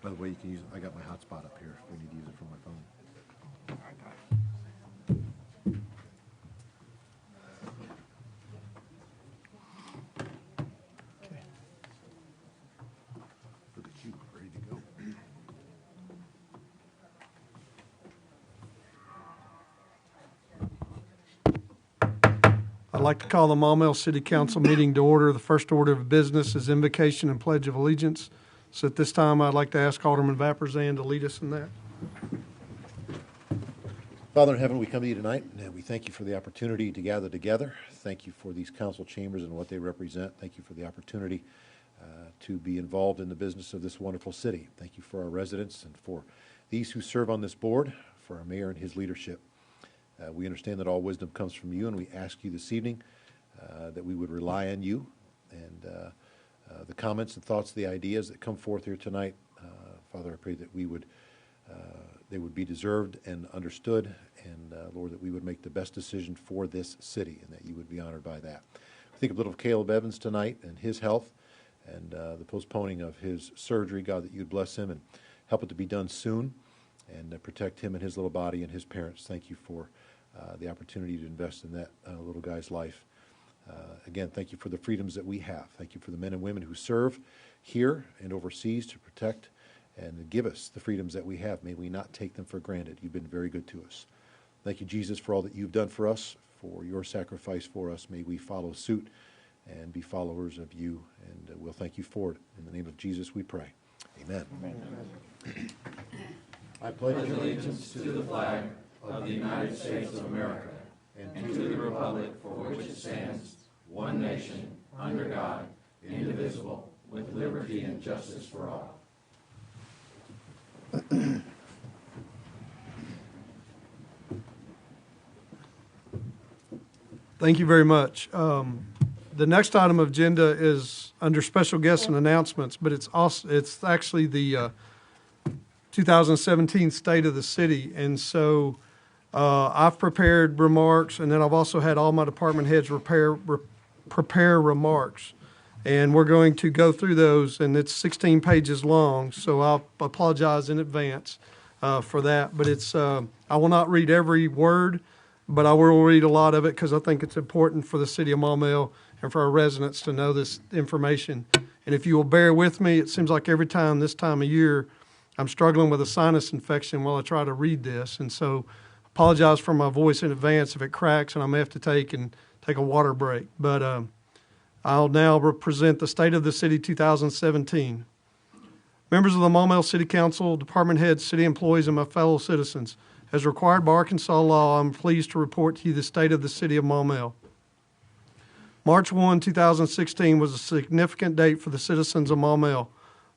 By the way, you can use, I got my hotspot up here if we need to use it from my phone. Look at you, ready to go. I'd like to call the Maumelle City Council meeting to order. The first order of business is invocation and pledge of allegiance. So at this time, I'd like to ask Alderman Vapurzian to lead us in that. Father in heaven, we come to you tonight, and we thank you for the opportunity to gather together. Thank you for these council chambers and what they represent. Thank you for the opportunity to be involved in the business of this wonderful city. Thank you for our residents and for these who serve on this board, for our mayor and his leadership. We understand that all wisdom comes from you, and we ask you this evening that we would rely on you and the comments and thoughts, the ideas that come forth here tonight. Father, I pray that they would be deserved and understood, and Lord, that we would make the best decision for this city and that you would be honored by that. We think a little of Caleb Evans tonight and his health and the postponing of his surgery. God, that you would bless him and help it to be done soon and protect him and his little body and his parents. Thank you for the opportunity to invest in that little guy's life. Again, thank you for the freedoms that we have. Thank you for the men and women who serve here and overseas to protect and give us the freedoms that we have. May we not take them for granted. You've been very good to us. Thank you, Jesus, for all that you've done for us, for your sacrifice for us. May we follow suit and be followers of you, and we'll thank you for it. In the name of Jesus we pray. Amen. Amen. I pledge allegiance to the flag of the United States of America and to the republic for which it stands, one nation, under God, indivisible, with liberty and justice for all. Thank you very much. The next item of agenda is under special guests and announcements, but it's actually the 2017 State of the City. And so I've prepared remarks, and then I've also had all my department heads prepare remarks. And we're going to go through those, and it's 16 pages long, so I'll apologize in advance for that. But I will not read every word, but I will read a lot of it because I think it's important for the city of Maumelle and for our residents to know this information. And if you will bear with me, it seems like every time this time of year, I'm struggling with a sinus infection while I try to read this. And so apologize for my voice in advance if it cracks and I may have to take a water break. But I'll now present the State of the City 2017. Members of the Maumelle City Council, department heads, city employees, and my fellow citizens, as required by Arkansas law, I'm pleased to report to you the state of the city of Maumelle. March 1, 2016 was a significant date for the citizens of Maumelle.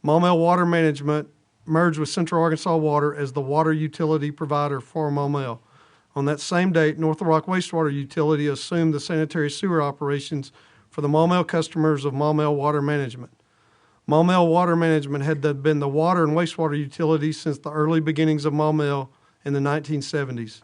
Maumelle Water Management merged with Central Arkansas Water as the water utility provider for Maumelle. On that same date, North Little Rock Wastewater Utility assumed the sanitary sewer operations for the Maumelle customers of Maumelle Water Management. Maumelle Water Management had been the water and wastewater utility since the early beginnings of Maumelle in the 1970s.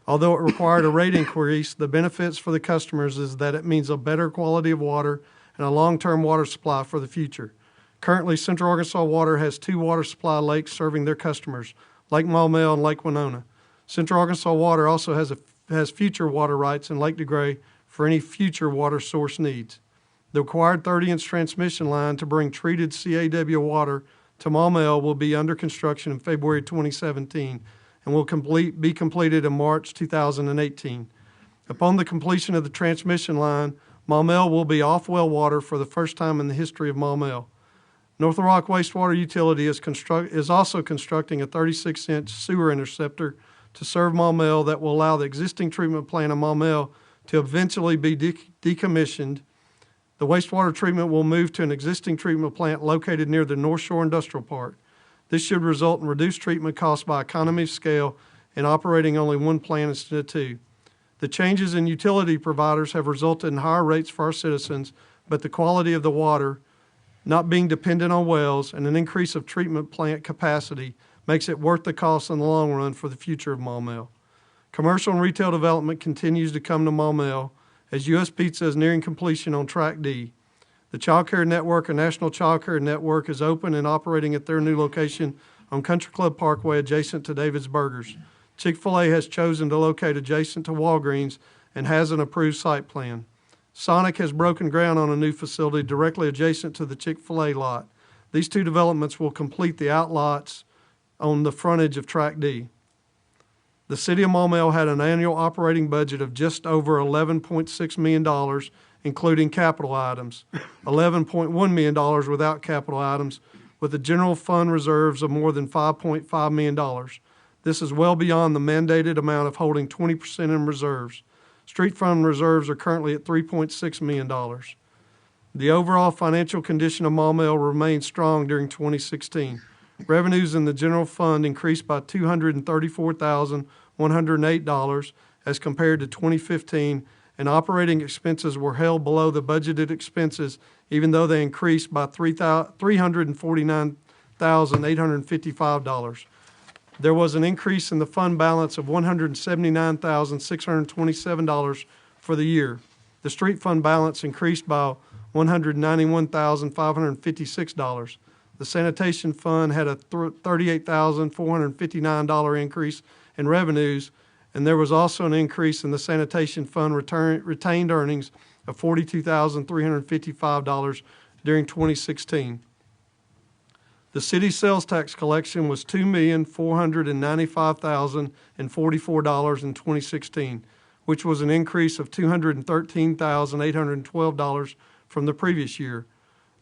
Although it required a rate increase, the benefits for the customers is that it means a better quality of water and a long-term water supply for the future. Currently, Central Arkansas Water has 2 water supply lakes serving their customers, Lake Maumelle and Lake Winona. Central Arkansas Water also has future water rights in Lake DeGray for any future water source needs. The required 30-inch transmission line to bring treated CAW water to Maumelle will be under construction in February 2017 and will be completed in March 2018. Upon the completion of the transmission line, Maumelle will be off well water for the first time in the history of Maumelle. North Little Rock Wastewater Utility is also constructing a 36-inch sewer interceptor to serve Maumelle that will allow the existing treatment plant in Maumelle to eventually be decommissioned. The wastewater treatment will move to an existing treatment plant located near the North Shore Industrial Park. This should result in reduced treatment costs by economy of scale and operating only 1 plant instead of 2. The changes in utility providers have resulted in higher rates for our citizens, but the quality of the water, not being dependent on wells, and an increase of treatment plant capacity makes it worth the cost in the long run for the future of Maumelle. Commercial and retail development continues to come to Maumelle as U.S. Pizza is nearing completion on Track D. The Child Care Network, a national child care network, is open and operating at their new location on Country Club Parkway adjacent to David's Burgers. Chick-fil-A has chosen to locate adjacent to Walgreens and has an approved site plan. Sonic has broken ground on a new facility directly adjacent to the Chick-fil-A lot. These two developments will complete the outlots on the frontage of Track D. The City of Maumelle had an annual operating budget of just over $11.6 million, including capital items, $11.1 million without capital items, with the general fund reserves of more than $5.5 million. This is well beyond the mandated amount of holding 20% in reserves. Street fund reserves are currently at $3.6 million. The overall financial condition of Maumelle remained strong during 2016. Revenues in the general fund increased by $234,108 as compared to 2015, and operating expenses were held below the budgeted expenses, even though they increased by $349,855. There was an increase in the fund balance of $179,627 for the year. The street fund balance increased by $191,556. The sanitation fund had a $38,459 increase in revenues, and there was also an increase in the sanitation fund retained earnings of $42,355 during 2016. The city sales tax collection was $2,495,044 in 2016, which was an increase of $213,812 from the previous year.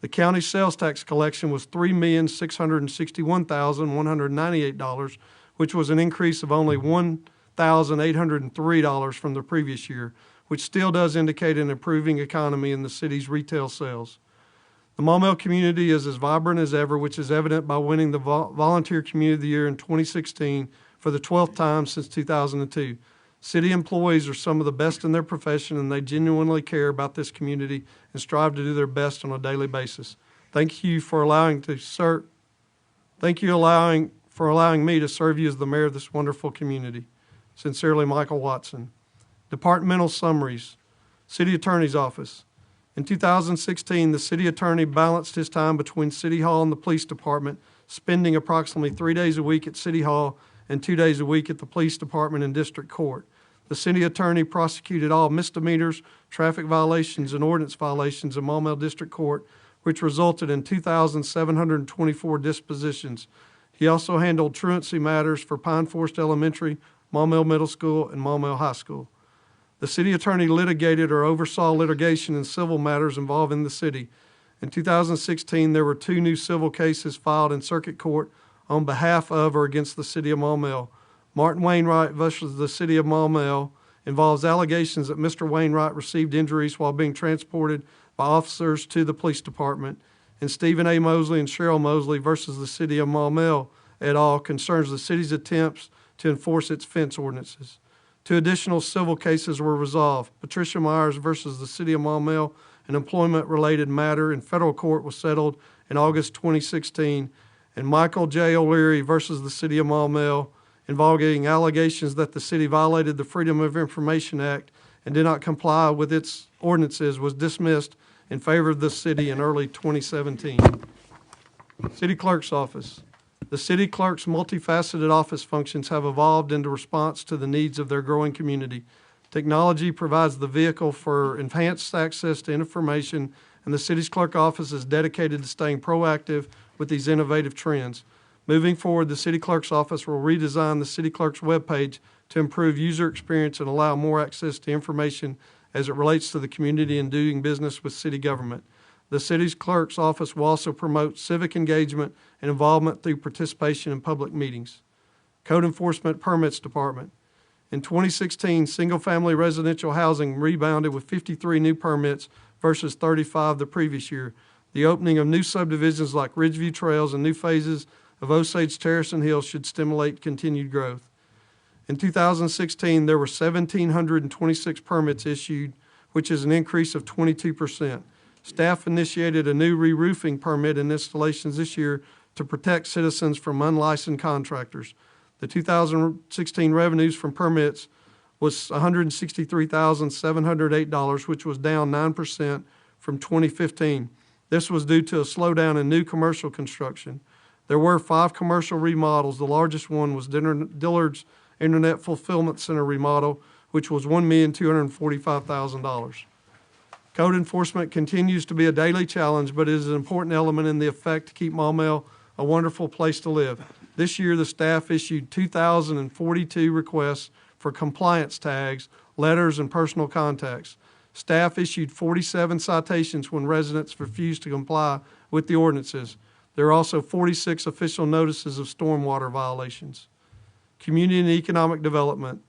The county sales tax collection was $3,661,198, which was an increase of only $1,803 from the previous year, which still does indicate an improving economy in the city's retail sales. The Maumelle community is as vibrant as ever, which is evident by winning the Volunteer Community of the Year in 2016 for the 12th time since 2002. City employees are some of the best in their profession, and they genuinely care about this community and strive to do their best on a daily basis. Thank you for allowing me to serve you as the mayor of this wonderful community. Sincerely, Michael Watson. Departmental summaries. City Attorney's Office. In 2016, the city attorney balanced his time between City Hall and the police department, spending approximately 3 days a week at City Hall and 2 days a week at the police department and district court. The city attorney prosecuted all misdemeanors, traffic violations, and ordinance violations in Maumelle District Court, which resulted in 2,724 dispositions. He also handled truancy matters for Pine Forest Elementary, Maumelle Middle School, and Maumelle High School. The city attorney litigated or oversaw litigation in civil matters involving the city. In 2016, there were 2 new civil cases filed in circuit court on behalf of or against the city of Maumelle. Martin Wainwright versus the city of Maumelle involves allegations that Mr. Wainwright received injuries while being transported by officers to the police department, and Stephen A. Mosley and Cheryl Mosley versus the city of Maumelle et al. Concerns the city's attempts to enforce its fence ordinances. 2 additional civil cases were resolved. Patricia Myers versus the city of Maumelle, an employment-related matter in federal court, was settled in August 2016, and Michael J. O'Leary versus the city of Maumelle, involving allegations that the city violated the Freedom of Information Act and did not comply with its ordinances, was dismissed in favor of the city in early 2017. City Clerk's Office. The city clerk's multifaceted office functions have evolved into response to the needs of their growing community. Technology provides the vehicle for enhanced access to information, and the city's clerk office is dedicated to staying proactive with these innovative trends. Moving forward, the city clerk's office will redesign the city clerk's webpage to improve user experience and allow more access to information as it relates to the community and doing business with city government. The city's clerk's office will also promote civic engagement and involvement through participation in public meetings. Code Enforcement Permits Department. In 2016, single-family residential housing rebounded with 53 new permits versus 35 the previous year. The opening of new subdivisions like Ridgeview Trails and new phases of Osage Terrace and Hills should stimulate continued growth. In 2016, there were 1,726 permits issued, which is an increase of 22%. Staff initiated a new re-roofing permit and installations this year to protect citizens from unlicensed contractors. The 2016 revenues from permits was $163,708, which was down 9% from 2015. This was due to a slowdown in new commercial construction. There were 5 commercial remodels. The largest one was Dillard's Internet Fulfillment Center remodel, which was $1,245,000. Code enforcement continues to be a daily challenge, but it is an important element in the effort to keep Maumelle a wonderful place to live. This year, the staff issued 2,042 requests for compliance tags, letters, and personal contacts. Staff issued 47 citations when residents refused to comply with the ordinances. There are also 46 official notices of stormwater violations. Community and economic development.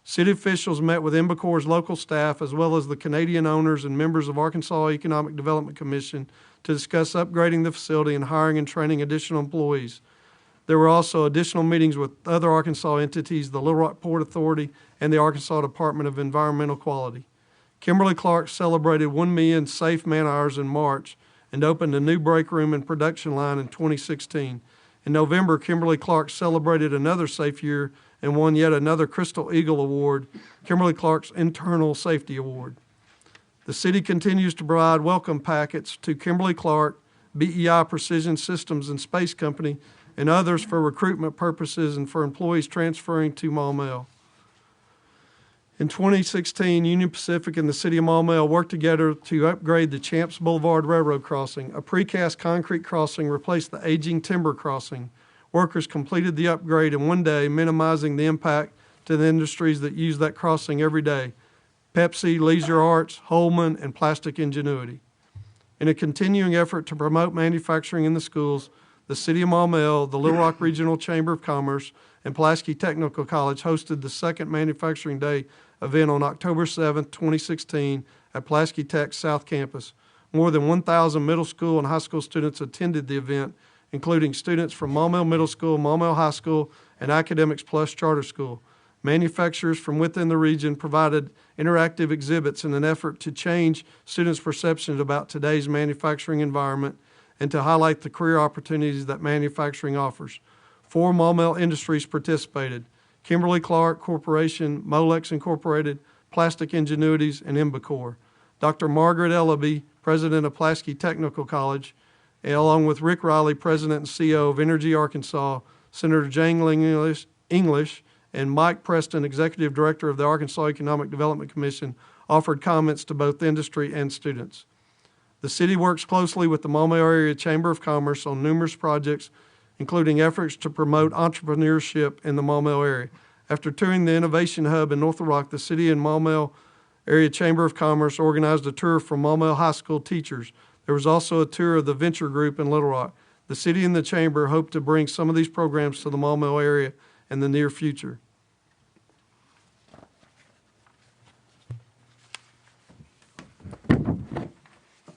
City officials met with Inbacor's local staff as well as the Canadian owners and members of Arkansas Economic Development Commission to discuss upgrading the facility and hiring and training additional employees. There were also additional meetings with other Arkansas entities, the Little Rock Port Authority and the Arkansas Department of Environmental Quality. Kimberly-Clark celebrated 1 million safe man-hours in March and opened a new break room and production line in 2016. In November, Kimberly-Clark celebrated another safe year and won yet another Crystal Eagle Award, Kimberly-Clark's Internal Safety Award. The city continues to provide welcome packets to Kimberly-Clark, BEI Precision Systems and Space Company, and others for recruitment purposes and for employees transferring to Maumelle. In 2016, Union Pacific and the City of Maumelle worked together to upgrade the Champs Boulevard Railroad crossing. A precast concrete crossing replaced the aging timber crossing. Workers completed the upgrade in one day, minimizing the impact to the industries that use that crossing every day: Pepsi, Leisure Arts, Holman, and Plastic Ingenuity. In a continuing effort to promote manufacturing in the schools, the City of Maumelle, the Little Rock Regional Chamber of Commerce, and Pulaski Technical College hosted the second Manufacturing Day event on October 7, 2016 at Pulaski Tech's South Campus. More than 1,000 middle school and high school students attended the event, including students from Maumelle Middle School, Maumelle High School, and Academics Plus Charter School. Manufacturers from within the region provided interactive exhibits in an effort to change students' perceptions about today's manufacturing environment and to highlight the career opportunities that manufacturing offers. 4 Maumelle industries participated: Kimberly-Clark Corporation, Molex Incorporated, Plastic Ingenuities, and Inbacor. Dr. Margaret Ellaby, president of Pulaski Technical College, along with Rick Riley, president and CEO of Energy Arkansas, Senator Jane English, and Mike Preston, executive director of the Arkansas Economic Development Commission, offered comments to both industry and students. The city works closely with the Maumelle Area Chamber of Commerce on numerous projects, including efforts to promote entrepreneurship in the Maumelle area. After touring the Innovation Hub in North Little Rock, the city and Maumelle Area Chamber of Commerce organized a tour for Maumelle High School teachers. There was also a tour of the Venture Group in Little Rock. The city and the chamber hope to bring some of these programs to the Maumelle area in the near future.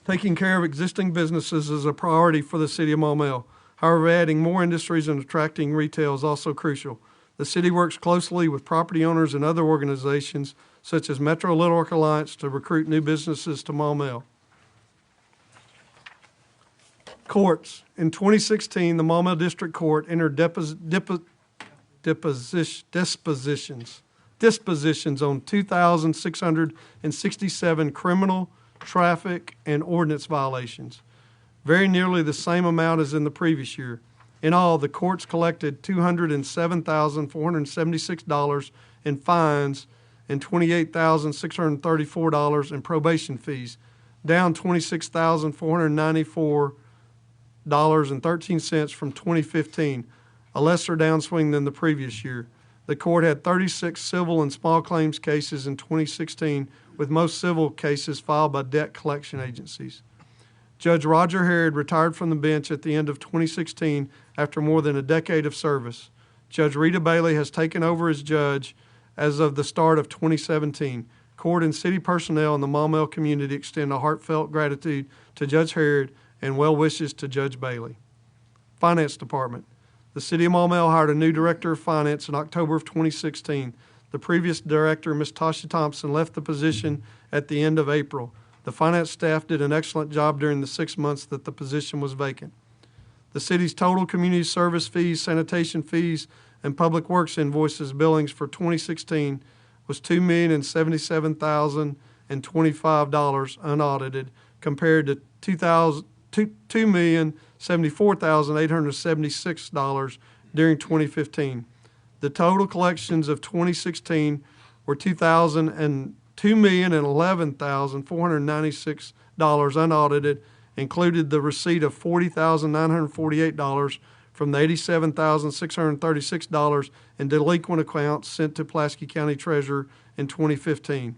Taking care of existing businesses is a priority for the city of Maumelle. However, adding more industries and attracting retail is also crucial. The city works closely with property owners and other organizations, such as Metro Little Rock Alliance, to recruit new businesses to Maumelle. Courts. In 2016, the Maumelle District Court entered dispositions on 2,667 criminal, traffic, and ordinance violations, very nearly the same amount as in the previous year. In all, the courts collected $207,476 in fines and $28,634 in probation fees, down $26,494.13 from 2015, a lesser downswing than the previous year. The court had 36 civil and small claims cases in 2016, with most civil cases filed by debt collection agencies. Judge Roger Harrod retired from the bench at the end of 2016 after more than a decade of service. Judge Rita Bailey has taken over as judge as of the start of 2017. Court and city personnel in the Maumelle community extend a heartfelt gratitude to Judge Harrod and well wishes to Judge Bailey. Finance Department. The City of Maumelle hired a new director of finance in October of 2016. The previous director, Ms. Tasha Thompson, left the position at the end of April. The finance staff did an excellent job during the 6 months that the position was vacant. The city's total community service fees, sanitation fees, and public works invoices billings for 2016 was $2,077,025 unaudited, compared to $2,074,876 during 2015. The total collections of 2016 were $2,011,496 unaudited, included the receipt of $40,948 from the $87,636 in delinquent accounts sent to Pulaski County Treasurer in 2015.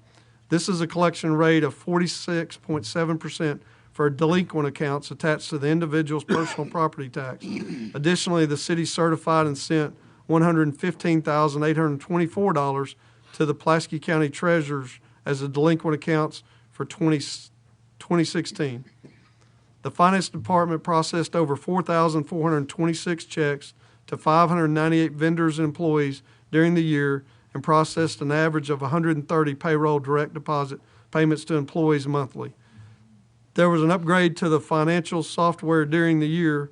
This is a collection rate of 46.7% for delinquent accounts attached to the individual's personal property tax. Additionally, the city certified and sent $115,824 to the Pulaski County Treasurers as the delinquent accounts for 2016. The Finance Department processed over 4,426 checks to 598 vendors and employees during the year and processed an average of 130 payroll direct deposit payments to employees monthly. There was an upgrade to the financial software during the year,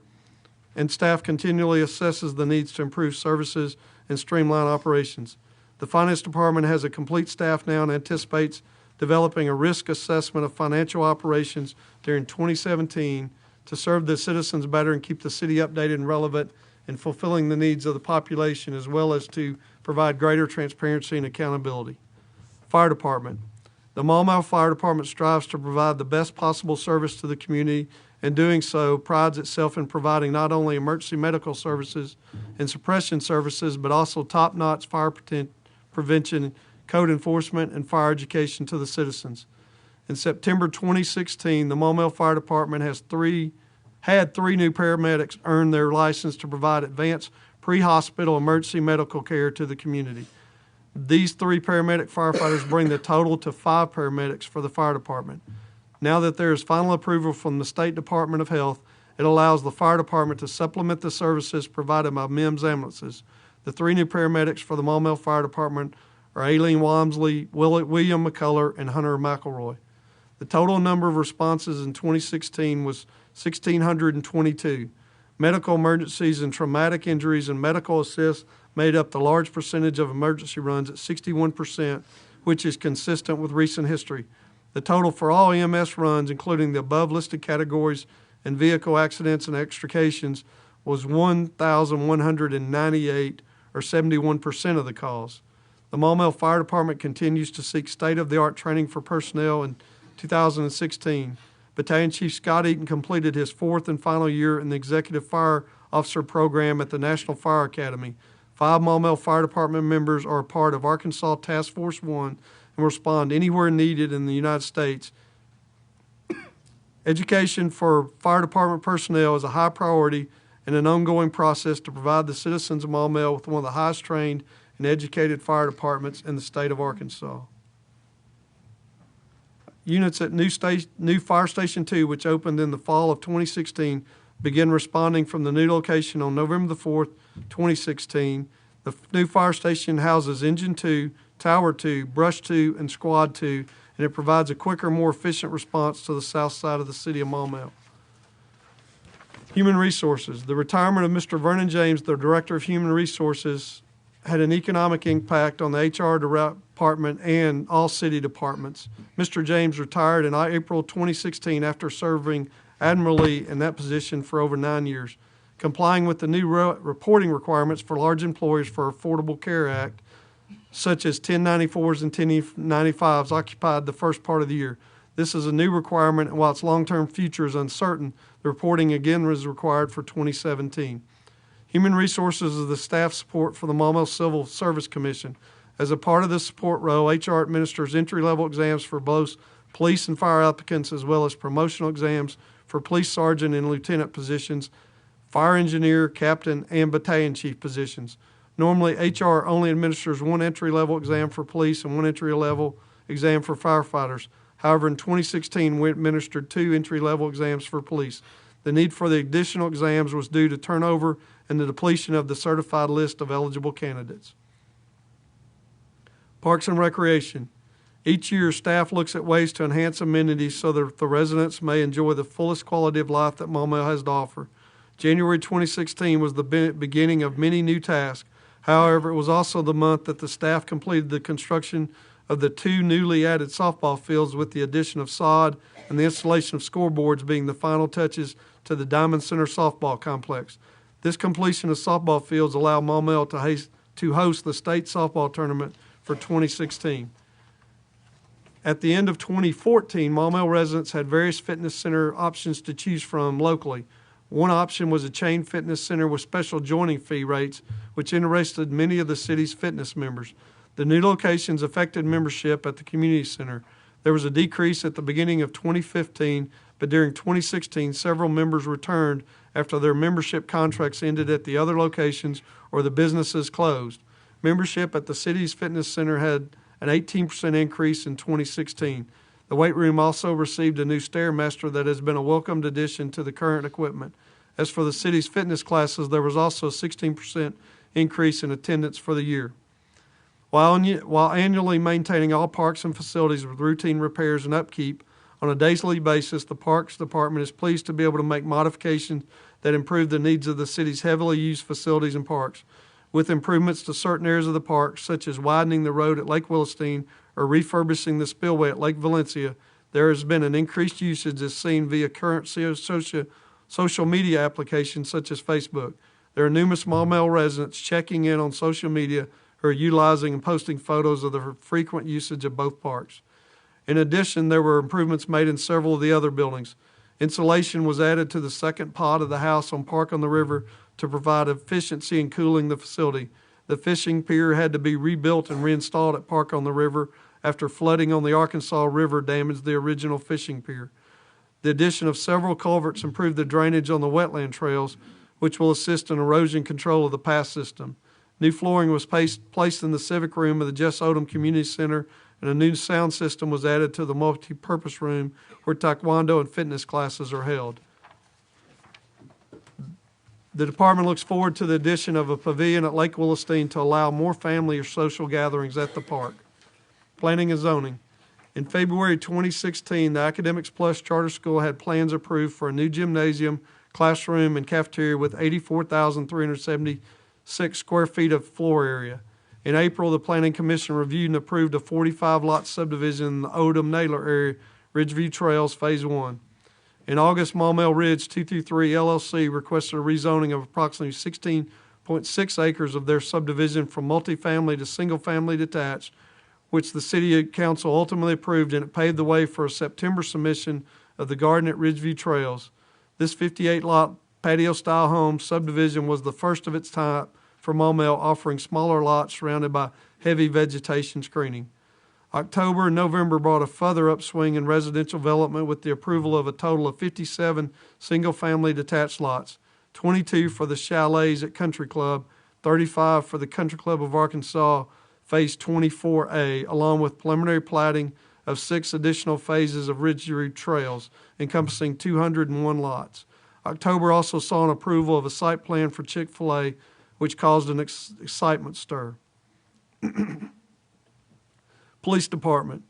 and staff continually assesses the needs to improve services and streamline operations. The Finance Department has a complete staff now and anticipates developing a risk assessment of financial operations during 2017 to serve the citizens better and keep the city updated and relevant in fulfilling the needs of the population, as well as to provide greater transparency and accountability. Fire Department. The Maumelle Fire Department strives to provide the best possible service to the community, and doing so prides itself in providing not only emergency medical services and suppression services, but also top-notch fire prevention, code enforcement, and fire education to the citizens. In September 2016, the Maumelle Fire Department had three new paramedics earn their license to provide advanced pre-hospital emergency medical care to the community. These 3 paramedic firefighters bring the total to 5 paramedics for the fire department. Now that there is final approval from the State Department of Health, it allows the fire department to supplement the services provided by MEMS ambulances. The 3 new paramedics for the Maumelle Fire Department are Aileen Walmsley, William McCullough, and Hunter McElroy. The total number of responses in 2016 was 1,622. Medical emergencies and traumatic injuries and medical assists made up the large percentage of emergency runs at 61%, which is consistent with recent history. The total for all EMS runs, including the above-listed categories and vehicle accidents and extrications, was 1,198, or 71% of the calls. The Maumelle Fire Department continues to seek state-of-the-art training for personnel in 2016. Battalion Chief Scott Eaton completed his 4th and final year in the Executive Fire Officer Program at the National Fire Academy. 5 Maumelle Fire Department members are a part of Arkansas Task Force 1 and will respond anywhere needed in the United States. Education for fire department personnel is a high priority and an ongoing process to provide the citizens of Maumelle with one of the highest trained and educated fire departments in the state of Arkansas. Units at new Fire Station 2, which opened in the fall of 2016, began responding from the new location on November the 4th, 2016. The new fire station houses Engine 2, Tower 2, Brush 2, and Squad 2, and it provides a quicker, more efficient response to the south side of the city of Maumelle. Human Resources. The retirement of Mr. Vernon James, the Director of Human Resources, had an economic impact on the HR department and all city departments. Mr. James retired in April 2016 after serving admirably in that position for over 9 years. Complying with the new reporting requirements for large employers for Affordable Care Act, such as 1094s and 1095s, occupied the first part of the year. This is a new requirement, and while its long-term future is uncertain, the reporting again was required for 2017. Human Resources is the staff support for the Maumelle Civil Service Commission. As a part of this support role, HR administers entry-level exams for both police and fire applicants, as well as promotional exams for police sergeant and lieutenant positions, fire engineer, captain, and battalion chief positions. Normally, HR only administers 1 entry-level exam for police and 1 entry-level exam for firefighters. However, in 2016, we administered 2 entry-level exams for police. The need for the additional exams was due to turnover and the depletion of the certified list of eligible candidates. Parks and Recreation. Each year, staff looks at ways to enhance amenities so that the residents may enjoy the fullest quality of life that Maumelle has to offer. January 2016 was the beginning of many new tasks. However, it was also the month that the staff completed the construction of the 2 newly added softball fields, with the addition of sod and the installation of scoreboards being the final touches to the Diamond Center softball complex. This completion of softball fields allowed Maumelle to host the state softball tournament for 2016. At the end of 2014, Maumelle residents had various fitness center options to choose from locally. One option was a chain fitness center with special joining fee rates, which interested many of the city's fitness members. The new locations affected membership at the community center. There was a decrease at the beginning of 2015, but during 2016, several members returned after their membership contracts ended at the other locations or the businesses closed. Membership at the city's fitness center had an 18% increase in 2016. The weight room also received a new Stairmaster that has been a welcomed addition to the current equipment. As for the city's fitness classes, there was also a 16% increase in attendance for the year. While annually maintaining all parks and facilities with routine repairs and upkeep on a daily basis, the Parks Department is pleased to be able to make modifications that improve the needs of the city's heavily used facilities and parks. With improvements to certain areas of the park, such as widening the road at Lake Willisteen or refurbishing the spillway at Lake Valencia, there has been an increased usage as seen via current social media applications such as Facebook. There are numerous Maumelle residents checking in on social media who are utilizing and posting photos of the frequent usage of both parks. In addition, there were improvements made in several of the other buildings. Insulation was added to the second pod of the house on Park on the River to provide efficiency in cooling the facility. The fishing pier had to be rebuilt and reinstalled at Park on the River after flooding on the Arkansas River damaged the original fishing pier. The addition of several culverts improved the drainage on the wetland trails, which will assist in erosion control of the pass system. New flooring was placed in the civic room of the Jess Odom Community Center, and a new sound system was added to the multi-purpose room where taekwondo and fitness classes are held. The department looks forward to the addition of a pavilion at Lake Willisteen to allow more family or social gatherings at the park. Planning and zoning. In February 2016, the Academics Plus Charter School had plans approved for a new gymnasium, classroom, and cafeteria with 84,376 square feet of floor area. In April, the Planning Commission reviewed and approved a 45-lot subdivision in the Odom-Naylor area, Ridgeview Trails Phase 1. In August, Maumelle Ridge 223 LLC requested a rezoning of approximately 16.6 acres of their subdivision from multifamily to single-family detached, which the City Council ultimately approved, and it paved the way for a September submission of the garden at Ridgeview Trails. This 58-lot patio-style home subdivision was the first of its type for Maumelle, offering smaller lots surrounded by heavy vegetation screening. October and November brought a further upswing in residential development with the approval of a total of 57 single-family detached lots, 22 for the chalets at Country Club, 35 for the Country Club of Arkansas, Phase 24A, along with preliminary platting of 6 additional phases of Ridgeview Trails, encompassing 201 lots. October also saw an approval of a site plan for Chick-fil-A, which caused an excitement stir. Police Department.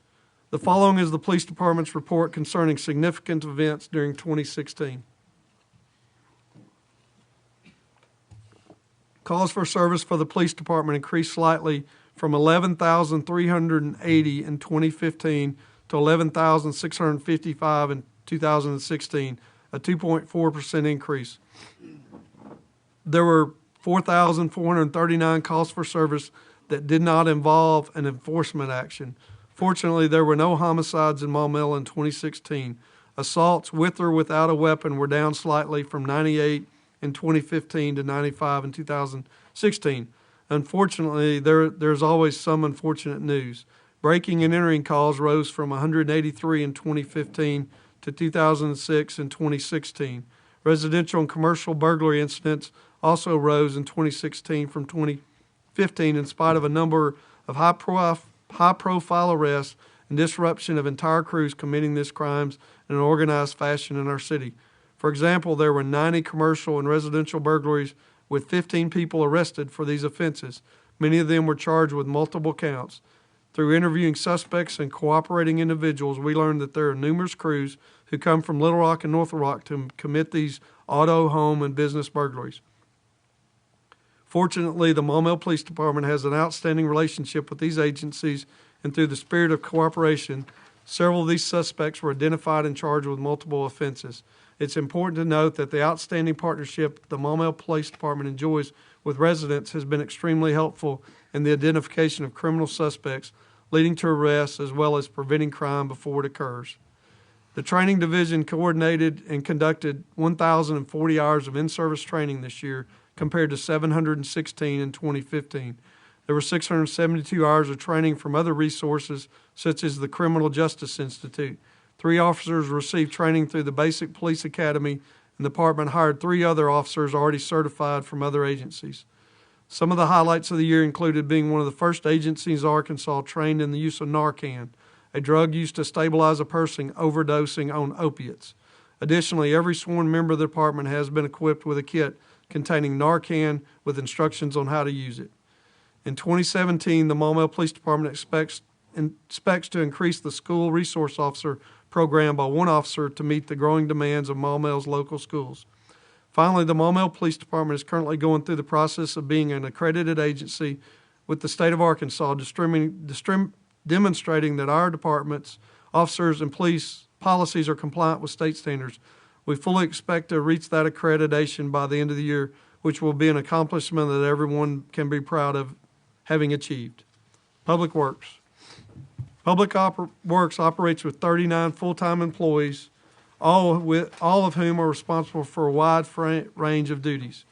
The following is the Police Department's report concerning significant events during 2016. Calls for service for the Police Department increased slightly from 11,380 in 2015 to 11,655 in 2016, a 2.4% increase. There were 4,439 calls for service that did not involve an enforcement action. Fortunately, there were no homicides in Maumelle in 2016. Assaults with or without a weapon were down slightly from 98 in 2015 to 95 in 2016. Unfortunately, there's always some unfortunate news. Breaking and entering calls rose from 183 in 2015 to 2006 in 2016. Residential and commercial burglary incidents also rose in 2016 from 2015 in spite of a number of high-profile arrests and disruption of entire crews committing these crimes in an organized fashion in our city. For example, there were 90 commercial and residential burglaries with 15 people arrested for these offenses. Many of them were charged with multiple counts. Through interviewing suspects and cooperating individuals, we learned that there are numerous crews who come from Little Rock and North Rock to commit these auto, home, and business burglaries. Fortunately, the Maumelle Police Department has an outstanding relationship with these agencies and through the spirit of cooperation, several of these suspects were identified and charged with multiple offenses. It's important to note that the outstanding partnership the Maumelle Police Department enjoys with residents has been extremely helpful in the identification of criminal suspects, leading to arrests as well as preventing crime before it occurs. The training division coordinated and conducted 1,040 hours of in-service training this year compared to 716 in 2015. There were 672 hours of training from other resources such as the Criminal Justice Institute. 3 officers received training through the Basic Police Academy, and the department hired 3 other officers already certified from other agencies. Some of the highlights of the year included being one of the first agencies in Arkansas trained in the use of Narcan, a drug used to stabilize a person overdosing on opiates. Additionally, every sworn member of the department has been equipped with a kit containing Narcan with instructions on how to use it. In 2017, the Maumelle Police Department expects to increase the school resource officer program by 1 officer to meet the growing demands of Maumelle's local schools. Finally, the Maumelle Police Department is currently going through the process of being an accredited agency with the state of Arkansas, demonstrating that our department's officers and police policies are compliant with state standards. We fully expect to reach that accreditation by the end of the year, which will be an accomplishment that everyone can be proud of having achieved. Public Works. Public Works operates with 39 full-time employees, all of whom are responsible for a wide range of duties.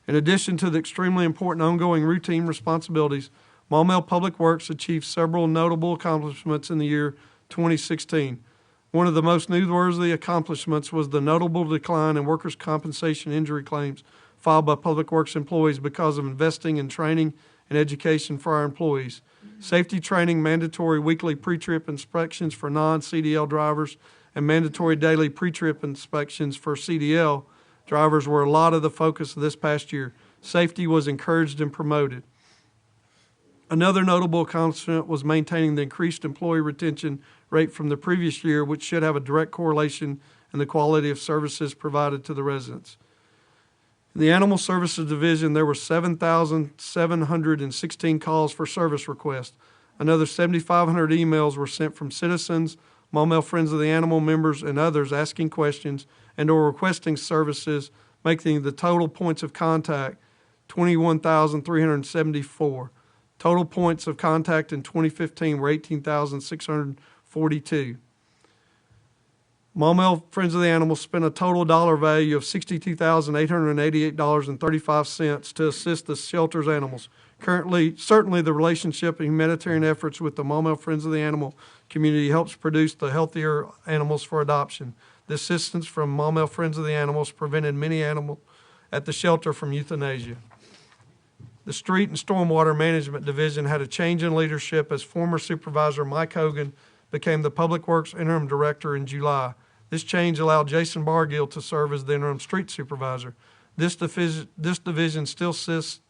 In addition to the extremely important ongoing routine responsibilities, Maumelle Public Works achieved several notable accomplishments in the year 2016. One of the most newsworthy accomplishments was the notable decline in workers' compensation injury claims filed by Public Works employees because of investing in training and education for our employees. Safety training, mandatory weekly pre-trip inspections for non-CDL drivers, and mandatory daily pre-trip inspections for CDL drivers were a lot of the focus of this past year. Safety was encouraged and promoted. Another notable accomplishment was maintaining the increased employee retention rate from the previous year, which should have a direct correlation in the quality of services provided to the residents. In the Animal Services Division, there were 7,716 calls for service requests. Another 7,500 emails were sent from citizens, Maumelle Friends of the Animal members, and others asking questions and or requesting services, making the total points of contact 21,374. Total points of contact in 2015 were 18,642. Maumelle Friends of the Animal spent a total dollar value of $62,888.35 to assist the shelter's animals. Certainly the relationship and humanitarian efforts with the Maumelle Friends of the Animal community helps produce the healthier animals for adoption. The assistance from Maumelle Friends of the Animals prevented many animals at the shelter from euthanasia. The Street and Stormwater Management Division had a change in leadership as former Supervisor Mike Hogan became the Public Works Interim Director in July. This change allowed Jason Bargill to serve as the Interim Street Supervisor. This division still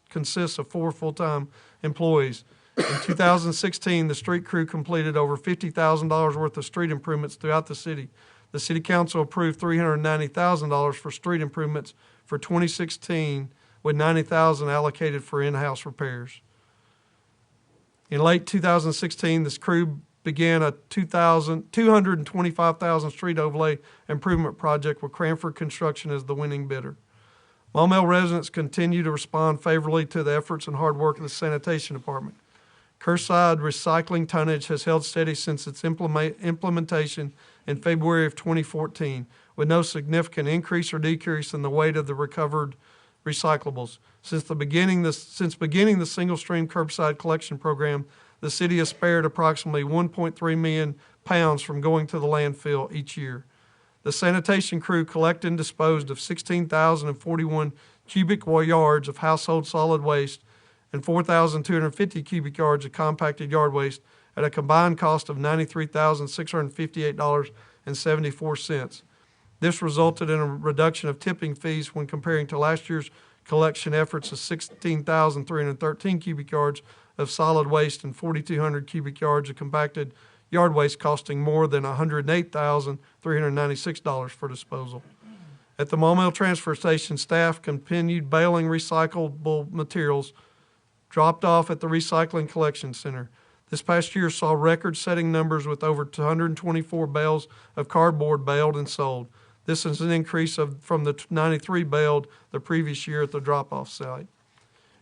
consists of 4 full-time employees. In 2016, the street crew completed over $50,000 worth of street improvements throughout the city. The City Council approved $390,000 for street improvements for 2016, with $90,000 allocated for in-house repairs. In late 2016, this crew began a $225,000 street overlay improvement project with Cranford Construction as the winning bidder. Maumelle residents continue to respond favorably to the efforts and hard work of the Sanitation Department. Curbside recycling tonnage has held steady since its implementation in February of 2014, with no significant increase or decrease in the weight of the recovered recyclables. Since beginning the single-stream curbside collection program, the city has spared approximately 1.3 million pounds from going to the landfill each year. The sanitation crew collected and disposed of 16,041 cubic yards of household solid waste and 4,250 cubic yards of compacted yard waste at a combined cost of $93,658.74. This resulted in a reduction of tipping fees when comparing to last year's collection efforts of 16,313 cubic yards of solid waste and 4,200 cubic yards of compacted yard waste, costing more than $108,396 for disposal. At the Maumelle Transfer Station, staff continued bailing recyclable materials dropped off at the Recycling Collection Center. This past year saw record-setting numbers with over 224 bales of cardboard baled and sold. This is an increase from the 93 baled the previous year at the drop-off site.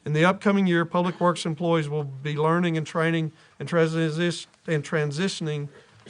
In the upcoming year, Public Works employees will be learning and training and transitioning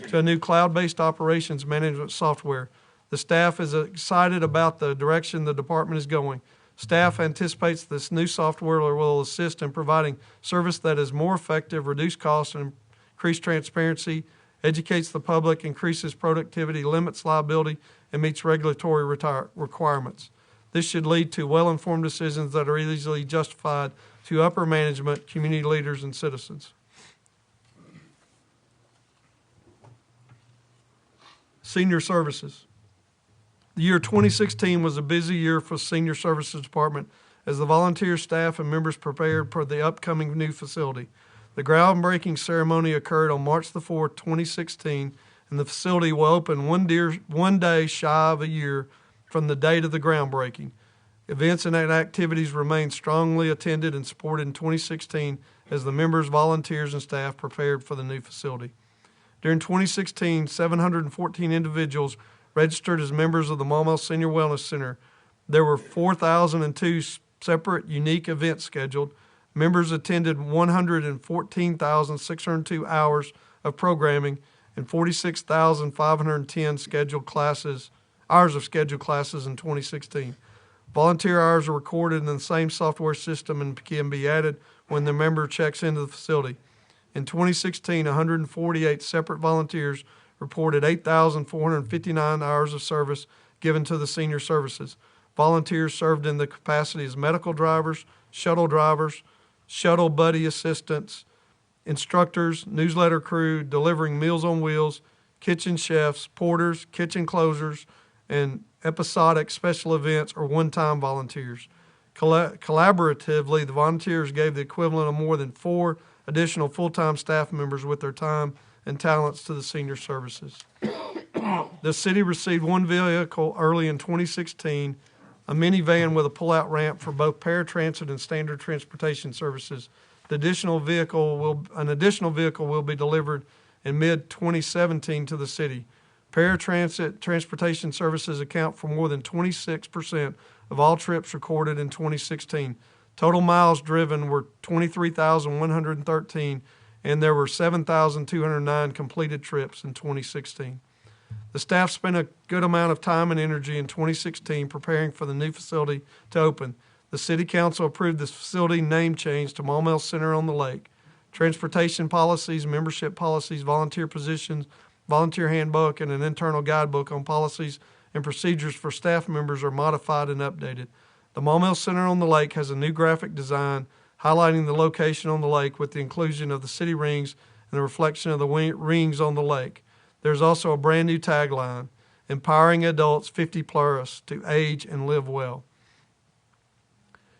to a new cloud-based operations management software. The staff is excited about the direction the department is going. Staff anticipates this new software will assist in providing service that is more effective, reduce costs, and increase transparency, educates the public, increases productivity, limits liability, and meets regulatory requirements. This should lead to well-informed decisions that are easily justified to upper management, community leaders, and citizens. Senior Services. The year 2016 was a busy year for Senior Services Department as the volunteer staff and members prepared for the upcoming new facility. The groundbreaking ceremony occurred on March the 4th, 2016, and the facility will open one day shy of a year from the date of the groundbreaking. Events and activities remained strongly attended and supported in 2016 as the members, volunteers, and staff prepared for the new facility. During 2016, 714 individuals registered as members of the Maumelle Senior Wellness Center. There were 4,002 separate, unique events scheduled. Members attended 114,602 hours of programming and 46,510 hours of scheduled classes in 2016. Volunteer hours are recorded in the same software system and can be added when the member checks into the facility. In 2016, 148 separate volunteers reported 8,459 hours of service given to the senior services. Volunteers served in the capacity as medical drivers, shuttle buddy assistants, instructors, newsletter crew, delivering Meals on Wheels, kitchen chefs, porters, kitchen closers, and episodic special events or one-time volunteers. Collaboratively, the volunteers gave the equivalent of more than 4 additional full-time staff members with their time and talents to the senior services. The city received one vehicle early in 2016, a minivan with a pull-out ramp for both paratransit and standard transportation services. An additional vehicle will be delivered in mid-2017 to the city. Paratransit transportation services account for more than 26% of all trips recorded in 2016. Total miles driven were 23,113, and there were 7,209 completed trips in 2016. The staff spent a good amount of time and energy in 2016 preparing for the new facility to open. The City Council approved this facility name change to Maumelle Center on the Lake. Transportation policies, membership policies, volunteer positions, volunteer handbook, and an internal guidebook on policies and procedures for staff members are modified and updated. The Maumelle Center on the Lake has a new graphic design highlighting the location on the lake with the inclusion of the city rings and the reflection of the rings on the lake. There's also a brand new tagline, empowering adults 50 plus to age and live well.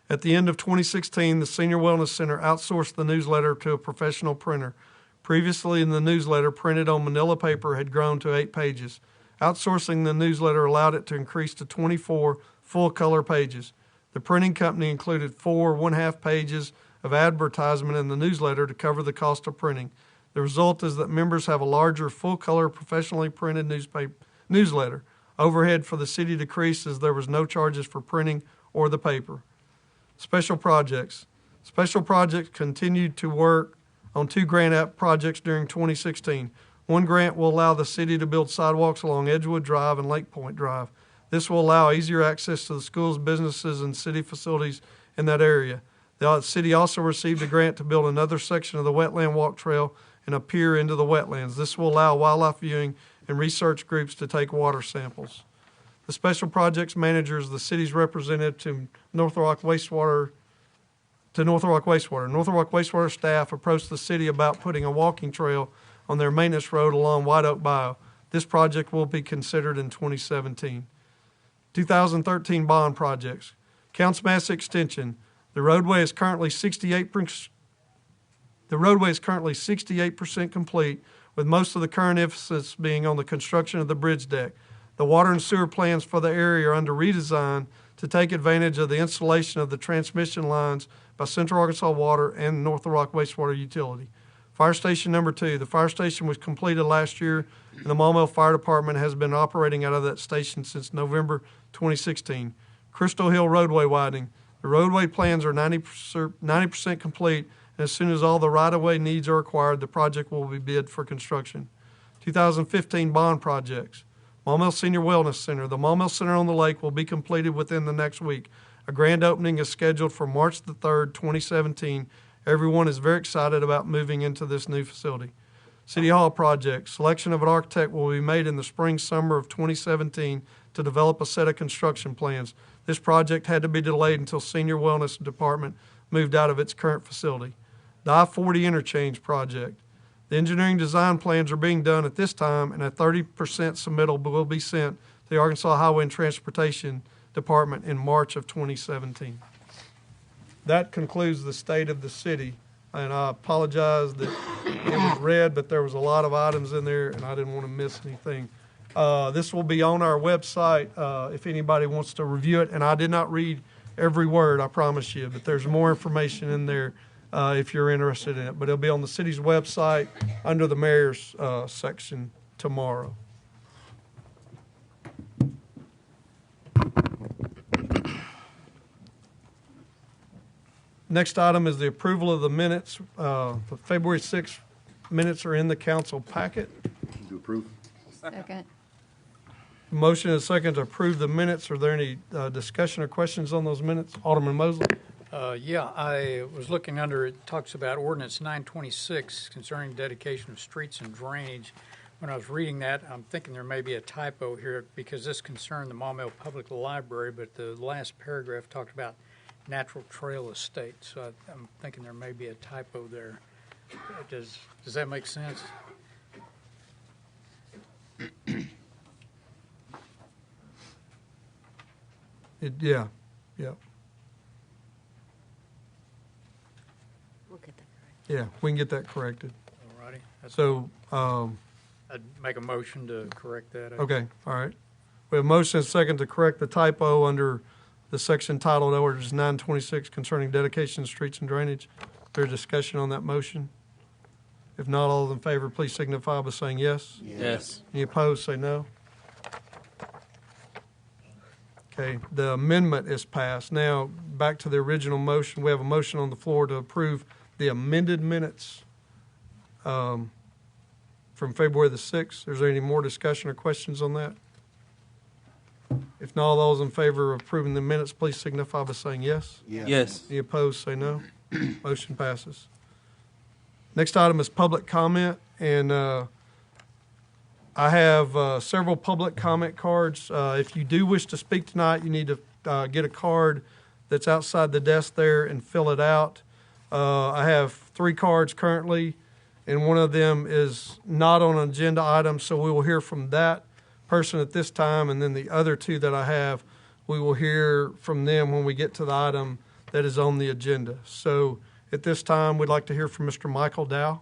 At the end of 2016, the Senior Wellness Center outsourced the newsletter to a professional printer. Previously, the newsletter printed on manila paper had grown to 8 pages. Outsourcing the newsletter allowed it to increase to 24 full-color pages. The printing company included 4 1/2 pages of advertisement in the newsletter to cover the cost of printing. The result is that members have a larger, full-color, professionally printed newsletter. Overhead for the city decreased as there was no charges for printing or the paper. Special projects. Special projects continued to work on 2 grant projects during 2016. One grant will allow the city to build sidewalks along Edgewood Drive and Lake Point Drive. This will allow easier access to the schools, businesses, and city facilities in that area. The city also received a grant to build another section of the wetland walk trail and a pier into the wetlands. This will allow wildlife viewing and research groups to take water samples. The special projects manager is the city's representative to North Rock Wastewater. North Rock Wastewater staff approached the city about putting a walking trail on their maintenance road along White Oak Bayou. This project will be considered in 2017. 2013 bond projects. Counts Mass Extension. The roadway is currently 68% complete, with most of the current emphasis being on the construction of the bridge deck. The water and sewer plans for the area are under redesign to take advantage of the installation of the transmission lines by Central Arkansas Water and North Rock Wastewater Utility. Fire station number 2. The fire station was completed last year, and the Maumelle Fire Department has been operating out of that station since November 2016. Crystal Hill roadway widening. The roadway plans are 90% complete, and as soon as all the right-of-way needs are acquired, the project will be bid for construction. 2015 bond projects. Maumelle Senior Wellness Center. The Maumelle Center on the Lake will be completed within the next week. A grand opening is scheduled for March the 3rd, 2017. Everyone is very excited about moving into this new facility. City Hall project. Selection of an architect will be made in the spring, summer of 2017 to develop a set of construction plans. This project had to be delayed until Senior Wellness Department moved out of its current facility. The I-40 interchange project. The engineering design plans are being done at this time, and a 30% submittal will be sent to the Arkansas Highway and Transportation Department in March of 2017. That concludes the state of the city, and I apologize that it was read, but there was a lot of items in there, and I didn't want to miss anything. This will be on our website if anybody wants to review it, and I did not read every word, I promise you, but there's more information in there if you're interested in it. But it'll be on the city's website under the mayor's section tomorrow. Next item is the approval of the minutes. The February 6th minutes are in the council packet. To approve. Second. Motion and second to approve the minutes. Are there any discussion or questions on those minutes? Alderman Mosley? Yeah, I was looking under, it talks about ordinance 926 concerning dedication of streets and drainage. When I was reading that, I'm thinking there may be a typo here because this concerned the Maumelle Public Library, but the last paragraph talked about natural trail estate. So I'm thinking there may be a typo there. Does that make sense? Yeah. We'll get that correct. Yeah, we can get that corrected. All righty. So, I'd make a motion to correct that. okay, all right. We have a motion and second to correct the typo under the section titled Ordinance 926 concerning dedication of streets and drainage. Is there a discussion on that motion? If not, all in favor, please signify by saying yes. Yes. Any opposed, say no. Okay, the amendment is passed. Now, back to the original motion. We have a motion on the floor to approve the amended minutes from February the 6th. Is there any more discussion or questions on that? If not, all those in favor of approving the minutes, please signify by saying yes. Yes. Any opposed, say no. Motion passes. Next item is public comment, and I have several public comment cards. If you do wish to speak tonight, you need to get a card that's outside the desk there and fill it out. I have 3 cards currently, and one of them is not on an agenda item, so we will hear from that person at this time, and then the other 2 that I have, we will hear from them when we get to the item that is on the agenda. So at this time, we'd like to hear from Mr. Michael Dow.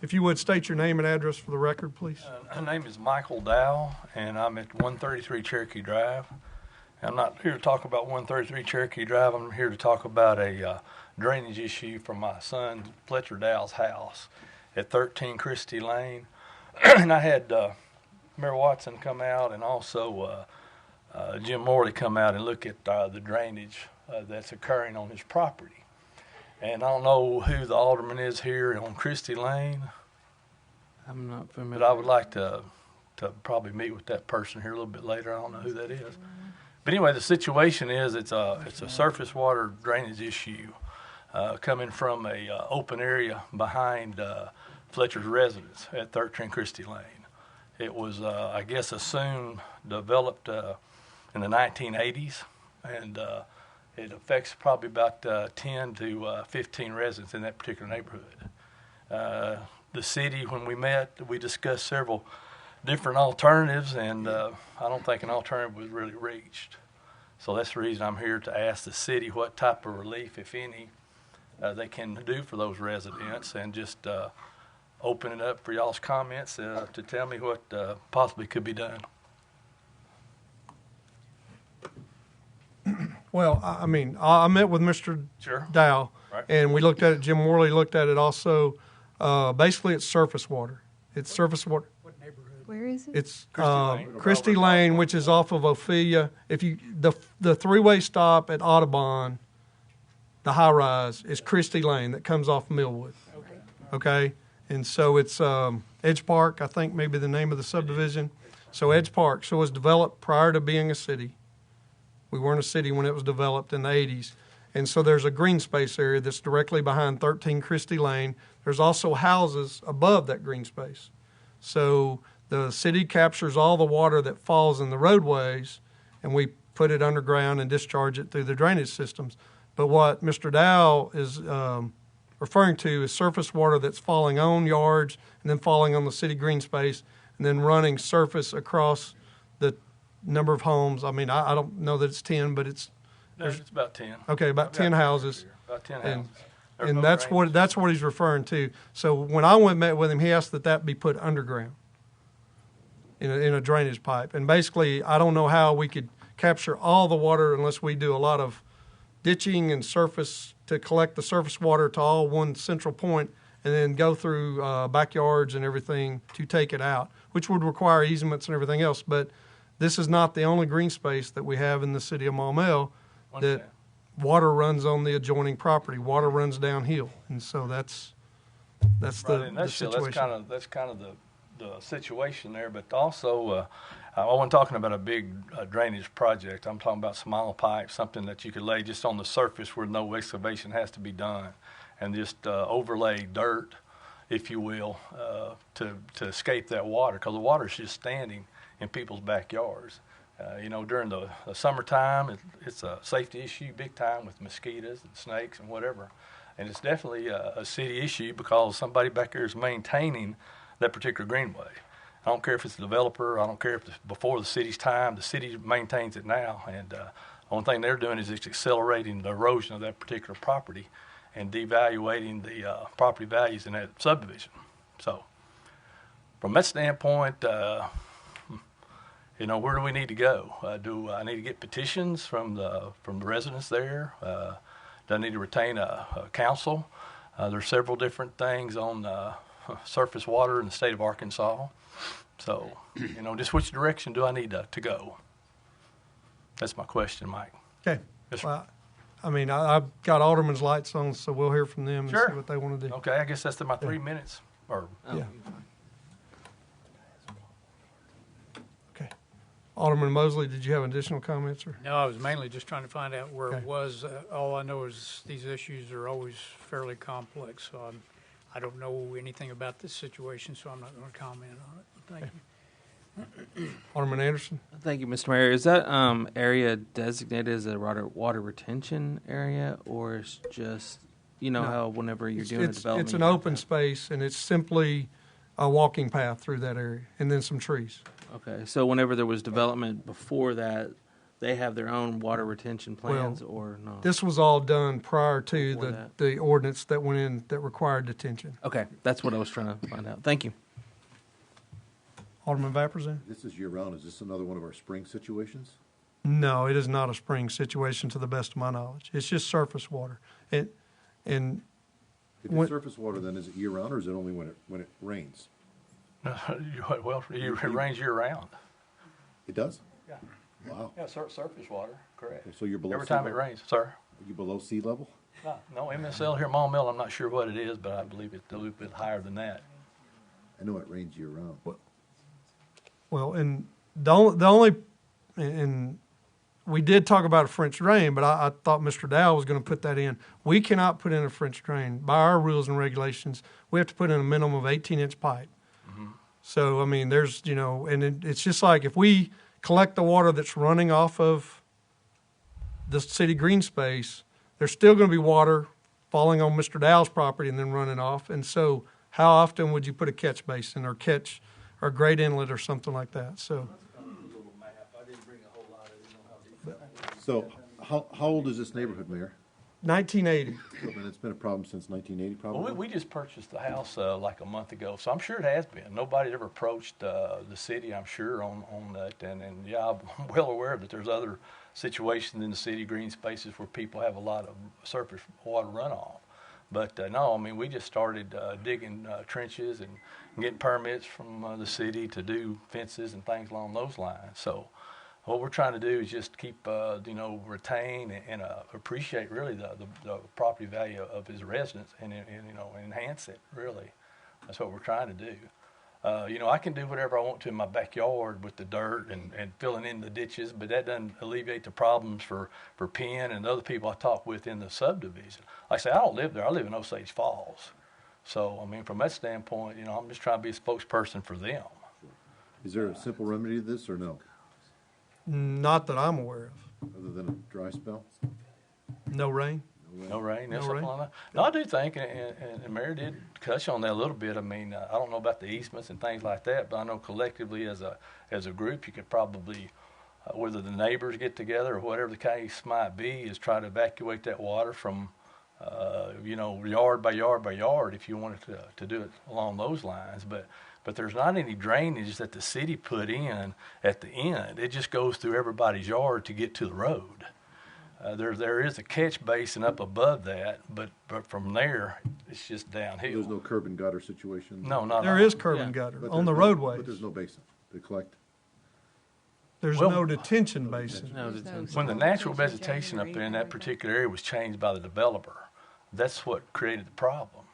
If you would state your name and address for the record, please. My name is Michael Dow, and I'm at 133 Cherokee Drive. I'm not here to talk about 133 Cherokee Drive. I'm here to talk about a drainage issue from my son Fletcher Dow's house at 13 Christie Lane. And I had Mayor Watson come out and also Jim Morley come out and look at the drainage that's occurring on his property. And I don't know who the alderman is here on Christie Lane, I'm not familiar. but I would like to probably meet with that person here a little bit later. I don't know who that is. But anyway, the situation is it's a surface water drainage issue coming from a open area behind Fletcher's residence at 13 Christie Lane. It was, I guess, assumed developed in the 1980s, and it affects probably about 10 to 15 residents in that particular neighborhood. The city, when we met, we discussed several different alternatives, and I don't think an alternative was really reached. So that's the reason I'm here to ask the city what type of relief, if any, they can do for those residents, and just open it up for y'all's comments to tell me what possibly could be done. Well, I mean, I met with Mr. Sure. Dow, Right. right. And we looked at it, Jim Worley looked at it also. Basically, it's surface water. It's surface water. What neighborhood? Where is it? It's Christie Lane. Christie Lane, which is off of Ophelia. If you the three-way stop at Audubon, the high rise is Christie Lane that comes off Millwood. Okay, and so it's Edge Park, I think maybe the name of the subdivision. So Edge Park. So it was developed prior to being a city. We weren't a city when it was developed in the 80s. And so there's a green space area that's directly behind 13 Christie Lane. There's also houses above that green space. So the city captures all the water that falls in the roadways, and we put it underground and discharge it through the drainage systems. But what Mr. Dow is referring to is surface water that's falling on yards and then falling on the city green space and then running surface across the number of homes. I mean, I don't know that it's 10, but it's No, it's about 10. okay, about I've got 10 it houses. here. About 10 And- houses. There's And no that's drainage. what he's referring to. So when I went and met with him, he asked that be put underground in a drainage pipe. And basically, I don't know how we could capture all the water unless we do a lot of ditching and surface to collect the surface water to all one central point and then go through backyards and everything to take it out, which would require easements and everything else. But this is not the only green space that we have in the city of Maumelle that Understand. water runs on the adjoining property. Water runs downhill, and so that's Right, the, in a the nutshell, situation. that's kind of the situation there. But also, I wasn't talking about a big drainage project. I'm talking about small pipe, something that you could lay just on the surface where no excavation has to be done, and just overlay dirt, if you will, to escape that water, because the water's just standing in people's backyards. During the summertime, it's a safety issue big time with mosquitoes and snakes and whatever. And it's definitely a city issue because somebody back there is maintaining that particular greenway. I don't care if it's a developer. I don't care if it's before the city's time. The city maintains it now. And the only thing they're doing is it's accelerating the erosion of that particular property and devaluating the property values in that subdivision. So from that standpoint, where do we need to go? Do I need to get petitions from the residents there? Do I need to retain a council? There's several different things on surface water in the state of Arkansas. So, just which direction do I need to go? That's my question, Mike. Okay. Yes, sir. Well, I mean, I've got Alderman's lights on, so we'll hear from them and Sure. see what they want to do. Okay, I guess that's my 3 minutes. Or Yeah. Okay. Alderman Mosley, did you have additional comments? Or? No, I was mainly just trying to find out where Okay. it was. All I know is these issues are always fairly complex, so I don't know anything about this situation, so I'm not going to comment on it. Thank you. Alderman Anderson? Thank you, Mr. Mayor. Is that area designated as a water retention area, or is just No. how whenever you're doing a development, It's an you have open to- space, and it's simply a walking path through that area, and then some trees. Okay, so whenever there was development before that, they have their own water retention plans, or no? This was all done prior to Before the, that. the ordinance that went in that required detention. Okay, that's what I was trying to find out. Thank you. Alderman Vapurzian? This is year-round. Is this another one of our spring situations? No, it is not a spring situation to the best of my knowledge. It's just surface water. And If When- it's surface water, then is it year-round, or is it only when it rains? well, it rains year round. It does? Yeah. Wow. Yeah, surface water, correct. So you're below Every sea time it level? rains, sir. Are you below sea level? No, MSL here at Maumelle, I'm not sure what it is, but I believe it's a little bit higher than that. I know it rains year-round. well, and the only, and we did talk about a French drain, but I thought Mr. Dow was going to put that in. We cannot put in a French drain. By our rules and regulations, we have to put in a minimum of 18-inch pipe. So, I mean, there's, and it's just like if we collect the water that's running off of the city green space, there's still going to be water falling on Mr. Dow's property and then running off. And so how often would you put a catch basin or grade inlet or something like that? So So how old is this neighborhood, Mayor? 1980. And it's been a problem since 1980, probably? Well, we just purchased the house like a month ago, so I'm sure it has been. Nobody's ever approached the city, I'm sure, on that. And yeah, I'm well aware that there's other situations in the city, green spaces, where people have a lot of surface water runoff. But no, I mean, we just started digging trenches and getting permits from the city to do fences and things along those lines. So what we're trying to do is just keep, retain and appreciate really the property value of his residents and enhance it, really. That's what we're trying to do. I can do whatever I want to in my backyard with the dirt and filling in the ditches, but that doesn't alleviate the problems for Penn and other people I talk with in the subdivision. Like I say, I don't live there. I live in Osage Falls. So, I mean, from that standpoint, I'm just trying to be a spokesperson for them. Is there a simple remedy to this or no, Not that I'm aware of. other than a dry spell? No rain? No rain, No something rain. like that. No, I do think, and Mary did touch on that a little bit. I mean, I don't know about the easements and things like that, but I know collectively as a group, you could probably, whether the neighbors get together or whatever the case might be, is try to evacuate that water from, yard by yard by yard if you wanted to do it along those lines. But there's not any drainage that the city put in at the end. It just goes through everybody's yard to get to the road. There is a catch basin up above that, but from there, it's just downhill. There's no curb and gutter situation? No, not There at all. is curb and Yeah. gutter But on the there's no- roadways. But there's no basin to collect? There's Well- no detention basin. No, There's no- When the natural vegetation up there in that particular area was changed by the developer, that's what created the problem.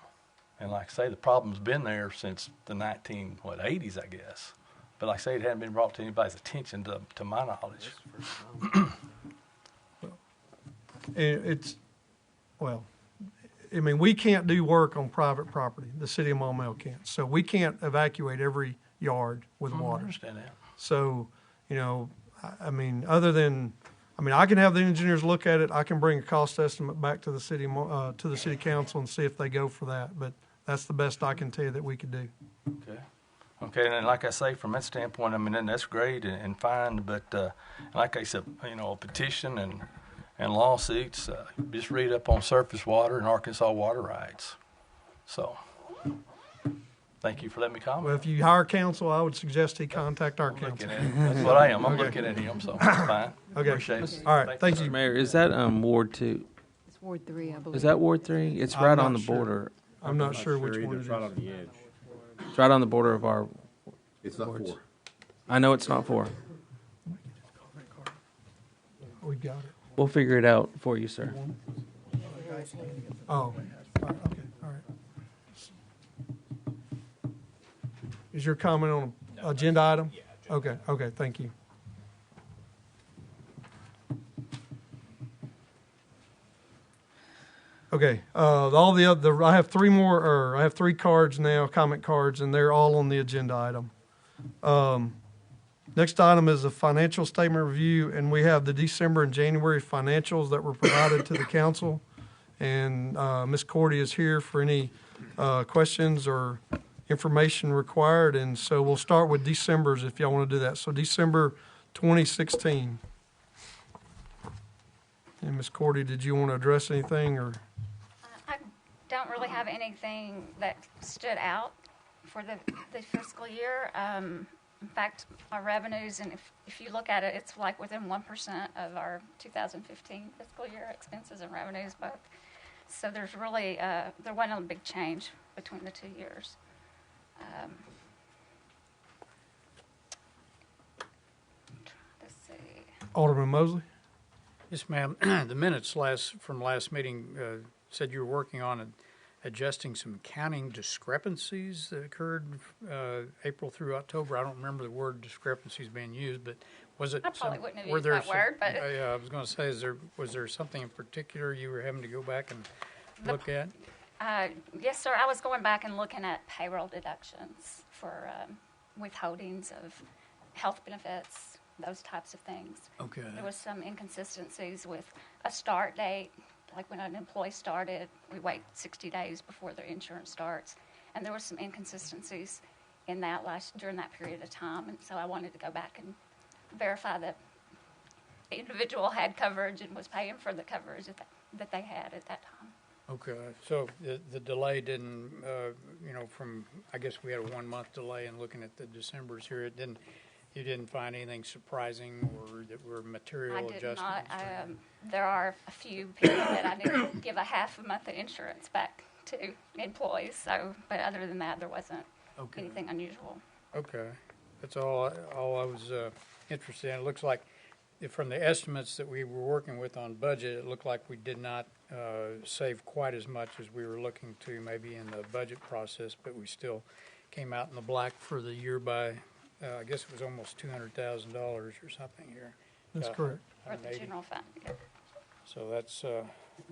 And like I say, the problem's been there since the 80s, I guess. But like I say, it hadn't been brought to anybody's attention to my knowledge. We can't do work on private property. The city of Maumelle can't. So we can't evacuate every yard with I water. understand that. So, I can have the engineers look at it. I can bring a cost estimate back to the city council and see if they go for that. But that's the best I can tell you that we could do. Okay, and like I say, from that standpoint, then that's great and fine, but like I said, a petition and lawsuits, just read up on surface water and Arkansas water rights. So, thank you for letting me comment. Well, if you hire counsel, I would suggest he contact our I'm looking counsel. at him. That's what I am. I'm Okay. looking at him, so that's fine. Okay. Appreciate it. All right, thank sir. you. Mayor, is that Ward 2? It's Ward 3, I believe. Is that Ward 3? It's I'm right not on the sure. border. I'm not sure which one it is. It's right on the border of our. It's not Wards. 4. I know it's not 4. We got it. We'll figure it out for you, sir. Oh, okay, all right. Is your comment on agenda item? Okay, thank you. Okay, all the other, I have three cards now, comment cards, and they're all on the agenda item. Next item is a financial statement review, and we have the December and January financials that were provided to the council. And Ms. Cordy is here for any questions or information required. And so we'll start with December's if y'all want to do that. So December 2016. And Ms. Cordy, did you want to address anything or? I don't really have anything that stood out for the fiscal year. In fact, our revenues, and if you look at it, it's like within 1% of our 2015 fiscal year expenses and revenues both. So there's really, there wasn't a big change between the 2 years. Let's see. Alderman Mosley? Yes, ma'am. The minutes from last meeting said you were working on adjusting some accounting discrepancies that occurred April through October. I don't remember the word discrepancies being used, but was it? I probably wouldn't have were used there that word, but- Yeah, I was going to say, was there something in particular you were having to go back and look at? Yes, sir. I was going back and looking at payroll deductions for withholdings of health benefits, those types of things. Okay. There was some inconsistencies with a start date, like when an employee started, we wait 60 days before their insurance starts. And there was some inconsistencies in that during that period of time. And so I wanted to go back and verify that the individual had coverage and was paying for the coverage that they had at that time. Okay, so the delay didn't, I guess we had a 1 month delay in looking at the Decembers here. It You didn't find anything surprising or that were material I did adjustments? not. There are a few people that I didn't give a half a month of insurance back to employees. So, but other than that, there wasn't Okay. anything unusual. Okay, that's all I was interested in. It looks like, from the estimates that we were working with on budget, it looked like we did not save quite as much as we were looking to maybe in the budget process, but we still came out in the black for the year by, I guess it was almost $200,000 or something here. That's correct. For the 180. general fund. Yeah. So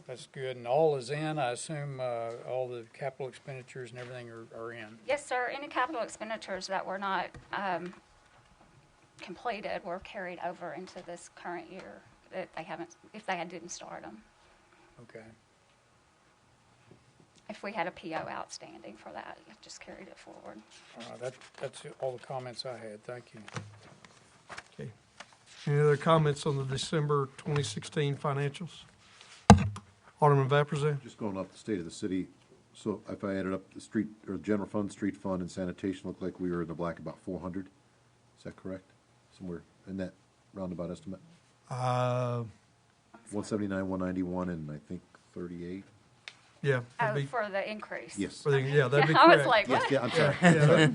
that's good. And all is in, I assume, all the capital expenditures and everything are in? Yes, sir. Any capital expenditures that were not completed were carried over into this current year that they haven't, if they didn't start them. Okay. If we had a PO outstanding for that, it just carried it forward. That's all the comments I had. Thank you. Okay. Any other comments on the December 2016 financials? Alderman Vapurzian? Just going off the state of the city, so if I added up the street, or general fund, street fund, and sanitation, looked like we were in the black about 400. Is that correct? Somewhere in that roundabout estimate? 179, 191, and I think 38? Yeah. Oh, that'd be- for the increase. Yes. yeah, that'd be I was correct. like, Yes, what? yeah, I'm sorry. Yeah.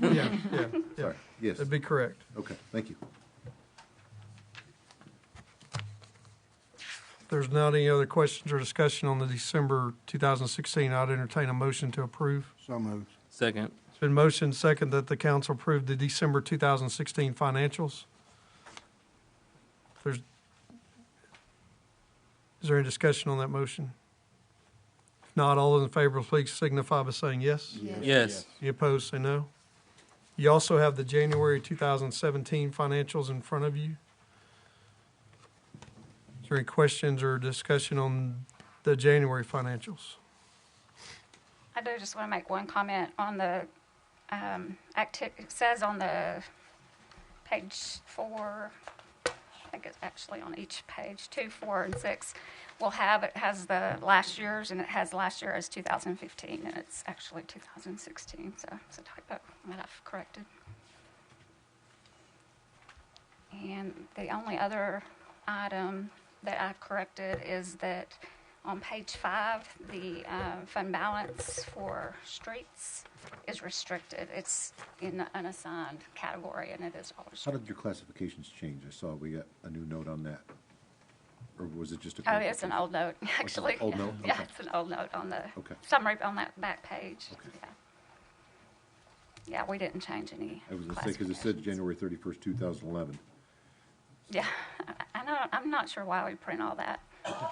Sorry, yes. That'd be correct. Okay, thank you. If there's not any other questions or discussion on the December 2016, I'd entertain a motion to approve. So moved. Second. It's been motioned second that the council approve the December 2016 financials. Is there any discussion on that motion? If not, all those in favor, please signify by saying yes. Yes. Any opposed, say no. You also have the January 2017 financials in front of you. Is there any questions or discussion on the January financials? I do just want to make one comment on the it says on the page 4, I think it's actually on each page, 2, 4, and 6. It has the last year's, and it has last year as 2015, and it's actually 2016, so it's a typo that I've corrected. And the only other item that I've corrected is that on page 5, the fund balance for streets is restricted. It's in the unassigned category, and it is all How restricted. did your classifications change? I saw we got a new note on that. Or was it just a? Oh, it's an old note, actually. old note? Yeah, Okay. it's an old note on the Okay. summary on that back page. Okay. Yeah. Yeah, we didn't change any I was going to say, because it said classifications. January 31st, 2011. Yeah, I know, I'm not sure why we print all that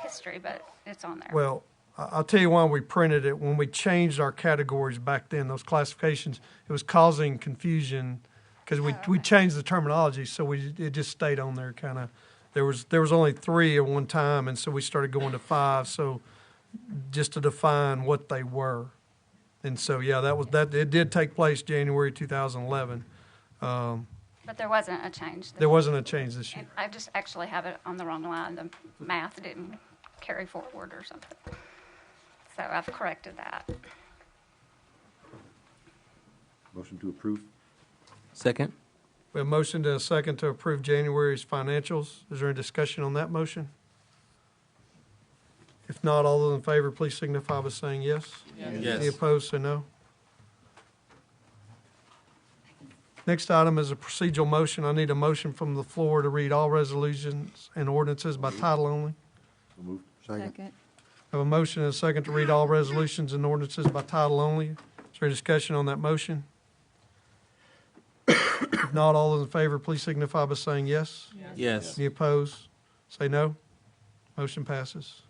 history, but it's on there. Well, I'll tell you why we printed it. When we changed our categories back then, those classifications, it was causing confusion because we changed the terminology, so it just stayed on there kind of. There was only 3 at one time, and so we started going to 5. So just to define what they were, and so yeah, that. It did take place January 2011. But there wasn't a change. There wasn't a change this year. And I just actually have it on the wrong line. The math didn't carry forward or something. So I've corrected that. Motion to approve? Second. We have a motion to a second to approve January's financials. Is there any discussion on that motion? If not, all those in favor, please signify by saying yes. Any Yes. opposed, say no. Next item is a procedural motion. I need a motion from the floor to read all resolutions and ordinances by title only. So moved. Second. I have a motion and a second to read all resolutions and ordinances by title only. Is there any discussion on that motion? If not, all those in favor, please signify by saying yes. Yes. Any opposed? Say no. Motion passes.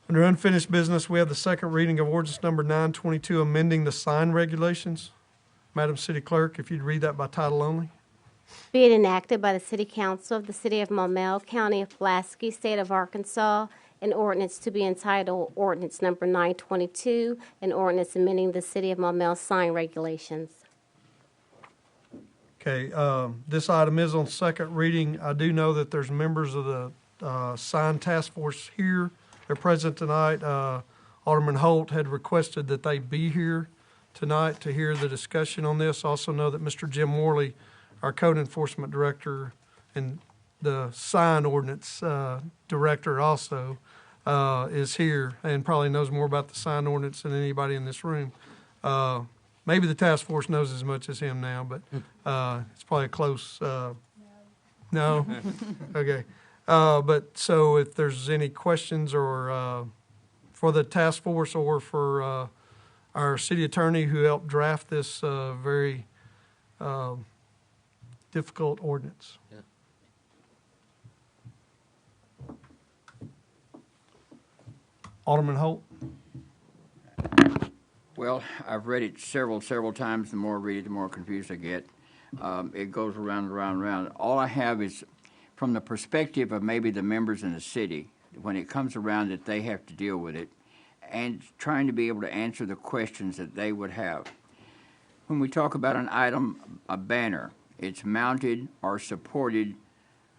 Under unfinished business, we have the second reading of ordinance number 922, amending the sign regulations. Madam City Clerk, if you'd read that by title only. Be it enacted by the City Council of the City of Maumelle, County of Pulaski, State of Arkansas, an ordinance to be entitled Ordinance Number 922, an ordinance amending the City of Maumelle sign regulations. Okay, this item is on second reading. I do know that there's members of the sign task force here. They're present tonight. Alderman Holt had requested that they be here. tonight to hear the discussion on this. Also know that Mr. Jim Morley, our code enforcement director and the sign ordinance director also is here and probably knows more about the sign ordinance than anybody in this room. Maybe the task force knows as much as him now, but it's probably a close. No? Okay. But so if there's any questions or for the task force or for our city attorney who helped draft this very difficult ordinance. Yeah. Alderman Holt. Well, I've read it several times. The more I read it, the more confused I get. It goes around and around and around. All I have is from the perspective of maybe the members in the city, when it comes around that they have to deal with it, and trying to be able to answer the questions that they would have. When we talk about an item, a banner, it's mounted or supported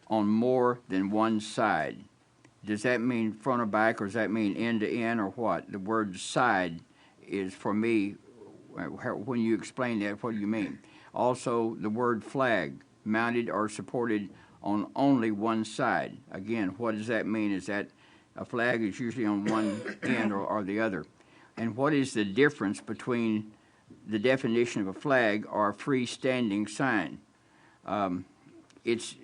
on more than one side. Does that mean front or back, or does that mean end to end, or what? The word side is, for me, when you explain that, what do you mean? Also, the word flag, mounted or supported on only one side. Again, what does that mean? Is that a flag is usually on one end or the other? And what is the difference between the definition of a flag or a freestanding sign? It's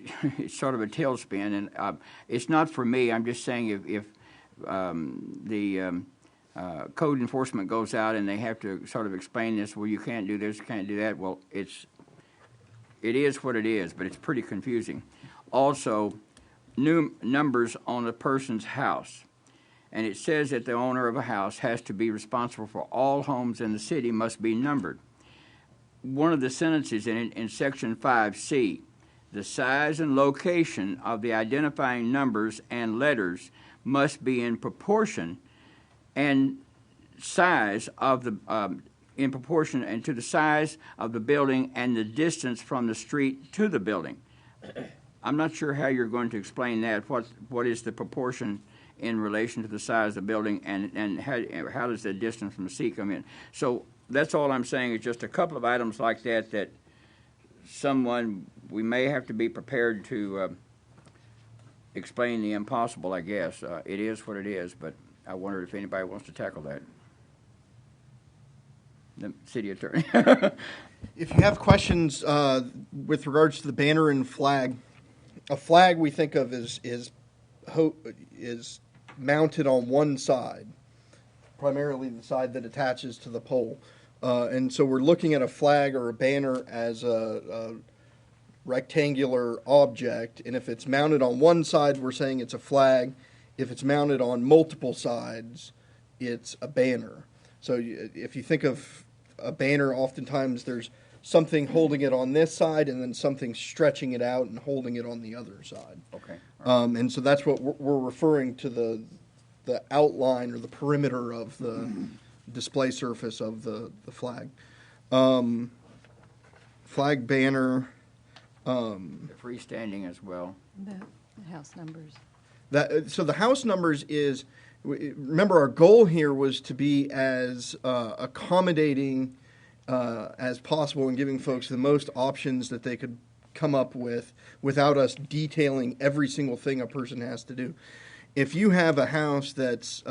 sort of a tailspin, and it's not for me. I'm just saying if the code enforcement goes out and they have to sort of explain this, well, you can't do this, you can't do that. Well, it is what it is, but it's pretty confusing. Also, new numbers on a person's house. And it says that the owner of a house has to be responsible for all homes in the city must be numbered. One of the sentences in Section 5C, the size and location of the identifying numbers and letters must be in proportion and size of the in proportion and to the size of the building and the distance from the street to the building. I'm not sure how you're going to explain that. What is the proportion in relation to the size of the building, and how does the distance from the sea come in? So that's all I'm saying is just a couple of items like that we may have to be prepared to explain the impossible, I guess. It is what it is, but I wondered if anybody wants to tackle that. The city attorney. If you have questions with regards to the banner and flag, a flag we think of is mounted on one side, primarily the side that attaches to the pole. And so we're looking at a flag or a banner as a rectangular object, and if it's mounted on one side, we're saying it's a flag. If it's mounted on multiple sides, it's a banner. So if you think of a banner, oftentimes there's something holding it on this side and then something stretching it out and holding it on the other side. Okay. And so that's what we're referring to, the outline or the perimeter of the display surface of the flag. Flag, banner. Freestanding as well. The house numbers. So the house numbers is, remember our goal here was to be as accommodating as possible and giving folks the most options that they could come up with without us detailing every single thing a person has to do. If you have a house that's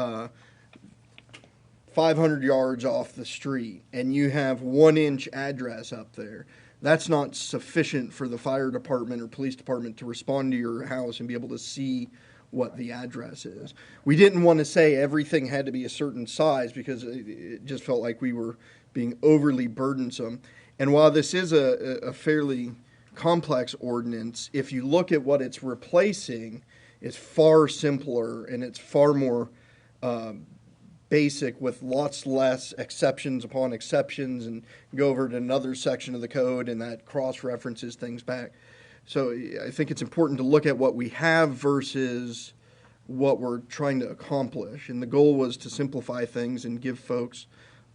500 yards off the street and you have 1-inch address up there, that's not sufficient for the fire department or police department to respond to your house and be able to see what the address is. We didn't want to say everything had to be a certain size because it just felt like we were being overly burdensome. And while this is a fairly complex ordinance, if you look at what it's replacing, it's far simpler and it's far more basic with lots less exceptions upon exceptions, and go over to another section of the code and that cross-references things back. So I think it's important to look at what we have versus what we're trying to accomplish. And the goal was to simplify things and give folks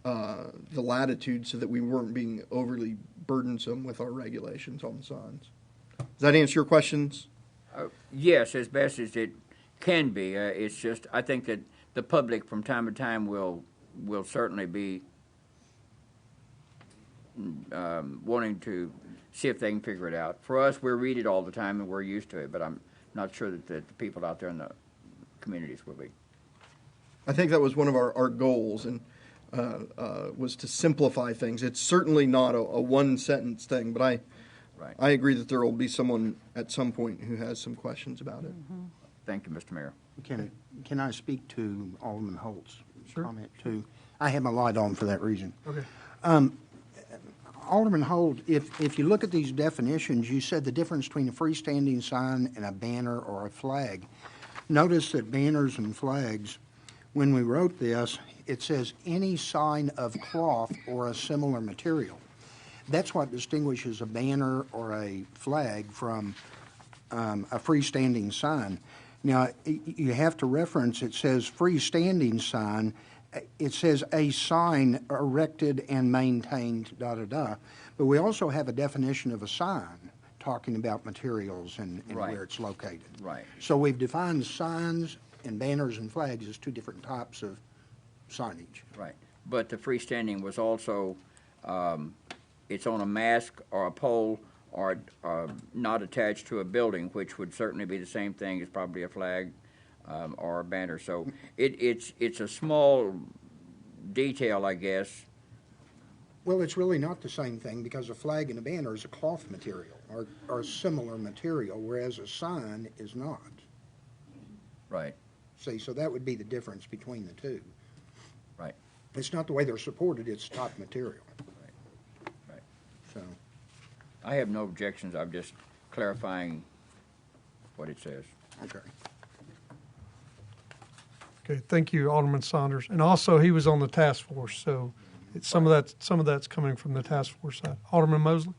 the latitude so that we weren't being overly burdensome with our regulations on the signs. Does that answer your questions? Yes, as best as it can be. It's just, I think that the public from time to time will certainly be wanting to see if they can figure it out. For us, we read it all the time and we're used to it, but I'm not sure that the people out there in the communities will be. I think that was one of our goals, and was to simplify things. It's certainly not a one-sentence thing, but I agree that there will be someone at some point who has some questions about it. Thank you, Mr. Mayor. Can I speak to Alderman Holt's Sure. comment too? I have my light on for that reason. Okay. Alderman Holt, if you look at these definitions, you said the difference between a freestanding sign and a banner or a flag. Notice that banners and flags, when we wrote this, it says any sign of cloth or a similar material. That's what distinguishes a banner or a flag from a freestanding sign. Now, you have to reference, it says freestanding sign. It says a sign erected and maintained, da-da-da. But we also have a definition of a sign talking about materials and Right. where it's located. Right. So we've defined signs and banners and flags as two different types of signage. Right. But the freestanding was also, it's on a mast or a pole or not attached to a building, which would certainly be the same thing as probably a flag or a banner. So it's a small detail, I guess. Well, it's really not the same thing because a flag and a banner is a cloth material or similar material, whereas a sign is not. Right. See, so that would be the difference between the two. Right. It's not the way they're supported, it's type material. Right. So, I have no objections. I'm just clarifying what it says. okay. Okay, thank you, Alderman Saunders. And also, he was on the task force, so some of that's coming from the task force side. Alderman Mosley?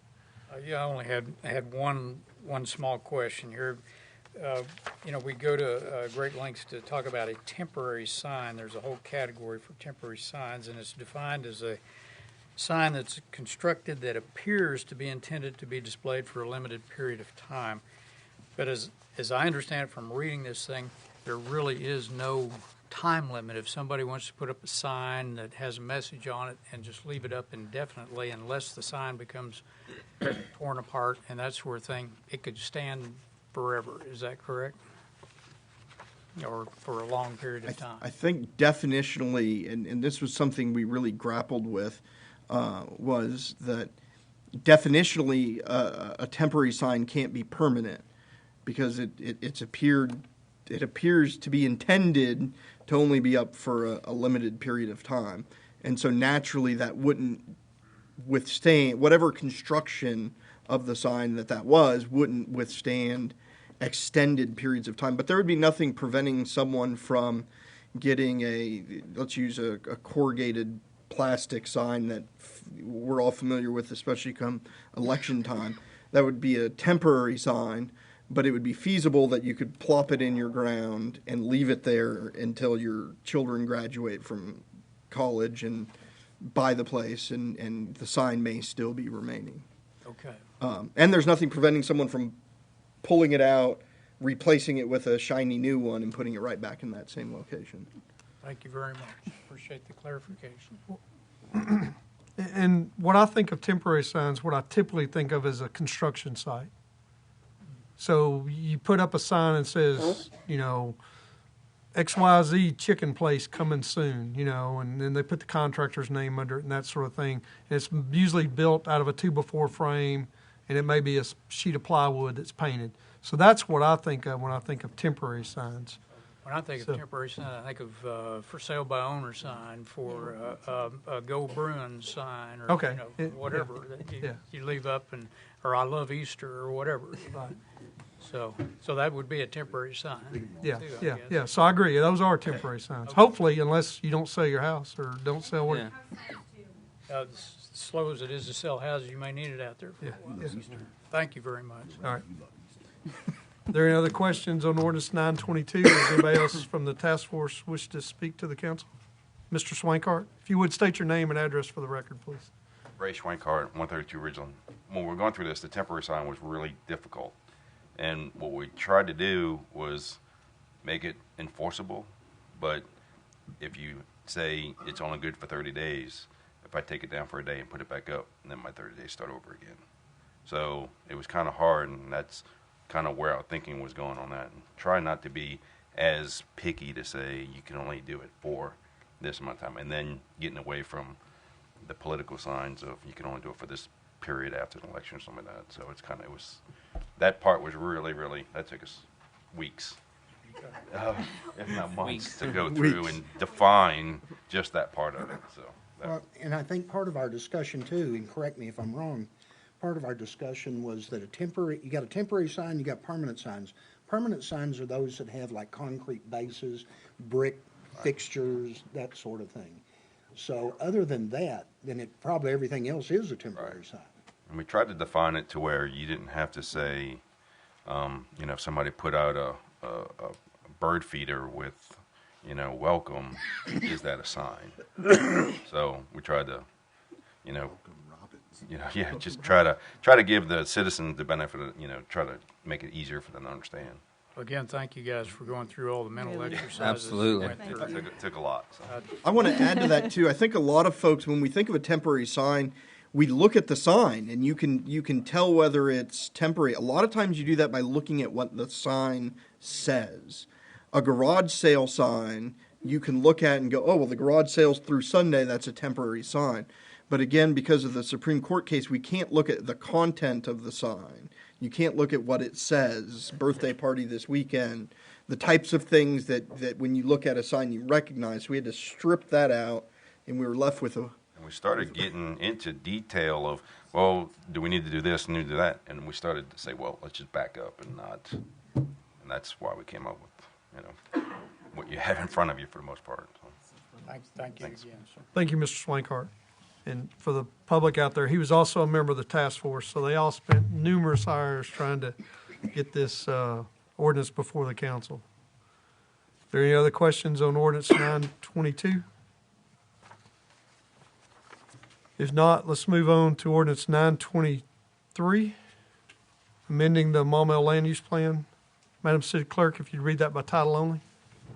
Yeah, I only had one small question here. We go to great lengths to talk about a temporary sign. There's a whole category for temporary signs, and it's defined as a sign that's constructed that appears to be intended to be displayed for a limited period of time. But as I understand it from reading this thing, there really is no time limit. If somebody wants to put up a sign that has a message on it and just leave it up indefinitely, unless the sign becomes torn apart and that sort of thing, it could stand forever. Is that correct? Or for a long period of time? I think definitionally, and this was something we really grappled with, was that definitionally a temporary sign can't be permanent because it appears to be intended to only be up for a limited period of time. And so naturally that wouldn't withstand, whatever construction of the sign that wouldn't withstand extended periods of time. But there would be nothing preventing someone from getting let's use a corrugated plastic sign that we're all familiar with, especially come election time. That would be a temporary sign, but it would be feasible that you could plop it in your ground and leave it there until your children graduate from college and buy the place, and the sign may still be remaining. Okay. And there's nothing preventing someone from pulling it out, replacing it with a shiny new one, and putting it right back in that same location. Thank you very much. Appreciate the clarification. And what I think of temporary signs, what I typically think of as a construction site. So you put up a sign that says, XYZ chicken place coming soon, and then they put the contractor's name under it and that sort of thing. And it's usually built out of a 2x4 frame, and it may be a sheet of plywood that's painted. So that's what I think of when I think of temporary signs. When I think of temporary sign, I think of for sale by owner sign, for a Go Bruins sign, or Okay. whatever that you leave up, or I love Easter or whatever. Right. So that would be a temporary sign. Yeah, too, I yeah, guess. yeah. So I agree. Those are temporary signs. Hopefully, unless you don't sell your house or don't sell what. Yeah. As slow as it is to sell houses, you may need it out there for a while. Thank you very much. All right. Are there any other questions on ordinance 922? Does anybody else from the task force wish to speak to the council? Mr. Swankart, if you would state your name and address for the record, please. Ray Schwankart, 132 Ridgeland. When we were going through this, the temporary sign was really difficult. And what we tried to do was make it enforceable. But if you say it's only good for 30 days, if I take it down for a day and put it back up, and then my 30 days start over again. So it was kind of hard, and that's kind of where our thinking was going on that. And try not to be as picky to say you can only do it for this amount of time, and then getting away from the political signs of you can only do it for this period after an election or something like that. So it's kind of, it was, that part was really, that took us weeks, if not months, to go through and define just that part of it. So, Well, and I think part of our discussion too, and correct me if I'm wrong, part of our discussion was that you got a temporary sign, you got permanent signs. Permanent signs are those that have like concrete bases, brick fixtures, that sort of thing. So other than that, then probably everything else is a temporary sign. and we tried to define it to where you didn't have to say, if somebody put out a bird feeder with, welcome, is that a sign? So we tried to, just try to give the citizens the benefit of, try to make it easier for them to understand. Again, thank you guys for going through all the mental exercises. Absolutely. It took a lot. So. I want to add to that too. I think a lot of folks, when we think of a temporary sign, we look at the sign and you can tell whether it's temporary. A lot of times you do that by looking at what the sign says. A garage sale sign, you can look at and go, oh, well, the garage sale's through Sunday, that's a temporary sign. But again, because of the Supreme Court case, we can't look at the content of the sign. You can't look at what it says, birthday party this weekend, the types of things that when you look at a sign you recognize. We had to strip that out, and we were left with a... And we started getting into detail of, well, do we need to do this and do that? And we started to say, well, let's just back up and not... And that's why we came up with, what you have in front of you for the most part. So. Thank you Thanks. again, sir. Thank you, Mr. Swankart. And for the public out there, he was also a member of the task force, so they all spent numerous hours trying to get this ordinance before the council. Are there any other questions on ordinance 922? If not, let's move on to ordinance 923, amending the Maumelle Land Use Plan. Madam City Clerk, if you'd read that by title only.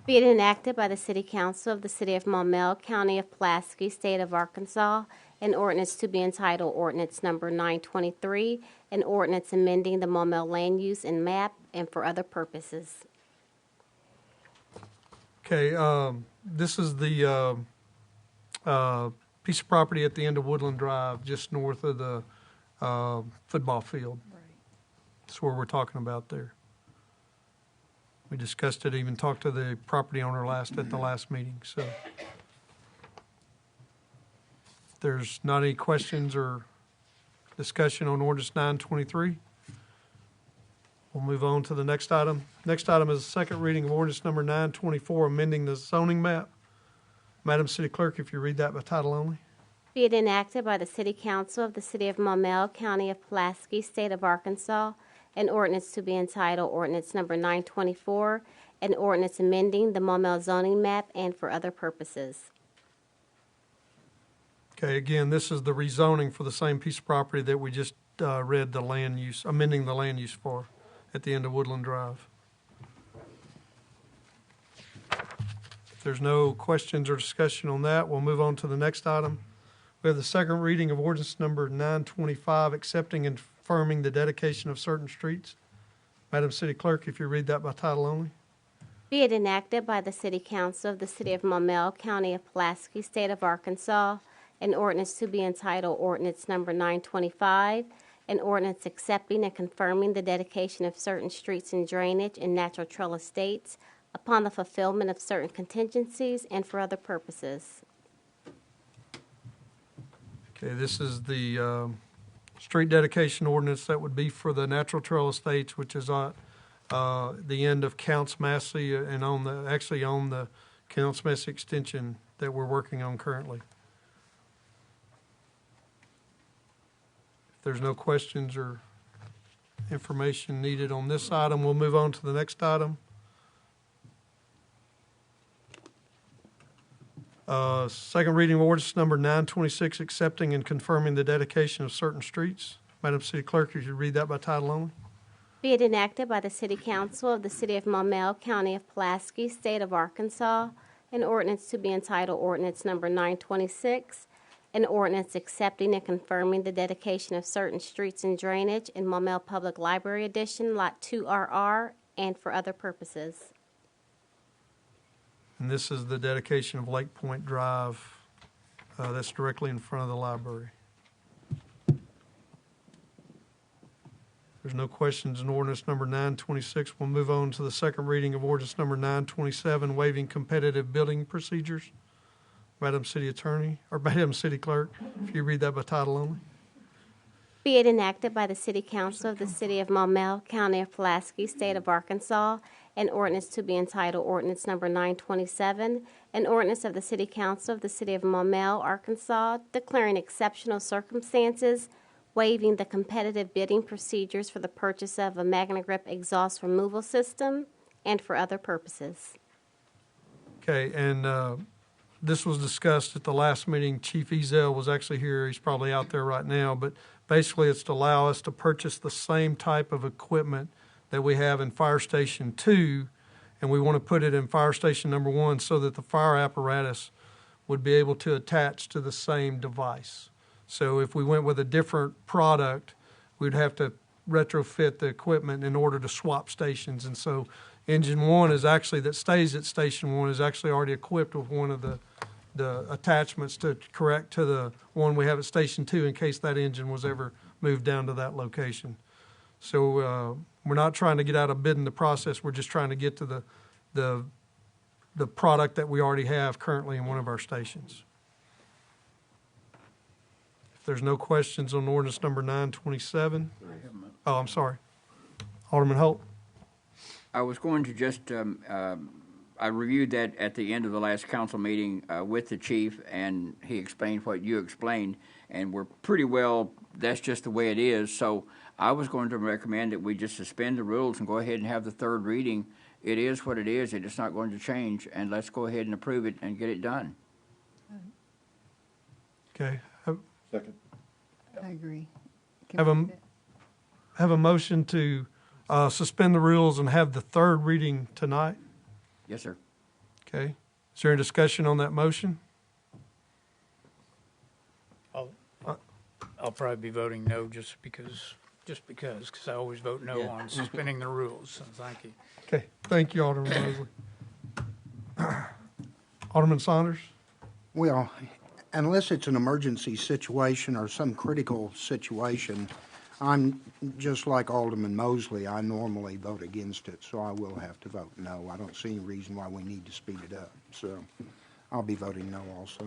Be it enacted by the City Council of the City of Maumelle, County of Pulaski, State of Arkansas, an ordinance to be entitled Ordinance Number 923, an ordinance amending the Maumelle Land Use and Map and for other purposes. Okay, this is the piece of property at the end of Woodland Drive, just north of the football field. Right. That's where we're talking about there. We discussed it, even talked to the property owner at the last meeting, so. If there's not any questions or discussion on ordinance 923, we'll move on to the next item. Next item is the second reading of ordinance number 924, amending the zoning map. Madam City Clerk, if you read that by title only. Be it enacted by the City Council of the City of Maumelle, County of Pulaski, State of Arkansas, an ordinance to be entitled Ordinance Number 924, an ordinance amending the Maumelle zoning map and for other purposes. Okay, again, this is the rezoning for the same piece of property that we just read the land use, amending the land use for at the end of Woodland Drive. If there's no questions or discussion on that, we'll move on to the next item. We have the second reading of ordinance number 925, accepting and confirming the dedication of certain streets. Madam City Clerk, if you read that by title only. Be it enacted by the City Council of the City of Maumelle, County of Pulaski, State of Arkansas, an ordinance to be entitled Ordinance Number 925, an ordinance accepting and confirming the dedication of certain streets and drainage and natural trail estates upon the fulfillment of certain contingencies and for other purposes. Okay, this is the street dedication ordinance that would be for the natural trail estates, which is at the end of Counts Massey and on the Counts Massey extension that we're working on currently. If there's no questions or information needed on this item, we'll move on to the next item. Second reading of ordinance number 926, accepting and confirming the dedication of certain streets. Madam City Clerk, you should read that by title only. Be it enacted by the City Council of the City of Maumelle, County of Pulaski, State of Arkansas, an ordinance to be entitled Ordinance Number 926, an ordinance accepting and confirming the dedication of certain streets and drainage in Maumelle Public Library Edition, Lot 2RR, and for other purposes. And this is the dedication of Lake Point Drive. That's directly in front of the library. There's no questions in ordinance number 926. We'll move on to the second reading of ordinance number 927, waiving competitive bidding procedures. Madam City Attorney, or Madam City Clerk, if you read that by title only. Be it enacted by the City Council of the City of Maumelle, County of Pulaski, State of Arkansas, an ordinance to be entitled Ordinance Number 927, an ordinance of the City Council of the City of Maumelle, Arkansas, declaring exceptional circumstances, waiving the competitive bidding procedures for the purchase of a Magna Grip exhaust removal system, and for other purposes. Okay, and this was discussed at the last meeting. Chief Ezel was actually here. He's probably out there right now, but basically it's to allow us to purchase the same type of equipment that we have in Fire Station 2, and we want to put it in Fire Station number 1 so that the fire apparatus would be able to attach to the same device. So if we went with a different product, we'd have to retrofit the equipment in order to swap stations. And so engine 1 is actually, that stays at Station 1, is actually already equipped with one of the attachments to correct to the one we have at Station 2 in case that engine was ever moved down to that location. So we're not trying to get out of bidding the process. We're just trying to get to the product that we already have currently in one of our stations. If there's no questions on ordinance number 927. Oh, I'm sorry. Alderman Holt. I was going to just, I reviewed that at the end of the last council meeting with the chief, and he explained what you explained, and we're pretty well, that's just the way it is. So I was going to recommend that we just suspend the rules and go ahead and have the third reading. It is what it is. It's not going to change, and let's go ahead and approve it and get it done. Okay. Second. I agree. Have a motion to suspend the rules and have the third reading tonight? Yes, sir. Okay. Is there any discussion on that motion? I'll probably be voting no just because I always vote no on suspending the rules, so thank you. Okay. Thank you, Alderman Mosley. Alderman Saunders? Well, unless it's an emergency situation or some critical situation, I'm just like Alderman Mosley. I normally vote against it, so I will have to vote no. I don't see any reason why we need to speed it up, so I'll be voting no also.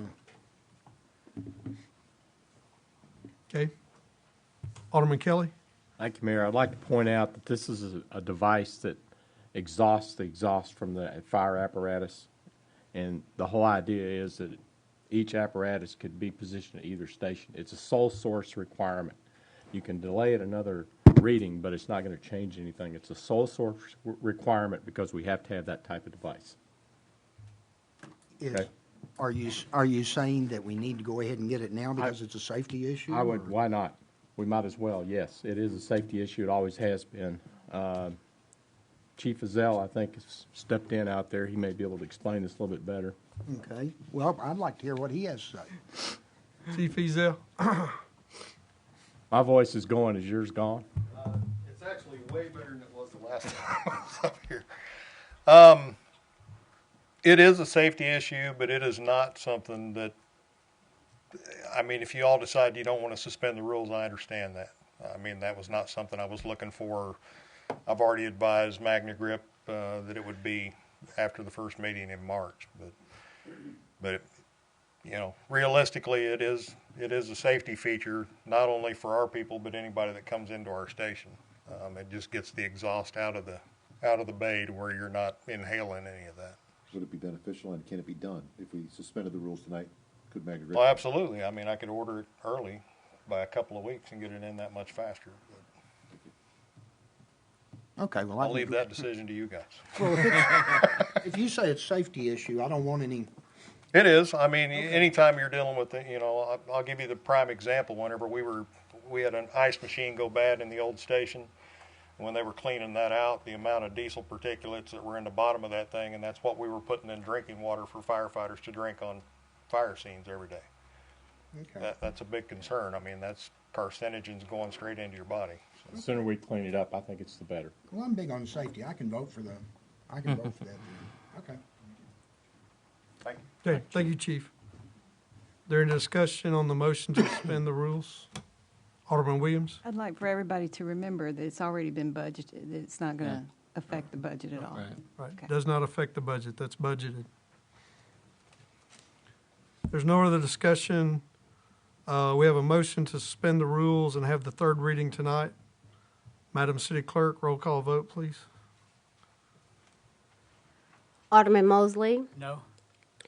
Okay. Alderman Kelly? Thank you, Mayor. I'd like to point out that this is a device that exhausts the exhaust from the fire apparatus, and the whole idea is that each apparatus could be positioned at either station. It's a sole source requirement. You can delay it another reading, but it's not going to change anything. It's a sole source requirement because we have to have that type of device. Okay? Are you saying that we need to go ahead and get it now because it's a safety issue? I would. Why not? We might as well. Yes, it is a safety issue. It always has been. Chief Ezel, I think, has stepped in out there. He may be able to explain this a little bit better. Okay. Well, I'd like to hear what he has to say. Chief Ezel? My voice is going. Is yours gone? It's actually way better than it was the last time I was up here. It is a safety issue, but it is not something that, I mean, if you all decide you don't want to suspend the rules, I understand that. I mean, that was not something I was looking for. I've already advised Magna Grip that it would be after the first meeting in March, but you know, realistically, it is a safety feature, not only for our people, but anybody that comes into our station. It just gets the exhaust out of the bay to where you're not inhaling any of that. Would it be beneficial, and can it be done? If we suspended the rules tonight, could Magna Grip? Well, absolutely. I mean, I could order it early by a couple of weeks and get it in that much faster. Okay, well, I'll leave that decision to you guys. Well, if you say it's a safety issue, I don't want any. It is. I mean, anytime you're dealing with it, you know, I'll give you the prime example. Whenever we had an ice machine go bad in the old station, when they were cleaning that out, the amount of diesel particulates that were in the bottom of that thing, and that's what we were putting in drinking water for firefighters to drink on fire scenes every day. Okay. That's a big concern. I mean, that's carcinogens going straight into your body. The sooner we clean it up, I think it's the better. Well, I'm big on safety. I can vote for that. Okay. Thank you. Okay, thank you, Chief. There any discussion on the motion to suspend the rules? Alderman Williams? I'd like for everybody to remember that it's already been budgeted, that it's not going to affect the budget at all. Right. Right, Okay. does not affect the budget, that's budgeted. There's no other discussion. We have a motion to suspend the rules and have the third reading tonight. Madam City Clerk, roll call vote, please. Alderman Mosley, No?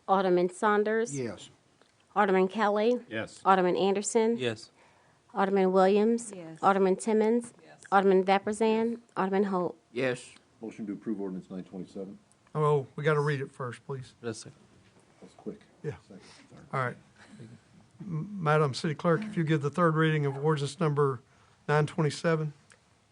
Alderman Saunders, Yes. Alderman Kelly, Yes. Alderman Anderson, Yes. Alderman Williams, Yes. Alderman Timmons, Alderman Vapurzian, Alderman Holt. Yes. Motion to approve ordinance 927. Oh, we got to read it first, please. Just a second. That's quick. Yeah. Second, third. All right. Madam City Clerk, if you give the third reading of ordinance number 927.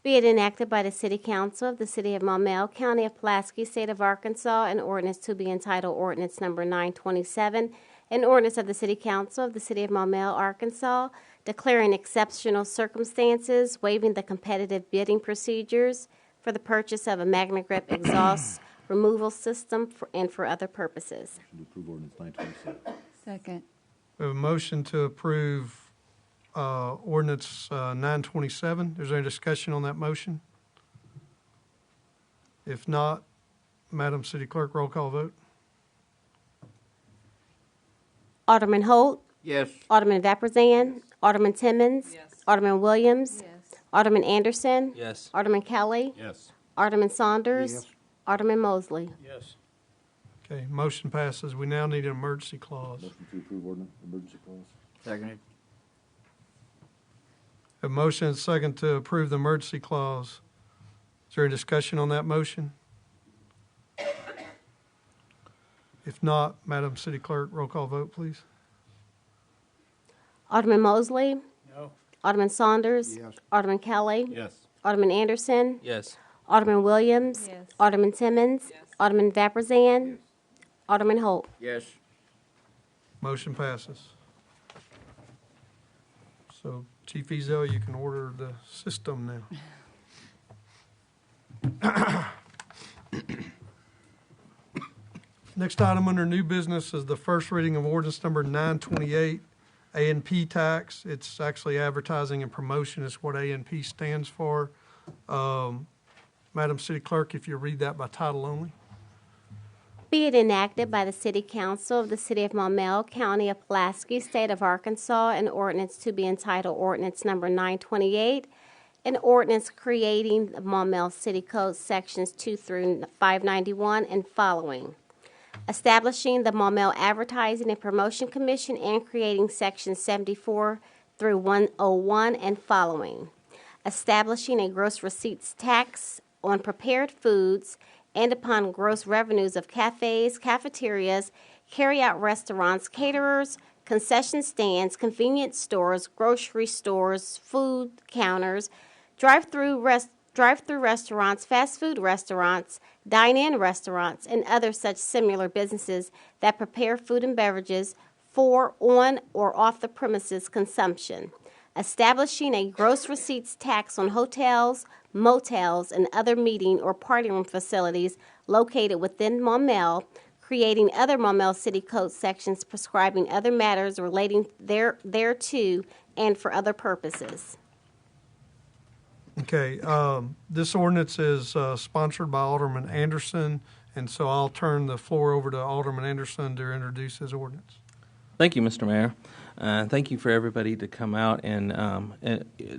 Be it enacted by the City Council of the City of Maumelle, County of Pulaski, State of Arkansas, an ordinance to be entitled Ordinance Number 927, an ordinance of the City Council of the City of Maumelle, Arkansas, declaring exceptional circumstances, waiving the competitive bidding procedures for the purchase of a Magna Grip exhaust removal system and for other purposes. Motion to approve ordinance 927. Second. We have a motion to approve ordinance 927. Is there any discussion on that motion? If not, Madam City Clerk, roll call vote. Alderman Holt, Yes. Alderman Vapurzian, Alderman Timmons, Alderman Williams, Alderman Anderson, Yes. Alderman Kelly, Yes. Alderman Saunders, Yes. Alderman Mosley. Yes. Okay, motion passes. We now need an emergency clause. Motion to approve ordinance, emergency clause. Seconded. A motion and a second to approve the emergency clause. Is there any discussion on that motion? If not, Madam City Clerk, roll call vote, please. Alderman Mosley, No? Alderman Saunders, Yes. Alderman Kelly, Yes. Alderman Anderson, Yes. Alderman Williams, Yes. Alderman Timmons, Alderman Vapurzian, Alderman Holt. Yes. Motion passes. So Chief Ezel, you can order the system now. Next item under new business is the first reading of ordinance number 928, A&P tax. It's actually advertising and promotion is what A&P stands for. Madam City Clerk, if you read that by title only. Be it enacted by the City Council of the City of Maumelle, County of Pulaski, State of Arkansas, an ordinance to be entitled Ordinance Number 928, an ordinance creating the Maumelle City Code Sections 2 through 591 and following, establishing the Maumelle Advertising and Promotion Commission and creating Sections 74 through 101 and following, establishing a gross receipts tax on prepared foods and upon gross revenues of cafes, cafeterias, carry-out restaurants, caterers, concession stands, convenience stores, grocery stores, food counters, drive-through restaurants, fast food restaurants, dine-in restaurants, and other such similar businesses that prepare food and beverages for on or off the premises consumption. Establishing a gross receipts tax on hotels, motels, and other meeting or party room facilities located within Maumelle, creating other Maumelle City Code sections prescribing other matters relating thereto and for other purposes. Okay, this ordinance is sponsored by Alderman Anderson, and so I'll turn the floor over to Alderman Anderson to introduce his ordinance. Thank you, Mr. Mayor. Thank you for everybody to come out and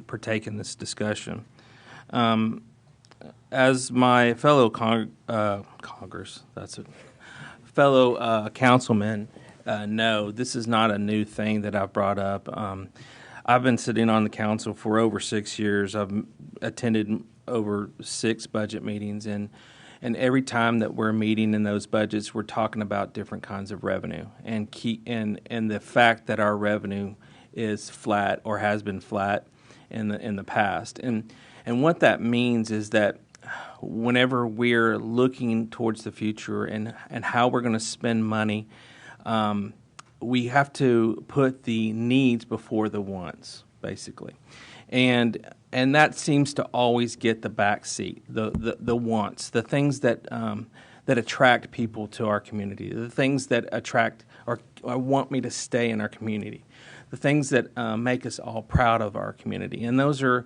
partake in this discussion. As my fellow fellow councilmen know, this is not a new thing that I've brought up. I've been sitting on the council for over 6 years. I've attended over 6 budget meetings, and every time that we're meeting in those budgets, we're talking about different kinds of revenue and the fact that our revenue is flat or has been flat in the past. And what that means is that whenever we're looking towards the future and how we're going to spend money, we have to put the needs before the wants, basically, and that seems to always get the back seat, the wants, the things that that attract people to our community, the things that attract or want me to stay in our community, the things that make us all proud of our community, and those are,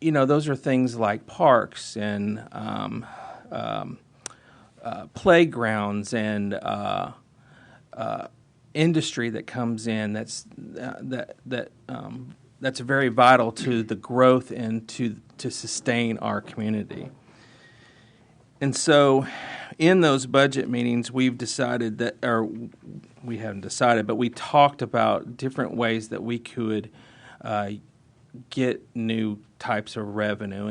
those are things like parks and playgrounds and industry that comes in. That's very vital to the growth and to sustain our community. And so, in those budget meetings, we've decided that, or we haven't decided, but we talked about different ways that we could get new types of revenue.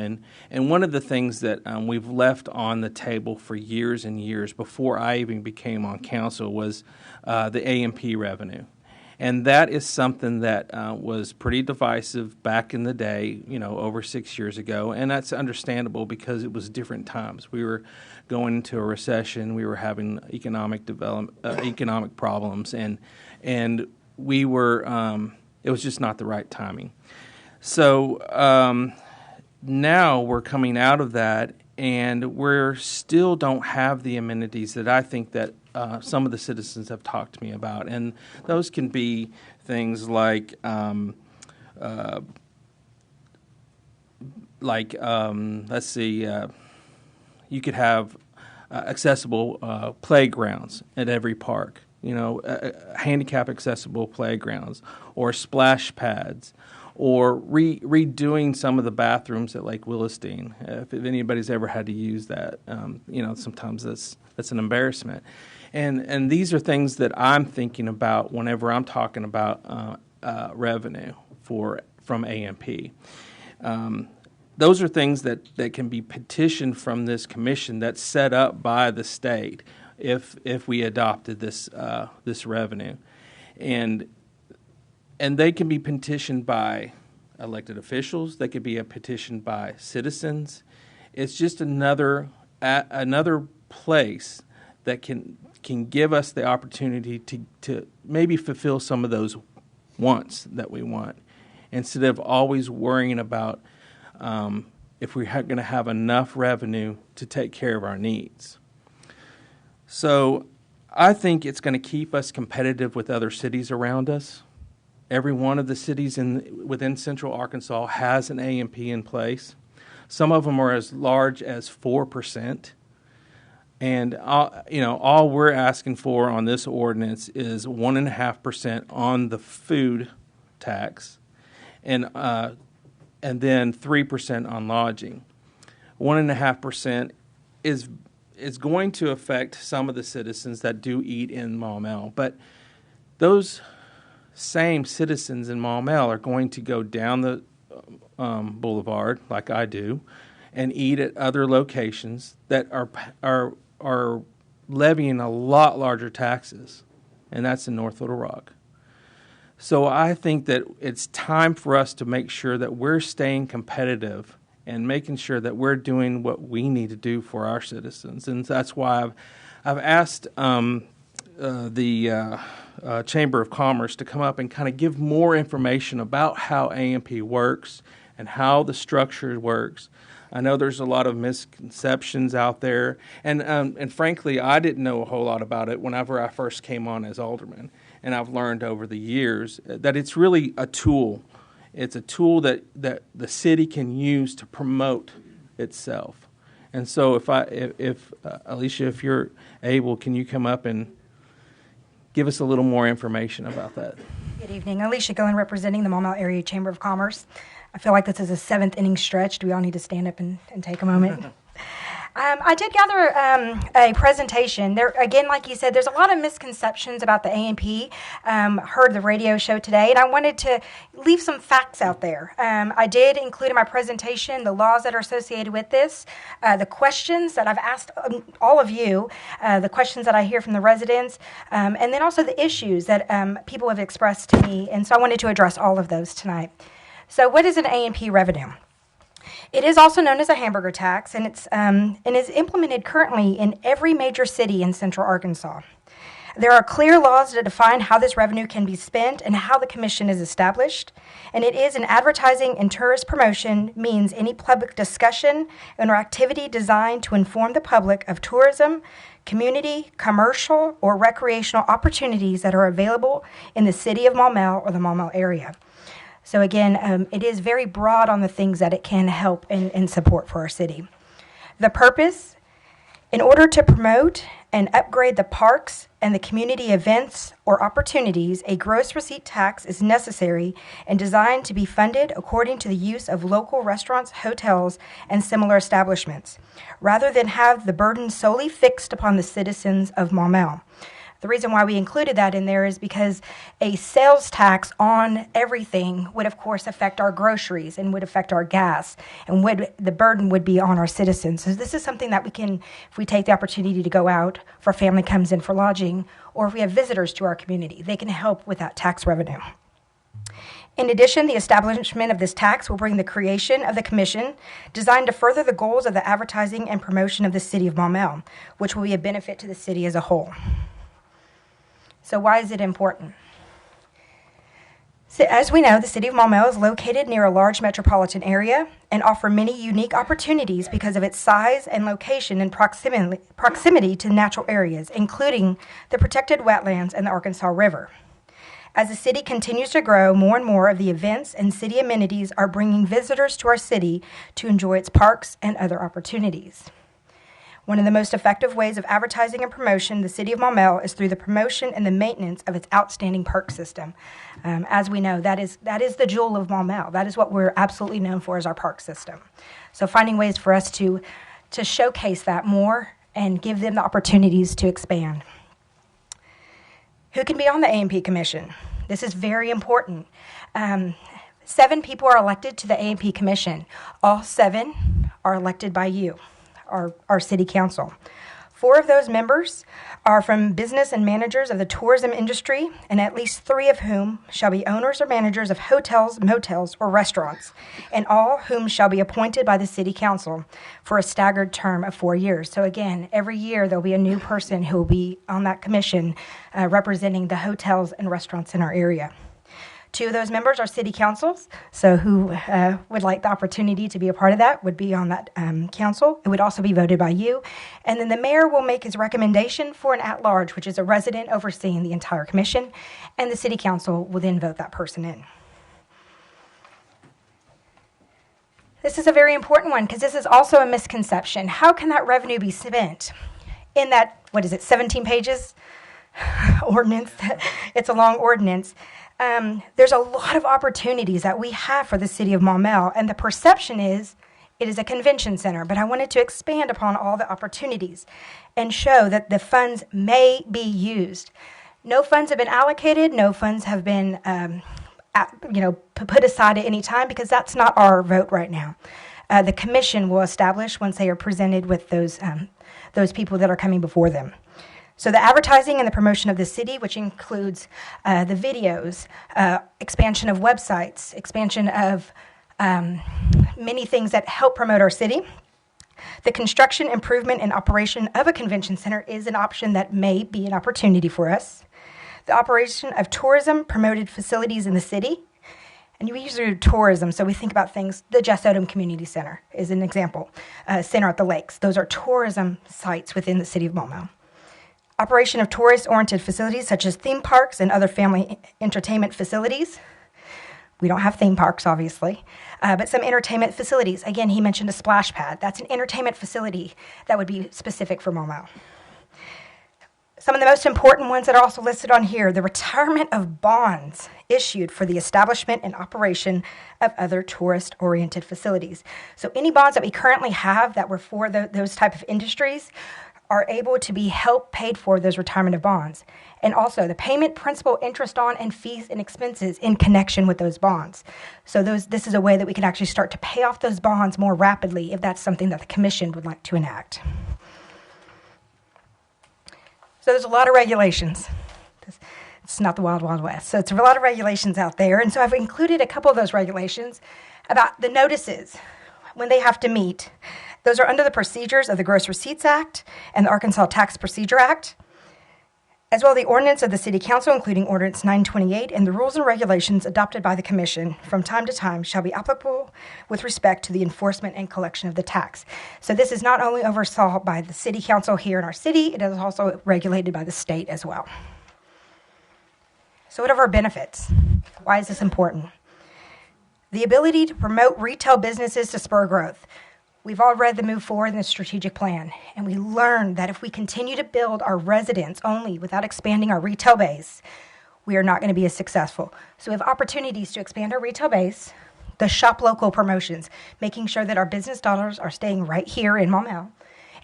And one of the things that we've left on the table for years and years before I even became on council was the A&P revenue. And that is something that was pretty divisive back in the day, over 6 years ago. And that's understandable because it was different times. We were going into a recession. We were having economic problems. And we were, it was just not the right timing. So now we're coming out of that, and we're still don't have the amenities that I think that some of the citizens have talked to me about, and those can be things like let's see, you could have accessible playgrounds at every park, handicap accessible playgrounds or splash pads, or redoing some of the bathrooms at Lake Willestein. If anybody's ever had to use that, sometimes that's an embarrassment. And these are things that I'm thinking about whenever I'm talking about revenue from A&P. Those are things that can be petitioned from this commission that's set up by the state if we adopted this revenue. And they can be petitioned by elected officials. They could be petitioned by citizens. It's just another place that can give us the opportunity to maybe fulfill some of those wants that we want, instead of always worrying about if we're going to have enough revenue to take care of our needs. So I think it's going to keep us competitive with other cities around us. Every one of the cities within Central Arkansas has an A&P in place. Some of them are as large as 4%. And all we're asking for on this ordinance is 1.5% on the food tax, and then 3% on lodging. 1.5% is going to affect some of the citizens that do eat in Maumelle, but those same citizens in Maumelle are going to go down the boulevard, like I do, and eat at other locations that are levying a lot larger taxes, and that's in North Little Rock. So I think that it's time for us to make sure that we're staying competitive and making sure that we're doing what we need to do for our citizens. And that's why I've asked the Chamber of Commerce to come up and kind of give more information about how A&P works and how the structure works. I know there's a lot of misconceptions out there, and frankly, I didn't know a whole lot about it whenever I first came on as alderman. And I've learned over the years that it's really a tool. It's a tool that the city can use to promote itself. And so, if Alicia, if you're able, can you come up and give us a little more information about that? Good evening. Alicia Gillen, representing the Maumelle Area Chamber of Commerce. I feel like this is a seventh inning stretch. Do we all need to stand up and take a moment? I did gather a presentation. There, again, like you said, there's a lot of misconceptions about the A&P. Heard the radio show today, and I wanted to leave some facts out there. I did include in my presentation the laws that are associated with this, the questions that I've asked all of you, the questions that I hear from the residents, and then also the issues that people have expressed to me. And so I wanted to address all of those tonight. So what is an A&P revenue? It is also known as a hamburger tax, and it's is implemented currently in every major city in Central Arkansas. There are clear laws that define how this revenue can be spent and how the commission is established. And it is in advertising and tourist promotion means any public discussion or activity designed to inform the public of tourism, community, commercial, or recreational opportunities that are available in the city of Maumelle or the Maumelle area. So again, it is very broad on the things that it can help and support for our city. The purpose, in order to promote and upgrade the parks and the community events or opportunities, a gross receipt tax is necessary and designed to be funded according to the use of local restaurants, hotels, and similar establishments, rather than have the burden solely fixed upon the citizens of Maumelle. The reason why we included that in there is because a sales tax on everything would, of course, affect our groceries and would affect our gas, and the burden would be on our citizens. So this is something that we can, if we take the opportunity to go out, if our family comes in for lodging, or if we have visitors to our community, they can help with that tax revenue. In addition, the establishment of this tax will bring the creation of the commission designed to further the goals of the advertising and promotion of the city of Maumelle, which will be a benefit to the city as a whole. So why is it important? So as we know, the city of Maumelle is located near a large metropolitan area and offers many unique opportunities because of its size and location and proximity to natural areas, including the protected wetlands and the Arkansas River. As the city continues to grow, more and more of the events and city amenities are bringing visitors to our city to enjoy its parks and other opportunities. One of the most effective ways of advertising and promotion the city of Maumelle is through the promotion and the maintenance of its outstanding park system. As we know, that is the jewel of Maumelle. That is what we're absolutely known for, is our park system. So finding ways for us to showcase that more and give them the opportunities to expand. Who can be on the A&P Commission? This is very important. 7 people are elected to the A&P Commission. All 7 are elected by you, our city council. 4 of those members are from business and managers of the tourism industry, and at least 3 of whom shall be owners or managers of hotels, motels, or restaurants, and all whom shall be appointed by the city council for a staggered term of 4 years. So again, every year there'll be a new person who will be on that commission representing the hotels and restaurants in our area. 2 of those members are city councils, so who would like the opportunity to be a part of that would be on that council. It would also be voted by you. And then the mayor will make his recommendation for an at-large, which is a resident overseeing the entire commission, and the city council will then vote that person in. This is a very important one because this is also a misconception. How can that revenue be spent? In that, 17 pages ordinance? It's a long ordinance. There's a lot of opportunities that we have for the city of Maumelle, and the perception is it is a convention center, but I wanted to expand upon all the opportunities and show that the funds may be used. No funds have been allocated, no funds have been put aside at any time, because that's not our vote right now. The commission will establish once they are presented with those people that are coming before them. So the advertising and the promotion of the city, which includes the videos, expansion of websites, expansion of many things that help promote our city. The construction, improvement, and operation of a convention center is an option that may be an opportunity for us. The operation of tourism-promoted facilities in the city. And we usually do tourism, so we think about things. The Jess Odom Community Center is an example. Center at the Lakes. Those are tourism sites within the city of Maumelle. Operation of tourist-oriented facilities such as theme parks and other family entertainment facilities. We don't have theme parks, obviously, but some entertainment facilities. Again, he mentioned a splash pad. That's an entertainment facility that would be specific for Maumelle. Some of the most important ones that are also listed on here, the retirement of bonds issued for the establishment and operation of other tourist-oriented facilities. So any bonds that we currently have that were for those type of industries are able to be paid for those retirement of bonds. And also the payment, principal, interest on, and fees and expenses in connection with those bonds. So this is a way that we can actually start to pay off those bonds more rapidly if that's something that the commission would like to enact. So there's a lot of regulations. It's not the Wild Wild West. So it's a lot of regulations out there. And so I've included a couple of those regulations about the notices when they have to meet. Those are under the procedures of the Gross Receipts Act and the Arkansas Tax Procedure Act. as well the ordinance of the City Council, including Ordinance 928, and the rules and regulations adopted by the Commission from time to time shall be applicable with respect to the enforcement and collection of the tax. So this is not only oversaw by the City Council here in our city, it is also regulated by the state as well. So what are our benefits? Why is this important? The ability to promote retail businesses to spur growth. We've all read the Move Forward in the strategic plan, and we learned that if we continue to build our residents only without expanding our retail base, we are not going to be as successful. So we have opportunities to expand our retail base, the shop local promotions, making sure that our business dollars are staying right here in Maumelle,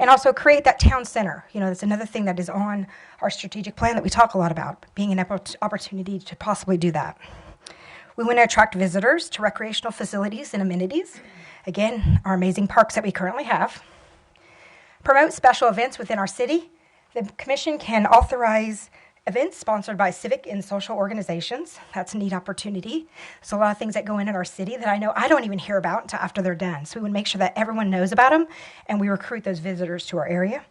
and also create that town center. You know, that's another thing that is on our strategic plan that we talk a lot about, being an opportunity to possibly do that. We want to attract visitors to recreational facilities and amenities. Again, our amazing parks that we currently have. Promote special events within our city. The Commission can authorize events sponsored by civic and social organizations. That's a neat opportunity. There's a lot of things that go in our city that I know I don't even hear about until after they're done. So we would make sure that everyone knows about them and we recruit those visitors to our area.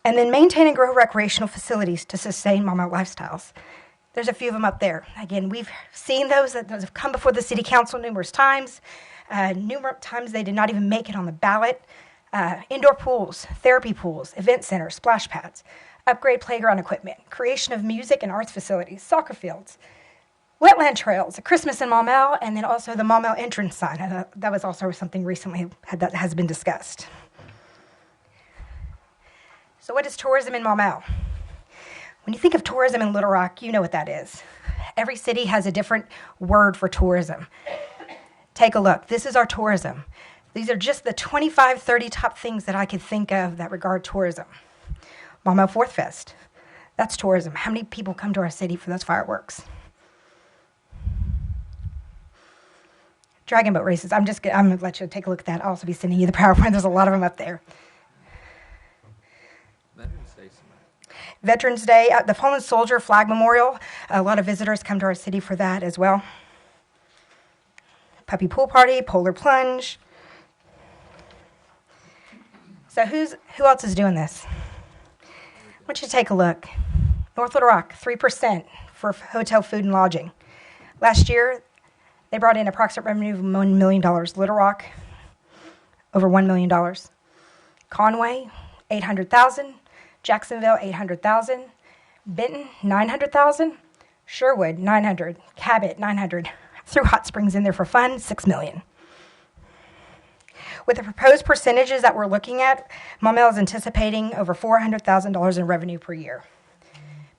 And then maintain and grow recreational facilities to sustain Maumelle lifestyles. There's a few of them up there. Again, we've seen those have come before the City Council numerous times. Numerous times they did not even make it on the ballot. Indoor pools, therapy pools, event centers, splash pads, upgrade playground equipment, creation of music and arts facilities, soccer fields, wetland trails, a Christmas in Maumelle, and then also the Maumelle entrance sign. That was also something recently that has been discussed. So what is tourism in Maumelle? When you think of tourism in Little Rock, you know what that is. Every city has a different word for tourism. Take a look. This is our tourism. These are just the 25, 30 top things that I could think of that regard tourism. Maumelle Fourth Fest. That's tourism. How many people come to our city for those fireworks? Dragon boat races. I'm going to let you take a look at that. I'll also be sending you the PowerPoint. There's a lot of them up there. Veterans Day, the Fallen Soldier Flag Memorial. A lot of visitors come to our city for that as well. Puppy Pool Party, Polar Plunge. So who else is doing this? I want you to take a look. North Little Rock, 3% for hotel food and lodging. Last year, they brought in approximate revenue of $1 million. Little Rock, over $1 million. Conway, $800,000. Jacksonville, $800,000. Benton, $900,000. Sherwood, $900,000. Cabot, $900,000. Threw Hot Springs in there for fun, $6 million. With the proposed percentages that we're looking at, Maumelle is anticipating over $400,000 in revenue per year.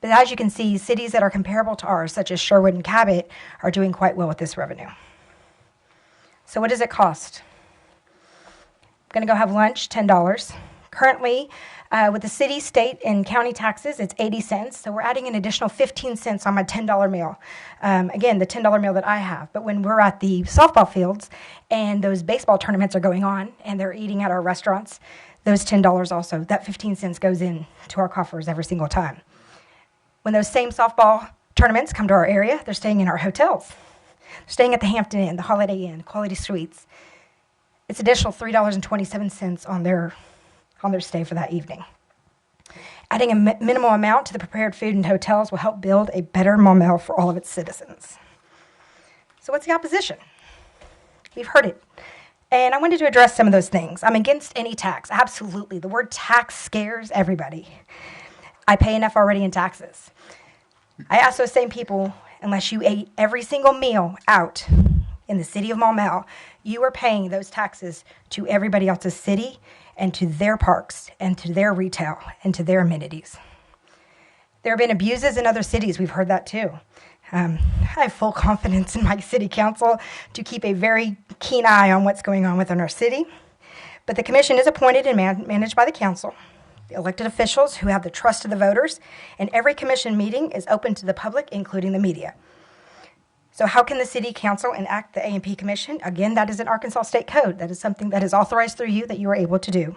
But as you can see, cities that are comparable to ours, such as Sherwood and Cabot, are doing quite well with this revenue. So what does it cost? I'm going to go have lunch, $10. Currently, with the city, state, and county taxes, it's 80 cents. So we're adding an additional 15 cents on my $10 meal. Again, the $10 meal that I have. But when we're at the softball fields and those baseball tournaments are going on and they're eating at our restaurants, those $10 also, that 15 cents goes in to our coffers every single time. When those same softball tournaments come to our area, they're staying in our hotels. They're staying at the Hampton Inn, the Holiday Inn, Quality Suites. It's additional $3.27 on their stay for that evening. Adding a minimal amount to the prepared food in hotels will help build a better Maumelle for all of its citizens. So what's the opposition? We've heard it. And I wanted to address some of those things. I'm against any tax. Absolutely. The word tax scares everybody. I pay enough already in taxes. I ask those same people, unless you ate every single meal out in the city of Maumelle, you are paying those taxes to everybody else's city and to their parks and to their retail and to their amenities. There have been abuses in other cities. We've heard that too. I have full confidence in my city council to keep a very keen eye on what's going on within our city. But the commission is appointed and managed by the council, the elected officials who have the trust of the voters, and every commission meeting is open to the public, including the media. So how can the city council enact the A&P Commission? Again, that is an Arkansas state code. That is something that is authorized through you that you are able to do.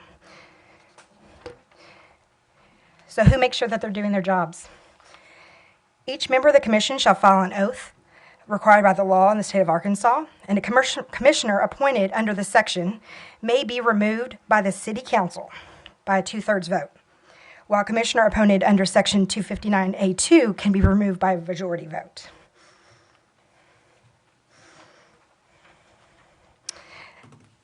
So who makes sure that they're doing their jobs? Each member of the commission shall file an oath required by the law in the state of Arkansas, and a commissioner appointed under this section may be removed by the city council by a 2/3 vote. while commissioner appointed under Section 259A2 can be removed by a majority vote.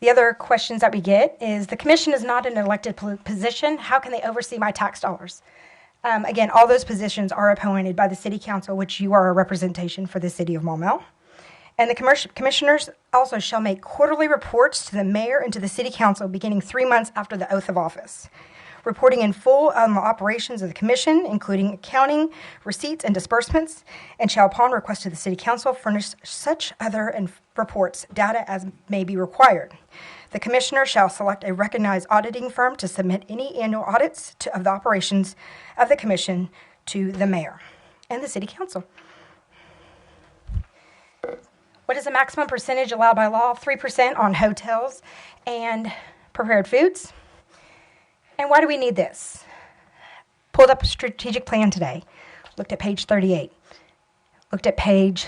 The other questions that we get is, the commission is not an elected position. How can they oversee my tax dollars? Again, all those positions are appointed by the city council, which you are a representation for the city of Maumelle. And the commissioners also shall make quarterly reports to the mayor and to the city council beginning 3 months after the oath of office, reporting in full on the operations of the commission, including accounting, receipts, and disbursements, and shall, upon request of the city council, furnish such other reports, data as may be required. The commissioner shall select a recognized auditing firm to submit any annual audits of the operations of the commission to the mayor and the city council. What is the maximum percentage allowed by law? 3% on hotels and prepared foods. And why do we need this? Pulled up a strategic plan today. Looked at page 38. Looked at page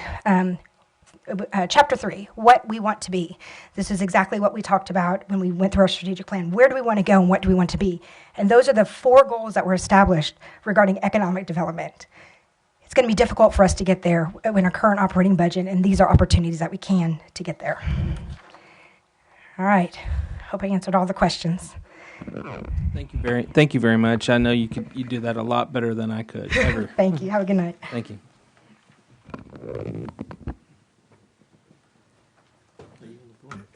chapter 3, what we want to be. This is exactly what we talked about when we went through our strategic plan. Where do we want to go and what do we want to be? And those are the 4 goals that were established regarding economic development. It's going to be difficult for us to get there in our current operating budget, and these are opportunities that we can to get there. All right. Hope I answered all the questions. Thank you very much. I know you do that a lot better than I could ever. Thank you. Have a good night. Thank you.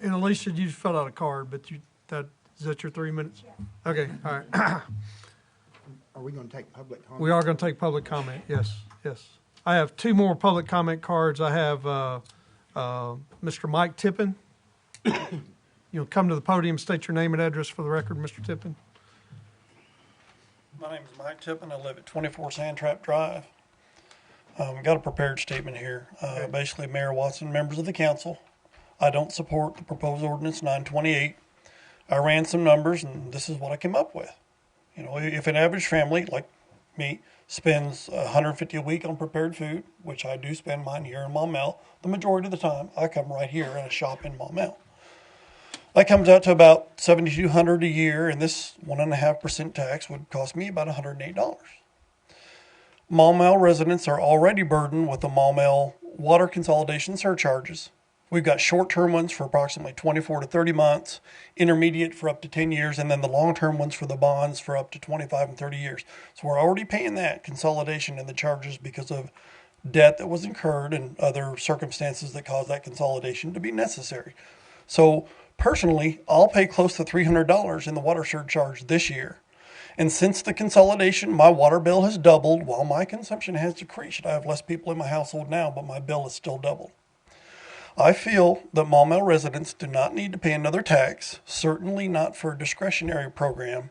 And Alicia, you filled out a card, but is that your 3 minutes? Yeah. Okay, all right. Are we going to take public comment? We are going to take public comment, yes. I have 2 more public comment cards. I have Mr. Mike Tippin. You'll come to the podium, state your name and address for the record, Mr. Tippin. My name is Mike Tippin. I live at 24 Sandtrap Drive. Got a prepared statement here. Basically, Mayor Watson, members of the council, I don't support the proposed ordinance 928. I ran some numbers, and this is what I came up with. You know, if an average family like me spends $150 a week on prepared food, which I do spend mine here in Maumelle, the majority of the time I come right here and I shop in Maumelle. That comes out to about $7,200 a year, and this 1.5% tax would cost me about $108. Maumelle residents are already burdened with the Maumelle water consolidation surcharges. We've got short-term ones for approximately 24 to 30 months, intermediate for up to 10 years, and then the long-term ones for the bonds for up to 25 and 30 years. So we're already paying that consolidation in the charges because of debt that was incurred and other circumstances that caused that consolidation to be necessary. So personally, I'll pay close to $300 in the water surcharge this year. And since the consolidation, my water bill has doubled while my consumption has decreased. I have less people in my household now, but my bill is still doubled. I feel that Maumelle residents do not need to pay another tax, certainly not for a discretionary program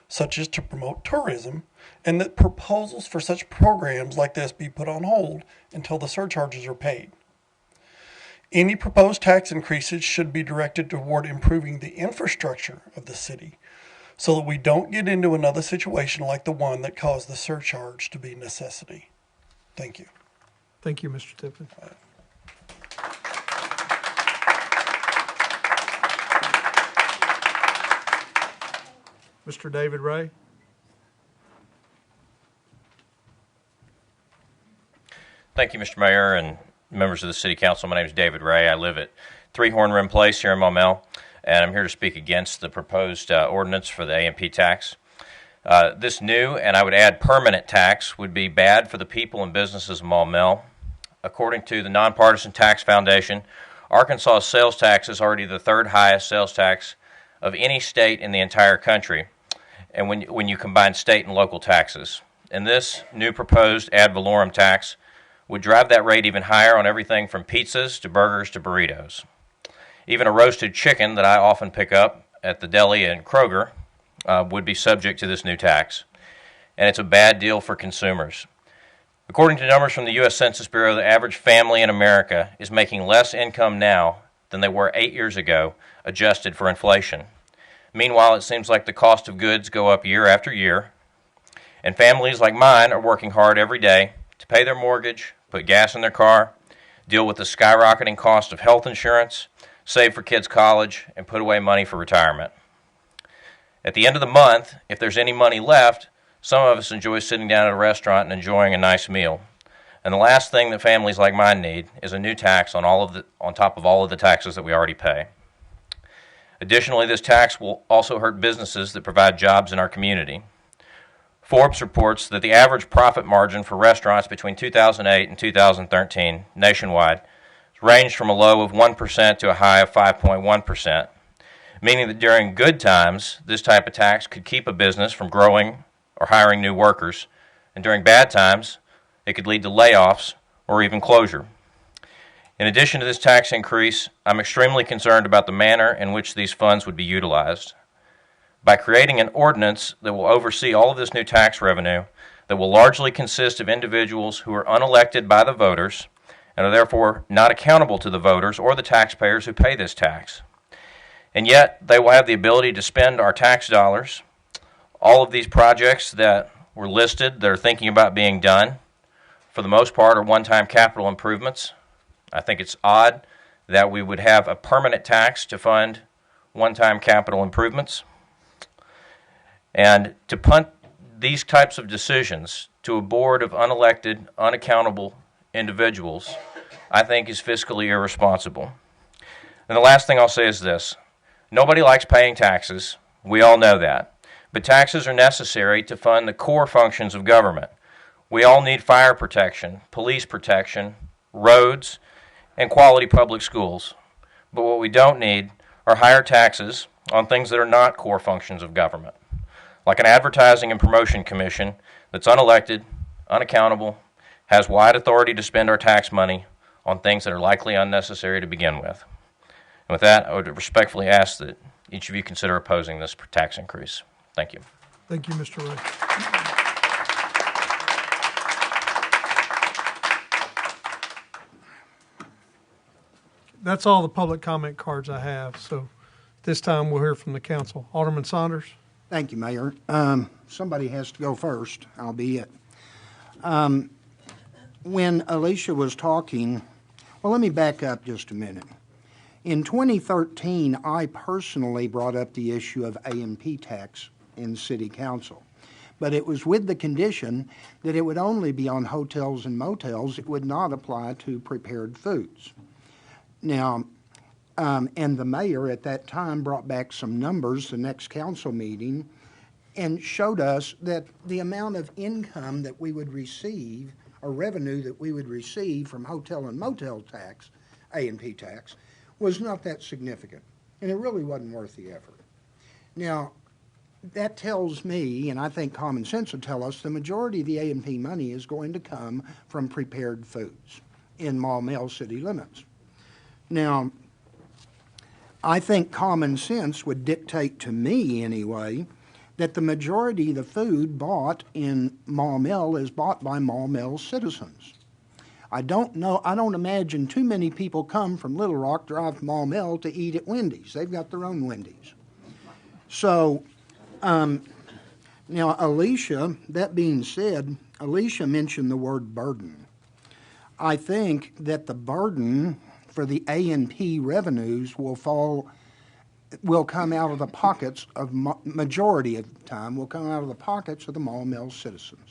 such as to promote tourism, and that proposals for such programs like this be put on hold until the surcharges are paid. Any proposed tax increases should be directed toward improving the infrastructure of the city so that we don't get into another situation like the one that caused the surcharge to be a necessity. Thank you. Thank you, Mr. Tippin. Mr. David Ray. Thank you, Mr. Mayor and members of the City Council. My name is David Ray. I live at 3 Horn Rim Place here in Maumelle, and I'm here to speak against the proposed ordinance for the AMP tax. This new, and I would add permanent tax, would be bad for the people and businesses of Maumelle. According to the Nonpartisan Tax Foundation, Arkansas' sales tax is already the 3rd highest sales tax of any state in the entire country, and when you combine state and local taxes. And this new proposed ad valorem tax would drive that rate even higher on everything from pizzas to burgers to burritos. Even a roasted chicken that I often pick up at the deli and Kroger would be subject to this new tax. And it's a bad deal for consumers. According to numbers from the U.S. Census Bureau, the average family in America is making less income now than they were 8 years ago, adjusted for inflation. Meanwhile, it seems like the cost of goods go up year after year, and families like mine are working hard every day to pay their mortgage, put gas in their car, deal with the skyrocketing cost of health insurance, save for kids' college, and put away money for retirement. At the end of the month, if there's any money left, Some of us enjoy sitting down at a restaurant and enjoying a nice meal. And the last thing that families like mine need is a new tax on top of all of the taxes that we already pay. Additionally, this tax will also hurt businesses that provide jobs in our community. Forbes reports that the average profit margin for restaurants between 2008 and 2013 nationwide ranged from a low of 1% to a high of 5.1%, meaning that during good times, this type of tax could keep a business from growing or hiring new workers, and during bad times, it could lead to layoffs or even closure. In addition to this tax increase, I'm extremely concerned about the manner in which these funds would be utilized. By creating an ordinance that will oversee all of this new tax revenue that will largely consist of individuals who are unelected by the voters and are therefore not accountable to the voters or the taxpayers who pay this tax. And yet, they will have the ability to spend our tax dollars. All of these projects that were listed that are thinking about being done, for the most part, are one-time capital improvements. I think it's odd that we would have a permanent tax to fund one-time capital improvements. And to punt these types of decisions to a board of unelected, unaccountable individuals, I think is fiscally irresponsible. And the last thing I'll say is this. Nobody likes paying taxes. We all know that. But taxes are necessary to fund the core functions of government. We all need fire protection, police protection, roads, and quality public schools. But what we don't need are higher taxes on things that are not core functions of government, like an advertising and promotion commission that's unelected, unaccountable, has wide authority to spend our tax money on things that are likely unnecessary to begin with. And with that, I would respectfully ask that each of you consider opposing this tax increase. Thank you. Thank you, Mr. Ray. That's all the public comment cards I have. So this time we'll hear from the council. Alderman Saunders. Thank you, Mayor. Somebody has to go first. I'll be it. When Alicia was talking, well, let me back up just a minute. In 2013, I personally brought up the issue of A&P tax in City Council, but it was with the condition that it would only be on hotels and motels. It would not apply to prepared foods. Now, and the mayor at that time brought back some numbers the next council meeting and showed us that the amount of income that we would receive or revenue that we would receive from hotel and motel tax, A&P tax, was not that significant. And it really wasn't worth the effort. Now, that tells me, and I think common sense will tell us, the majority of the A&P money is going to come from prepared foods in Maumelle city limits. Now, I think common sense would dictate to me, anyway, that the majority of the food bought in Maumelle is bought by Maumelle citizens. I don't imagine too many people come from Little Rock, drive to Maumelle to eat at Wendy's. They've got their own Wendy's. So, now Alicia, that being said, Alicia mentioned the word burden. I think that the burden for the A&P revenues will come out of the pockets of, majority of the time, will come out of the pockets of the Maumelle citizens.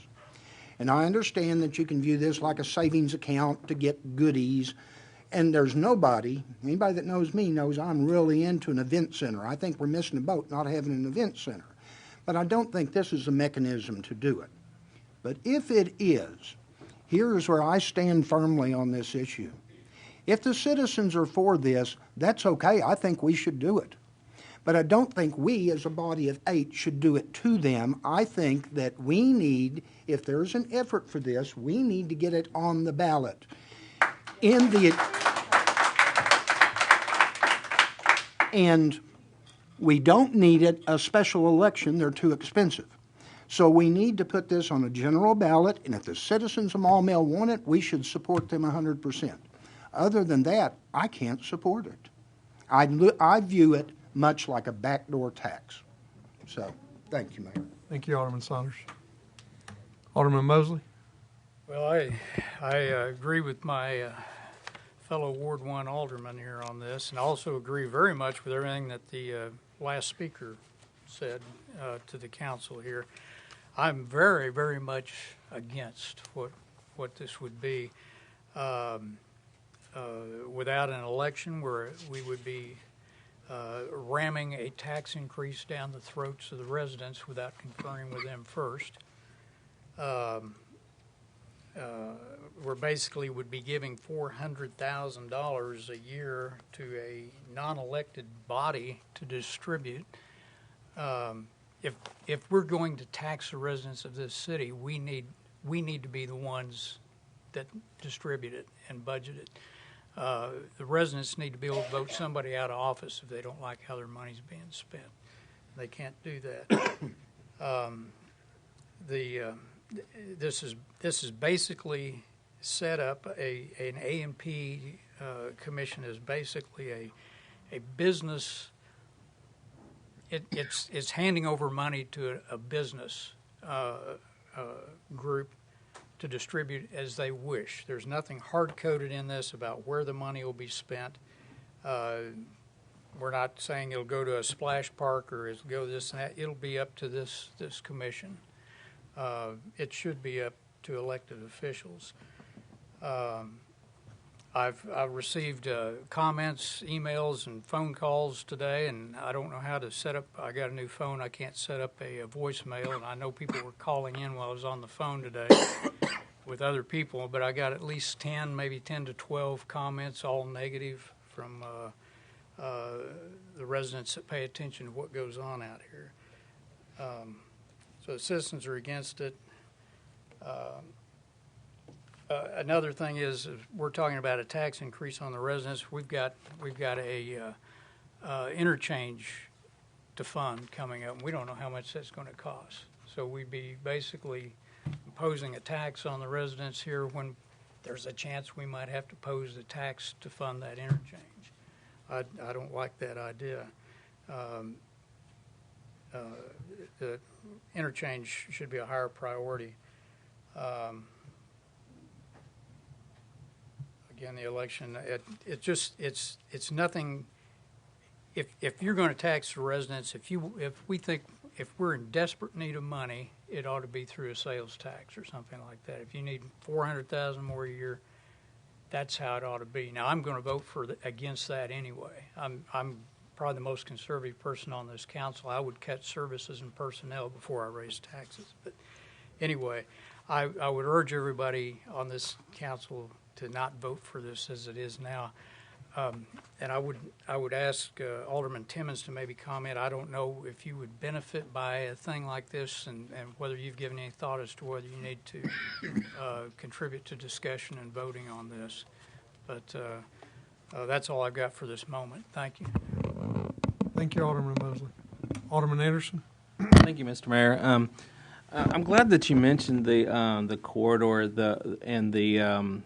And I understand that you can view this like a savings account to get goodies, and there's anybody that knows me knows I'm really into an event center. I think we're missing a boat not having an event center. But I don't think this is a mechanism to do it. But if it is, here's where I stand firmly on this issue. If the citizens are for this, that's okay. I think we should do it. But I don't think we, as a body of 8, should do it to them. I think that we need, if there's an effort for this, we need to get it on the ballot. And we don't need it a special election. They're too expensive. So we need to put this on a general ballot, and if the citizens of Maumelle want it, we should support them 100%. Other than that, I can't support it. I view it much like a backdoor tax. So, thank you, Mayor. Thank you, Alderman Saunders. Alderman Mosley. Well, I agree with my fellow Ward 1 alderman here on this, and I also agree very much with everything that the last speaker said to the council here. I'm very, very much against what this would be. Without an election, where we would be ramming a tax increase down the throats of the residents without conferring with them first. We're basically would be giving $400,000 a year to a non-elected body to distribute. If we're going to tax the residents of this city, we need to be the ones that distribute it and budget it. The residents need to be able to vote somebody out of office if they don't like how their money's being spent. They can't do that. This is basically set up an A&P commission is basically a business. It's handing over money to a business group to distribute as they wish. There's nothing hard-coded in this about where the money will be spent. We're not saying it'll go to a splash park or it'll go this and that. It'll be up to this commission. It should be up to elected officials. I've received comments, emails, and phone calls today, and I don't know how to set up. I got a new phone. I can't set up a voicemail, and I know people were calling in while I was on the phone today with other people, but I got at least 10, maybe 10 to 12 comments, all negative from the residents that pay attention to what goes on out here. So the citizens are against it. Another thing is we're talking about a tax increase on the residents. We've got a interchange to fund coming up. We don't know how much that's going to cost. So we'd be basically imposing a tax on the residents here when there's a chance we might have to pose the tax to fund that interchange. I don't like that idea. The interchange should be a higher priority. Again, the election, it's nothing. If you're going to tax the residents, if we're in desperate need of money, it ought to be through a sales tax or something like that. If you need $400,000 more a year, that's how it ought to be. Now, I'm going to vote against that anyway. I'm probably the most conservative person on this council. I would cut services and personnel before I raise taxes. But anyway, I would urge everybody on this council to not vote for this as it is now. And I would ask Alderman Timmons to maybe comment. I don't know if you would benefit by a thing like this, and whether you've given any thought as to whether you need to contribute to discussion and voting on this. But that's all I've got for this moment. Thank you. Thank you, Alderman Mosley. Alderman Anderson. Thank you, Mr. Mayor. I'm glad that you mentioned the corridor, the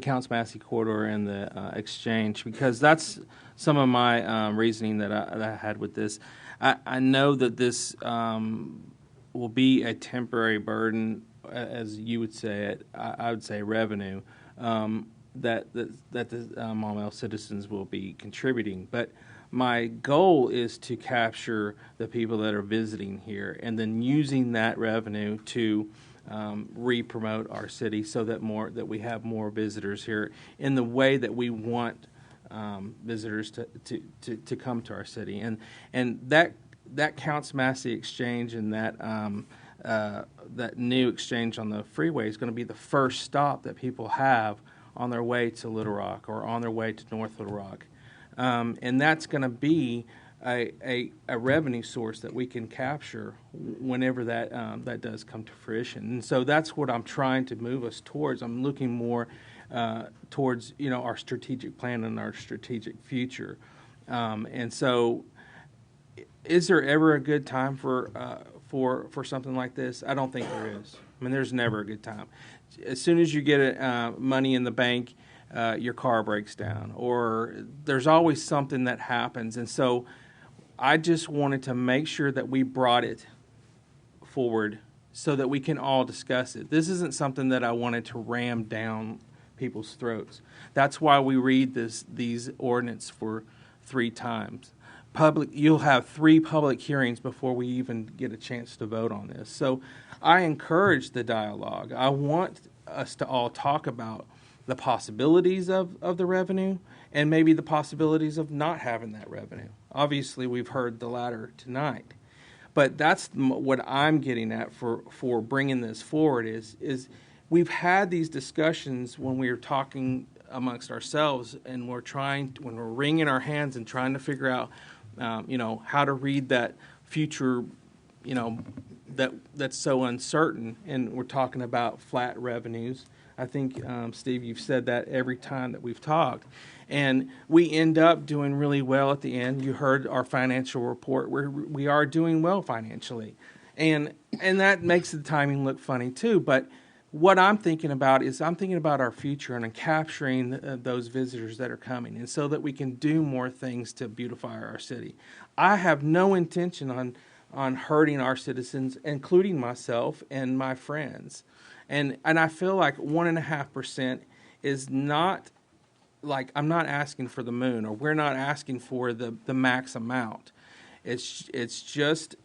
Counts Massey corridor and the exchange, because that's some of my reasoning that I had with this. I know that this will be a temporary burden, as you would say it. I would say revenue that the Maumelle citizens will be contributing, but my goal is to capture the people that are visiting here and then using that revenue to re-promote our city so that we have more visitors here in the way that we want visitors to come to our city. And that Counts Massey exchange and that new exchange on the freeway is going to be the first stop that people have on their way to Little Rock or on their way to North Little Rock. And that's going to be a revenue source that we can capture whenever that does come to fruition. And so that's what I'm trying to move us towards. I'm looking more towards our strategic plan and our strategic future. And so, is there ever a good time for something like this? I don't think there is. I mean, there's never a good time. As soon as you get money in the bank, your car breaks down, or there's always something that happens. And so I just wanted to make sure that we brought it forward so that we can all discuss it. This isn't something that I wanted to ram down people's throats. That's why we read these ordinance for 3 times. you'll have 3 public hearings before we even get a chance to vote on this. So I encourage the dialogue. I want us to all talk about the possibilities of the revenue and maybe the possibilities of not having that revenue. Obviously, we've heard the latter tonight. But that's what I'm getting at for bringing this forward is we've had these discussions when we were talking amongst ourselves, and when we're wringing our hands and trying to figure out, how to read that future, that's so uncertain. And we're talking about flat revenues. I think, Steve, you've said that every time that we've talked. And we end up doing really well at the end. You heard our financial report where we are doing well financially. And that makes the timing look funny too. But what I'm thinking about is I'm thinking about our future and capturing those visitors that are coming, and so that we can do more things to beautify our city. I have no intention on hurting our citizens, including myself and my friends. And I feel like 1.5% is not like, I'm not asking for the moon, or we're not asking for the max amount. It's just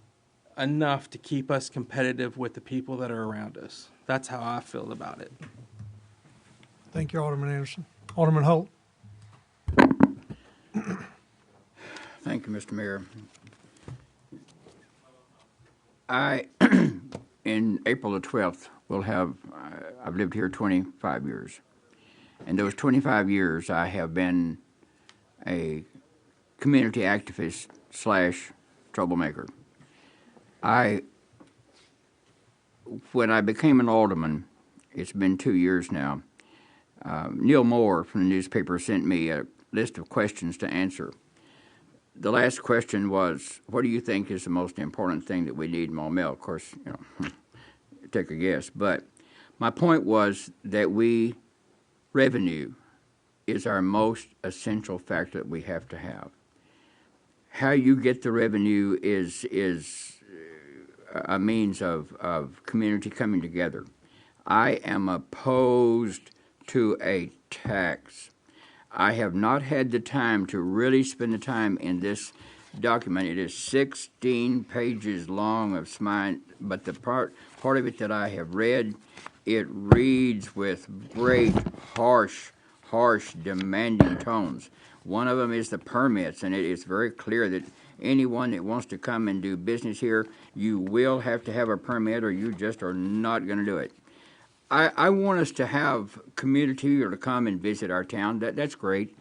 enough to keep us competitive with the people that are around us. That's how I feel about it. Thank you, Alderman Anderson. Alderman Holt. Thank you, Mr. Mayor. In April the 12th, I've lived here 25 years. And those 25 years, I have been a community activist / troublemaker. When I became an alderman, it's been 2 years now, Neil Moore from the newspaper sent me a list of questions to answer. The last question was, what do you think is the most important thing that we need in Maumelle? Of course, take a guess. But my point was that revenue is our most essential factor that we have to have. How you get the revenue is a means of community coming together. I am opposed to a tax. I have not had the time to really spend the time in this document. It is 16 pages long of mine, but the part of it that I have read, it reads with great, harsh, demanding tones. One of them is the permits, and it is very clear that anyone that wants to come and do business here, you will have to have a permit, or you just are not going to do it. I want us to have community or to come and visit our town. That's great.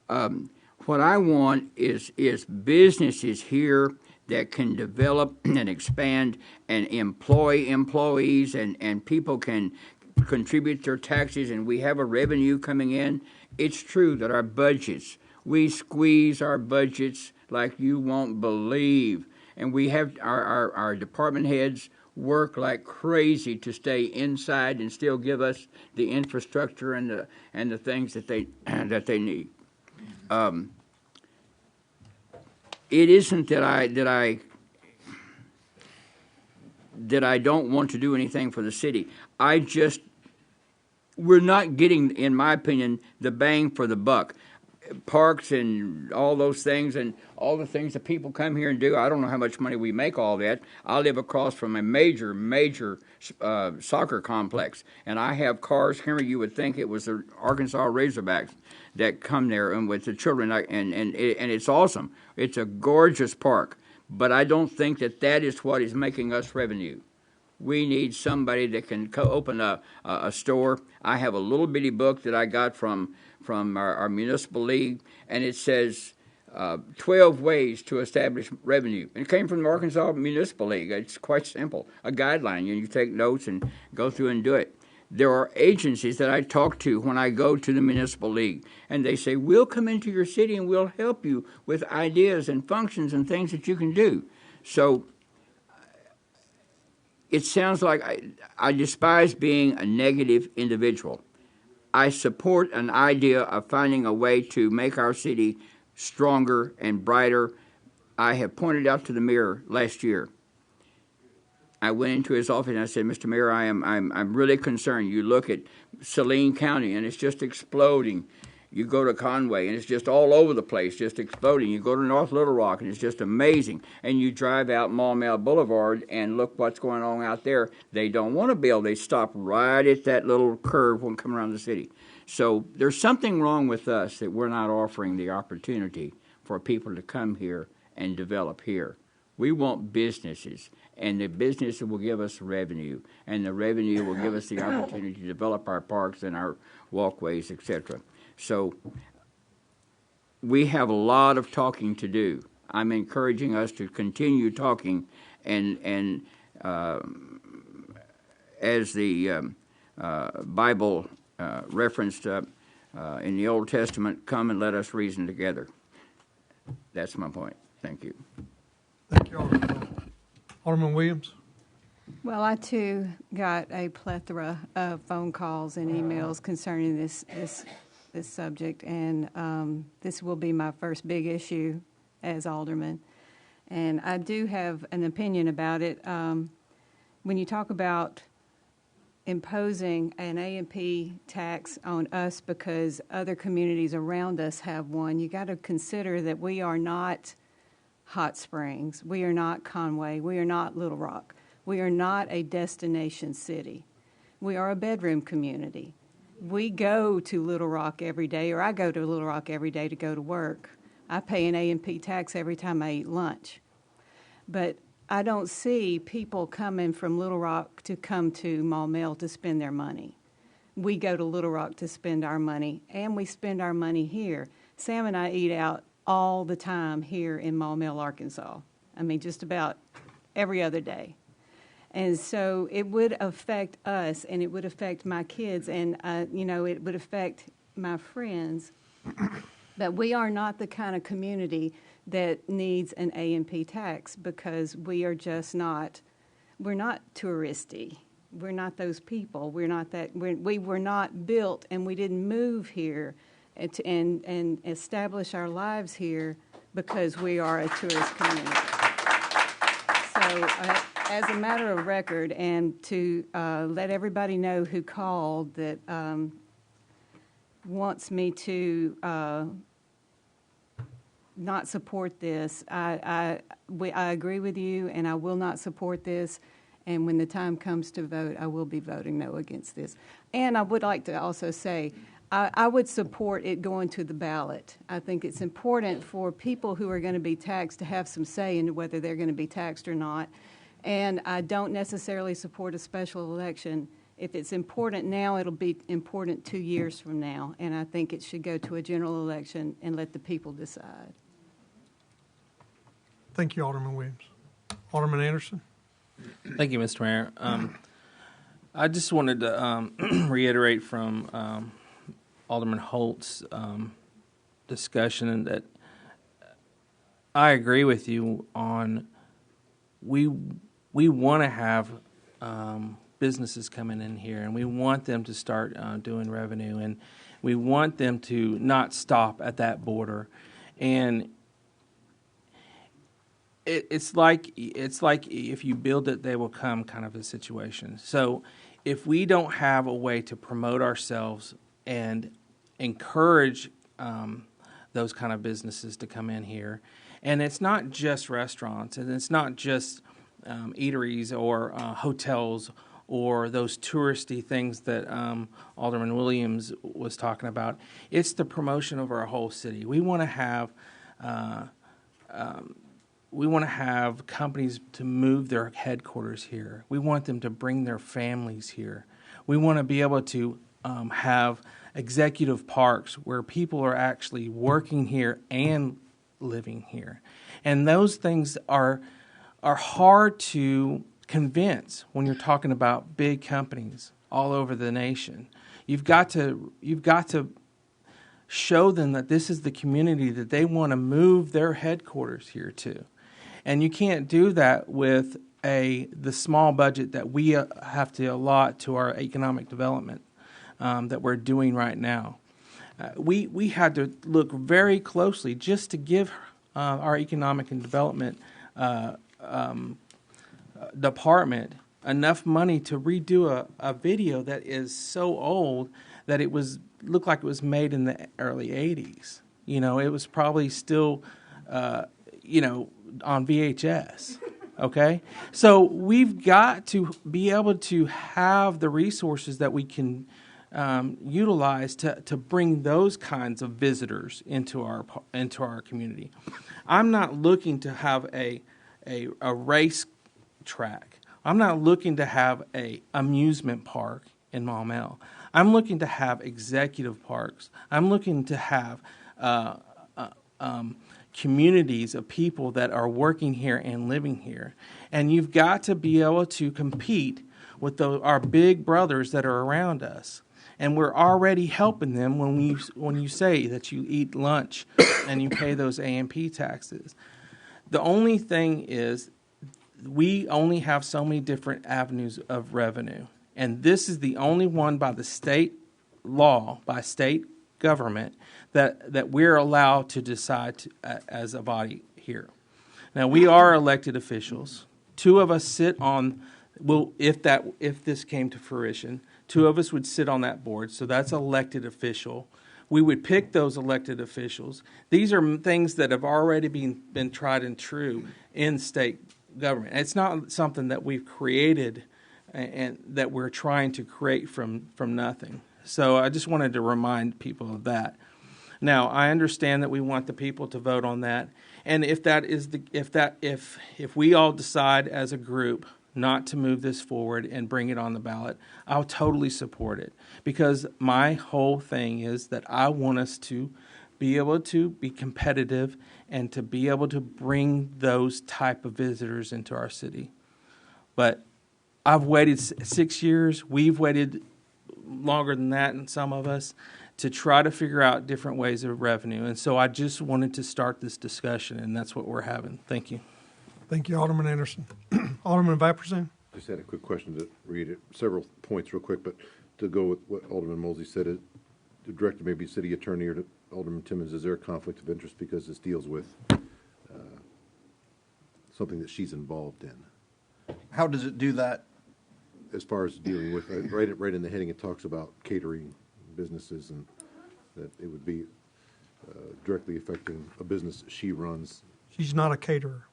What I want is businesses here that can develop and expand and employ employees, and people can contribute their taxes, and we have a revenue coming in. It's true that our budgets, we squeeze our budgets like you won't believe. And we have our department heads work like crazy to stay inside and still give us the infrastructure and the things that they need. It isn't that I don't want to do anything for the city. We're not getting, in my opinion, the bang for the buck. Parks and all those things and all the things that people come here and do. I don't know how much money we make all that. I live across from a major soccer complex, and I have cars here. You would think it was the Arkansas Razorbacks that come there and with the children, and it's awesome. It's a gorgeous park, but I don't think that is what is making us revenue. We need somebody that can open a store. I have a little bitty book that I got from our municipal league, and it says 12 ways to establish revenue. And it came from the Arkansas Municipal League. It's quite simple, a guideline. You take notes and go through and do it. There are agencies that I talk to when I go to the municipal league, and they say, we'll come into your city and we'll help you with ideas and functions and things that you can do. So it sounds like I despise being a negative individual. I support an idea of finding a way to make our city stronger and brighter. I have pointed out to the mayor last year. I went into his office and I said, Mr. Mayor, I'm really concerned. You look at Saline County and it's just exploding. You go to Conway, and it's just all over the place, just exploding. You go to North Little Rock, and it's just amazing. And you drive out Maumelle Boulevard, and look what's going on out there. They don't want to build. They stop right at that little curve when coming around the city. So there's something wrong with us that we're not offering the opportunity for people to come here and develop here. We want businesses, and the business will give us revenue, and the revenue will give us the opportunity to develop our parks and our walkways, etc. So we have a lot of talking to do. I'm encouraging us to continue talking, and as the Bible referenced in the Old Testament, come and let us reason together. That's my point. Thank you. Thank you, Alderman Williams. Well, I too got a plethora of phone calls and emails concerning this subject, and this will be my first big issue as alderman. And I do have an opinion about it. When you talk about imposing an A&P tax on us because other communities around us have one, you got to consider that we are not Hot Springs, we are not Conway, we are not Little Rock, we are not a destination city. We are a bedroom community. We go to Little Rock every day, or I go to Little Rock every day to go to work. I pay an A&P tax every time I eat lunch. But I don't see people coming from Little Rock to come to Maumelle to spend their money. We go to Little Rock to spend our money, and we spend our money here. Sam and I eat out all the time here in Maumelle, Arkansas. I mean, just about every other day. And so it would affect us, and it would affect my kids, and, it would affect my friends. But we are not the kind of community that needs an A&P tax because we are just not, we're not touristy. We're not those people. We're not that, we were not built, and we didn't move here and establish our lives here because we are a tourist community. So as a matter of record, and to let everybody know who called that wants me to not support this, I agree with you, and I will not support this. And when the time comes to vote, I will be voting no against this. And I would like to also say, I would support it going to the ballot. I think it's important for people who are going to be taxed to have some say in whether they're going to be taxed or not. And I don't necessarily support a special election. If it's important now, it'll be important 2 years from now. And I think it should go to a general election and let the people decide. Thank you, Alderman Williams. Alderman Anderson. Thank you, Mr. Mayor. I just wanted to reiterate from Alderman Holt's discussion and that I agree with you on we want to have businesses coming in here, and we want them to start doing revenue, and we want them to not stop at that border. And it's like if you build it, they will come kind of a situation. So if we don't have a way to promote ourselves and encourage those kind of businesses to come in here, and it's not just restaurants, and it's not just eateries or hotels or those touristy things that Alderman Williams was talking about. It's the promotion of our whole city. We want to have companies to move their headquarters here. We want them to bring their families here. We want to be able to have executive parks where people are actually working here and living here. And those things are hard to convince when you're talking about big companies all over the nation. You've got to show them that this is the community that they want to move their headquarters here to. And you can't do that with the small budget that we have to allot to our economic development that we're doing right now. We had to look very closely just to give our economic and development department enough money to redo a video that is so old that it was looked like it was made in the early 80s. You know, it was probably still, you know, on VHS. Okay? So we've got to be able to have the resources that we can utilize to bring those kinds of visitors into our community. I'm not looking to have a race track. I'm not looking to have a amusement park in Maumelle. I'm looking to have executive parks. I'm looking to have communities of people that are working here and living here. And you've got to be able to compete with our big brothers that are around us. And we're already helping them when you say that you eat lunch and you pay those A&P taxes. The only thing is we only have so many different avenues of revenue. And this is the only one by the state law, by state government, that we're allowed to decide as a body here. Now, we are elected officials. Two of us sit on, if this came to fruition, two of us would sit on that board, so that's elected official. We would pick those elected officials. These are things that have already been tried and true in state government. It's not something that we've created and that we're trying to create from nothing. So I just wanted to remind people of that. Now, I understand that we want the people to vote on that, and if we all decide as a group not to move this forward and bring it on the ballot, I'll totally support it, because my whole thing is that I want us to be able to be competitive and to be able to bring those type of visitors into our city. But I've waited 6 years. We've waited longer than that, and some of us, to try to figure out different ways of revenue. And so I just wanted to start this discussion, and that's what we're having. Thank you. Thank you, Alderman Anderson. Alderman Viperson? Just had a quick question to read it. Several points real quick, but to go with what Alderman Mosley said, the director, maybe city attorney, or to Alderman Timmons, is there a conflict of interest because this deals with something that she's involved in? How does it do that? As far as dealing with, right in the heading, it talks about catering businesses and that it would be directly affecting a business that she runs. She's not a caterer.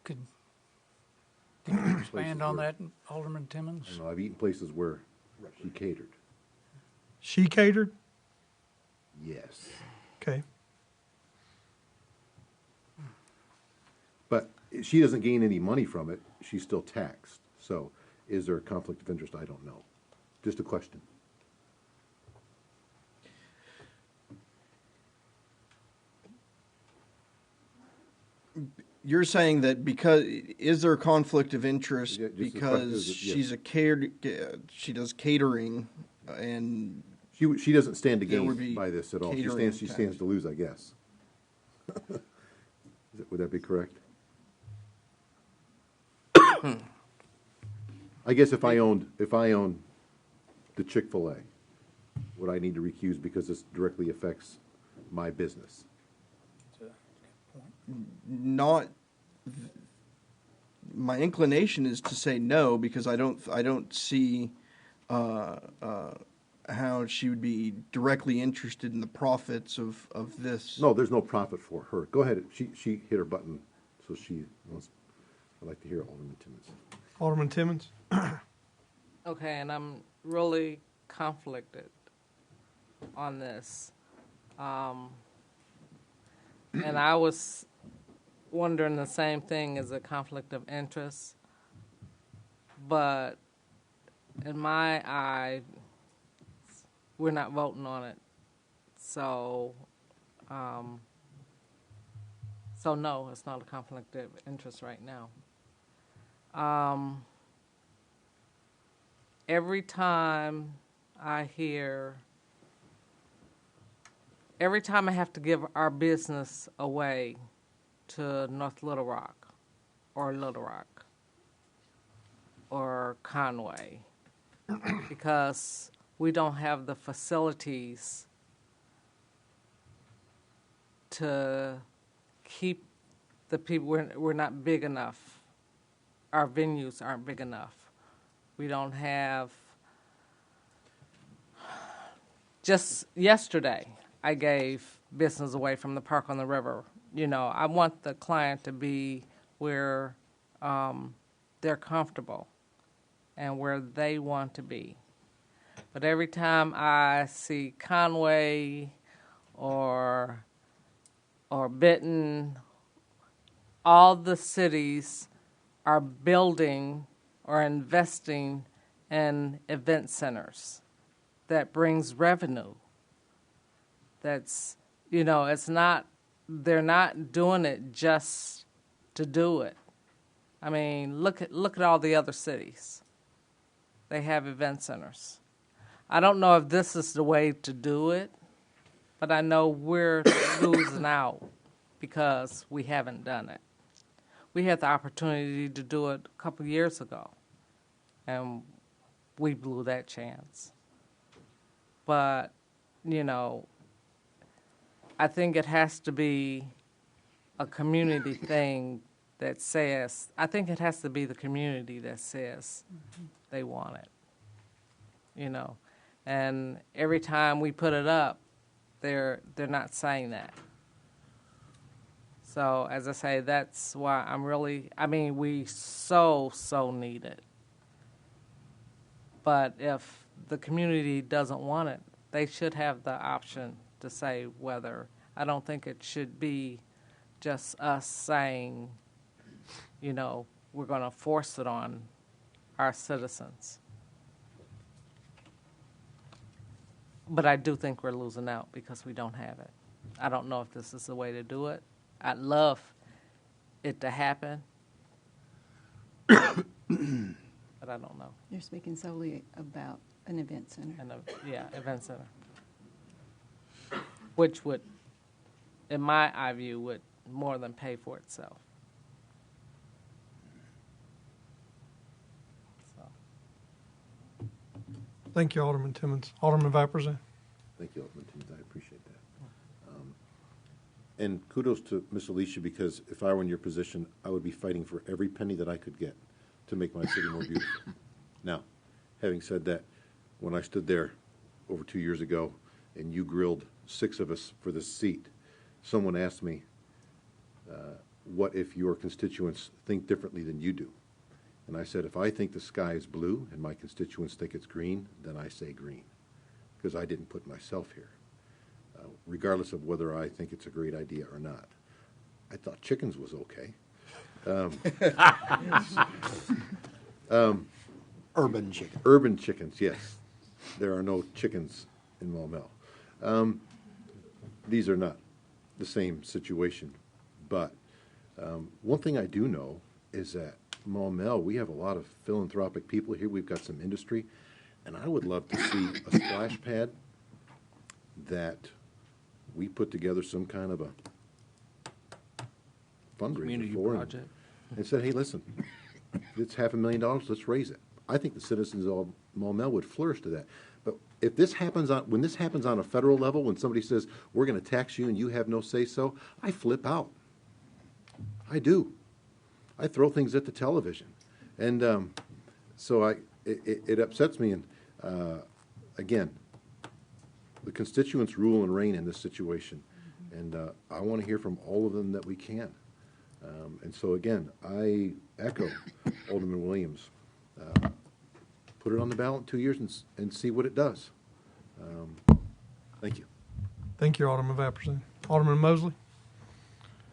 Could you expand on that, Alderman Timmons? I don't know, I've eaten places where she catered. She catered? Yes. Okay. But she doesn't gain any money from it. She's still taxed. So is there a conflict of interest? I don't know. Just a question. You're saying that is there a conflict of interest because yes. she's she does catering and she doesn't stand to there would gain be by this at all. catering She tax. stands to lose, I guess. Would that be correct? I guess if I owned the Chick-fil-A, would I need to recuse because this directly affects my business? Not. My inclination is to say no because I don't see how she would be directly interested in the profits of this. No, there's no profit for her. Go ahead. She hit her button, so she wants. I'd like to hear Alderman Timmons. Alderman Timmons? Okay, and I'm really conflicted on this. And I was wondering the same thing as a conflict of interest. But in my eye, we're not voting on it. So no, it's not a conflict of interest right now. Every time I have to give our business away to North Little Rock or Little Rock or Conway because we don't have the facilities to keep the people. We're not big enough. Our venues aren't big enough. We don't have just yesterday, I gave business away from the Park on the River. You know, I want the client to be where they're comfortable and where they want to be. But every time I see Conway or Benton, all the cities are building or investing in event centers that brings revenue. That's, you know, it's not, they're not doing it just to do it. I mean, look at all the other cities. They have event centers. I don't know if this is the way to do it, but I know we're losing out because we haven't done it. We had the opportunity to do it a couple years ago, and we blew that chance. But, you know, I think it has to be a community thing that says, I think it has to be the community that says they want it, you know. And every time we put it up, they're not saying that. So, as I say, that's why I'm really, I mean, we so need it. But if the community doesn't want it, they should have the option to say whether. I don't think it should be just us saying, you know, we're going to force it on our citizens. But I do think we're losing out because we don't have it. I don't know if this is the way to do it. I'd love it to happen, but I don't know. You're speaking solely about an event center. Yeah, event center. Which would, in my eye view, would more than pay for itself. So. Thank you, Alderman Timmons. Alderman Vapurzian. Thank you, Alderman Timmons. I appreciate that. And kudos to Ms. Alicia, because if I were in your position, I would be fighting for every penny that I could get to make my city more beautiful. Now, having said that, when I stood there over 2 years ago and you grilled 6 of us for this seat, someone asked me, what if your constituents think differently than you do? And I said, if I think the sky is blue and my constituents think it's green, then I say green, because I didn't put myself here. Regardless of whether I think it's a great idea or not. I thought chickens was okay. Urban chickens. Urban chickens, yes. There are no chickens in Maumelle. These are not the same situation. But one thing I do know is that Maumelle, we have a lot of philanthropic people here. We've got some industry. And I would love to see a splash pad that we put together some kind of a fundraiser Community for project. and said, hey, listen, it's $500,000, let's raise it. I think the citizens of Maumelle would flourish to that. But if this happens when this happens on a federal level, when somebody says, we're going to tax you and you have no say-so, I flip out. I do. I throw things at the television. And so it upsets me. And again, the constituents rule and reign in this situation, and I want to hear from all of them that we can. And so, again, I echo Alderman Williams. Put it on the ballot in 2 years and see what it does. Thank you. Thank you, Alderman Vapurzian. Alderman Mosley.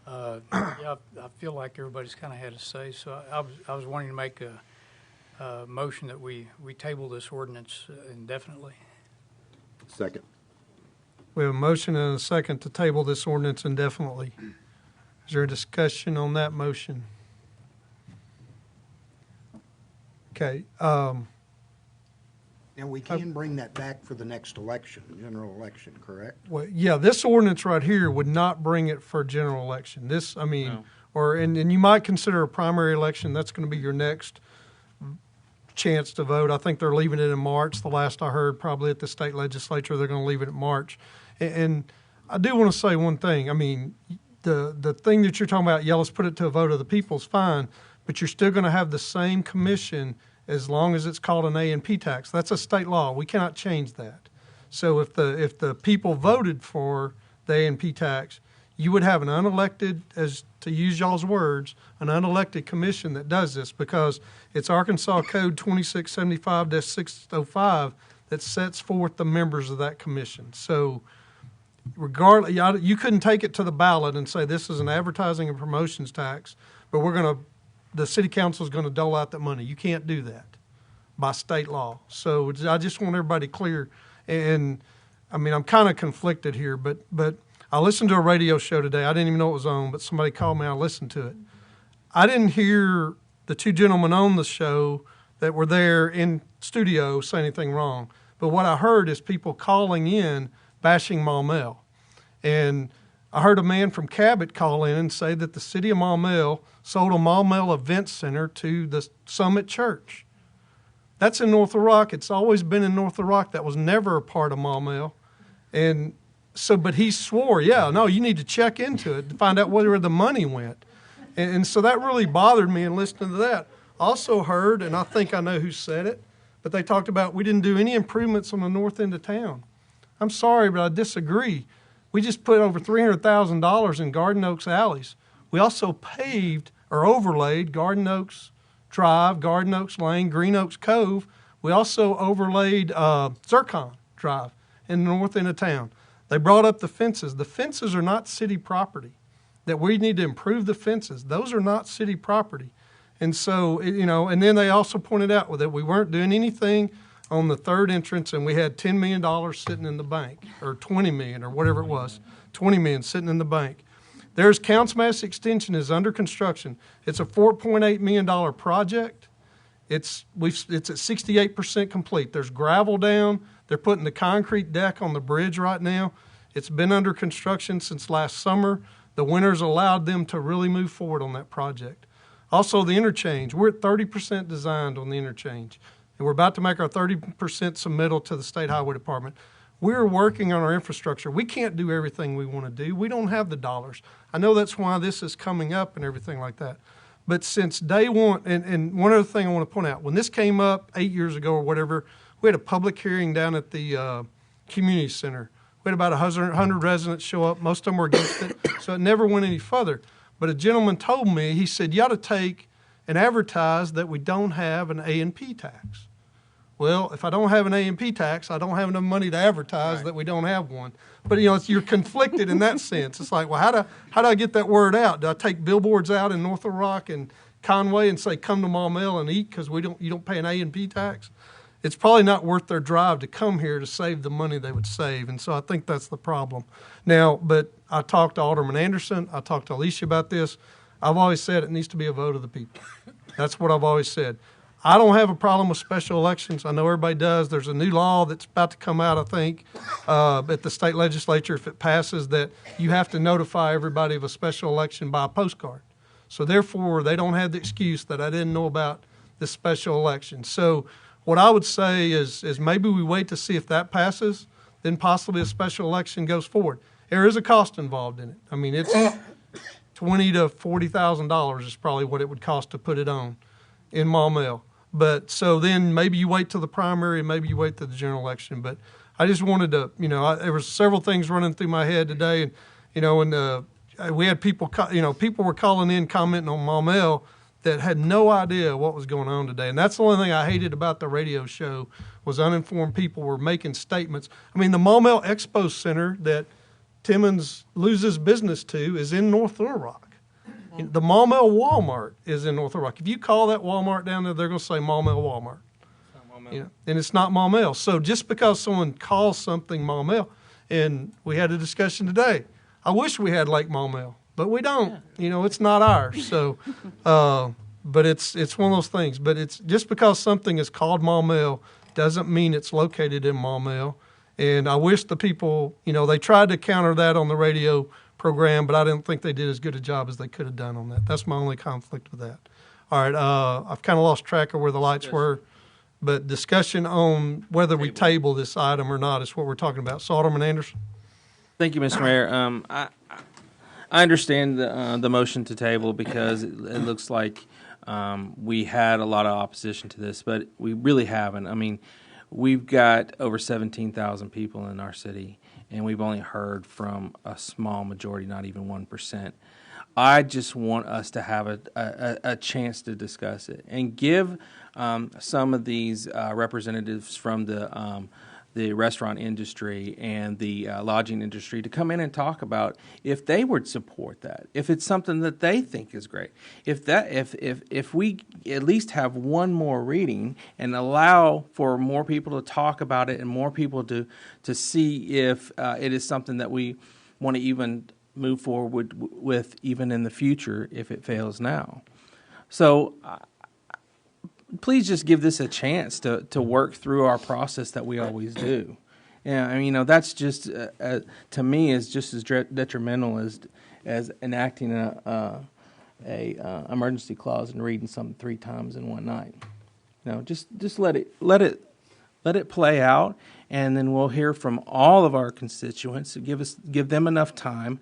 Yeah, I feel like everybody's kind of had a say, so I was wanting to make a motion that we table this ordinance indefinitely. Second. We have a motion and a second to table this ordinance indefinitely. Is there a discussion on that motion? Okay. And we can bring that back for the next election, general election, correct? Well, yeah, this ordinance right here would not bring it for general election. This, I mean, No. and you might consider a primary election. That's going to be your next chance to vote. I think they're leaving it in March. The last I heard, probably at the state legislature, they're going to leave it in March. And I do want to say one thing. I mean, the thing that you're talking about, yeah, let's put it to a vote of the people is fine, but you're still going to have the same commission as long as it's called an A&P tax. That's a state law. We cannot change that. So if the people voted for the A&P tax, you would have an unelected, as to use y'all's words, an unelected commission that does this, because it's Arkansas Code 2675-605 that sets forth the members of that commission. So regardless, you couldn't take it to the ballot and say this is an advertising and promotions tax, but the city council is going to dole out that money. You can't do that by state law. So I just want everybody clear. And I mean, I'm kind of conflicted here, but I listened to a radio show today. I didn't even know it was on, but somebody called me. I listened to it. I didn't hear the two gentlemen on the show that were there in studio say anything wrong. But what I heard is people calling in bashing Maumelle. And I heard a man from Cabot call in and say that the city of Maumelle sold a Maumelle Event Center to the Summit Church. That's in North Little Rock. It's always been in North Little Rock. That was never a part of Maumelle. And so, but he swore, you need to check into it to find out where the money went. And so that really bothered me in listening to that. Also heard, and I think I know who said it, but they talked about we didn't do any improvements on the north end of town. I'm sorry, but I disagree. We just put over $300,000 in Garden Oaks alleys. We also paved or overlaid Garden Oaks Drive, Garden Oaks Lane, Green Oaks Cove. We also overlaid Zircon Drive in the north end of town. They brought up the fences. The fences are not city property. That we need to improve the fences. Those are not city property. And so, and then they also pointed out that we weren't doing anything on the third entrance, and we had $10 million sitting in the bank, or $20 million, or whatever it was, $20 million sitting in the bank. There's Councilmass Extension is under construction. It's a $4.8 million project. It's at 68% complete. There's gravel down. They're putting the concrete deck on the bridge right now. It's been under construction since last summer. The winters allowed them to really move forward on that project. Also, the interchange. We're at 30% designed on the interchange. And we're about to make our 30% submittal to the State Highway Department. We're working on our infrastructure. We can't do everything we want to do. We don't have the dollars. I know that's why this is coming up and everything like that. But since day one, and one other thing I want to point out, when this came up 8 years ago or whatever, we had a public hearing down at the community center. We had about 100 residents show up. Most of them were against it, so it never went any further. But a gentleman told me, he said, you ought to take and advertise that we don't have an A&P tax. Well, if I don't have an A&P tax, I don't have enough money to advertise that we don't have one. But, you're conflicted in that sense. It's like, well, how do I get that word out? Do I take billboards out in North Little Rock and Conway and say, come to Maumelle and eat because you don't pay an A&P tax? It's probably not worth their drive to come here to save the money they would save. And so I think that's the problem. Now, but I talked to Alderman Anderson. I talked to Alicia about this. I've always said it needs to be a vote of the people. That's what I've always said. I don't have a problem with special elections. I know everybody does. There's a new law that's about to come out, I think, at the state legislature, if it passes, that you have to notify everybody of a special election by a postcard. So therefore, they don't have the excuse that I didn't know about this special election. So what I would say is maybe we wait to see if that passes, then possibly a special election goes forward. There is a cost involved in it. I mean, it's $20,000 to $40,000 is probably what it would cost to put it on in Maumelle. But so then maybe you wait till the primary and maybe you wait till the general election. But I just wanted to, there were several things running through my head today, and we had people, people were calling in commenting on Maumelle that had no idea what was going on today. And that's the only thing I hated about the radio show was uninformed people were making statements. I mean, the Maumelle Expo Center that Timmons loses business to is in North Little Rock. The Maumelle Walmart is in North Little Rock. If you call that Walmart down there, they're going to say Maumelle Walmart. And it's not Maumelle. So just because someone calls something Maumelle, and we had a discussion today, I wish we had Lake Maumelle, but we don't. It's not ours. So, but it's one of those things. But it's just because something is called Maumelle doesn't mean it's located in Maumelle. And I wish the people, they tried to counter that on the radio program, but I didn't think they did as good a job as they could have done on that. That's my only conflict with that. All right, I've kind of lost track of where the lights were, but discussion on whether we table this item or not is what we're talking about. So, Alderman Anderson. Thank you, Mr. Mayor. I understand the motion to table because it looks like we had a lot of opposition to this, but we really haven't. I mean, we've got over 17,000 people in our city, and we've only heard from a small majority, not even 1%. I just want us to have a chance to discuss it and give some of these representatives from the restaurant industry and the lodging industry to come in and talk about if they would support that, if it's something that they think is great, if we at least have one more reading and allow for more people to talk about it and more people to see if it is something that we want to even move forward with even in the future if it fails now. So please just give this a chance to work through our process that we always do. Yeah, I mean, that's just to me is just as detrimental as enacting a emergency clause and reading something 3 times in one night. Just let it play out, and then we'll hear from all of our constituents. Give them enough time,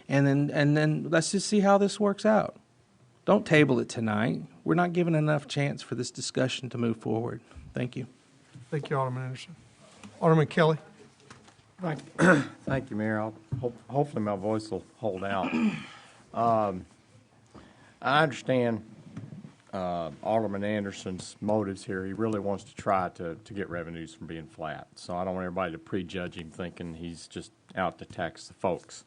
and then let's just see how this works out. Don't table it tonight. We're not given enough chance for this discussion to move forward. Thank you. Thank you, Alderman Anderson. Alderman Kelly. Thank you, Mayor. Hopefully my voice will hold out. I understand Alderman Anderson's motives here. He really wants to try to get revenues from being flat. So I don't want everybody to prejudge him thinking he's just out to tax the folks.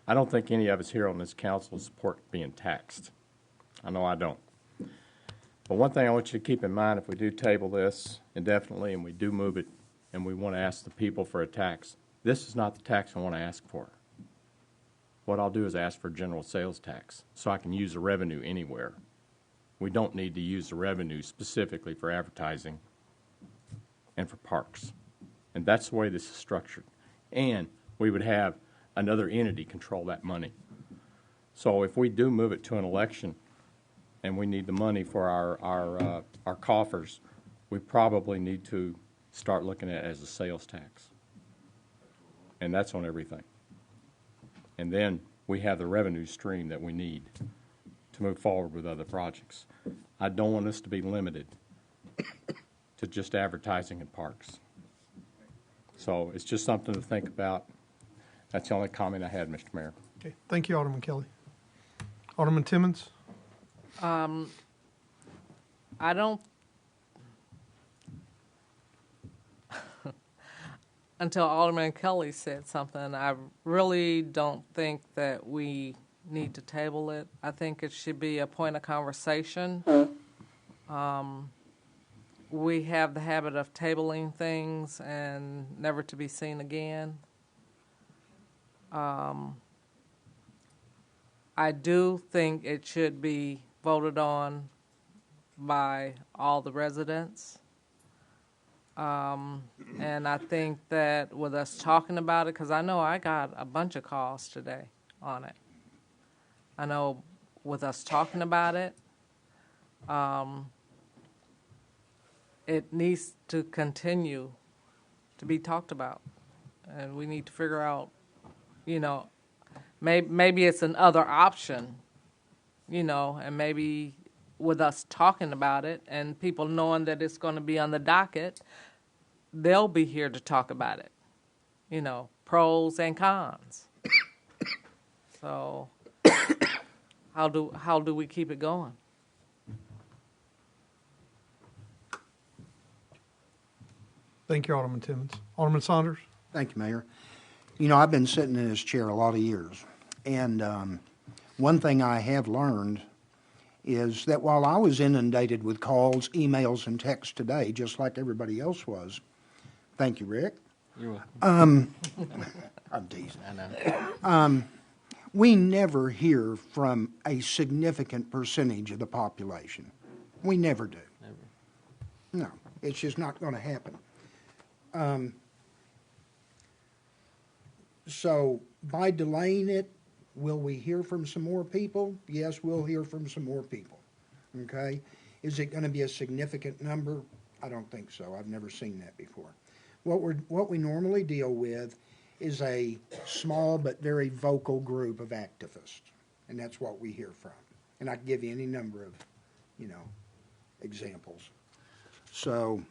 I don't think any of us here on this council support being taxed. I know I don't. But one thing I want you to keep in mind, if we do table this indefinitely and we do move it and we want to ask the people for a tax, this is not the tax I want to ask for. What I'll do is ask for general sales tax so I can use the revenue anywhere. We don't need to use the revenue specifically for advertising and for parks. And that's the way this is structured. And we would have another entity control that money. So if we do move it to an election and we need the money for our coffers, we probably need to start looking at it as a sales tax. And that's on everything. And then we have the revenue stream that we need to move forward with other projects. I don't want us to be limited to just advertising in parks. So it's just something to think about. That's the only comment I had, Mr. Mayor. Okay. Thank you, Alderman Kelly. Alderman Timmons. I don't, until Alderman Kelly said something, I really don't think that we need to table it. I think it should be a point of conversation. We have the habit of tabling things and never to be seen again. I do think it should be voted on by all the residents. And I think that with us talking about it, because I know I got a bunch of calls today on it. I know with us talking about it, it needs to continue to be talked about. And we need to figure out, maybe it's another option, and maybe with us talking about it and people knowing that it's going to be on the docket, they'll be here to talk about it, pros and cons. So how do we keep it going? Thank you, Alderman Timmons. Alderman Saunders. Thank you, Mayor. I've been sitting in this chair a lot of years, and one thing I have learned is that while I was inundated with calls, emails, and texts today, just like everybody else was, thank you, Rick. You're welcome. I'm teasing. I know. We never hear from a significant percentage of the population. We never do. Never. No, it's just not going to happen. So by delaying it, will we hear from some more people? Yes, we'll hear from some more people. Okay? Is it going to be a significant number? I don't think so. I've never seen that before. What we normally deal with is a small but very vocal group of activists, and that's what we hear from. And I can give you any number of, examples. So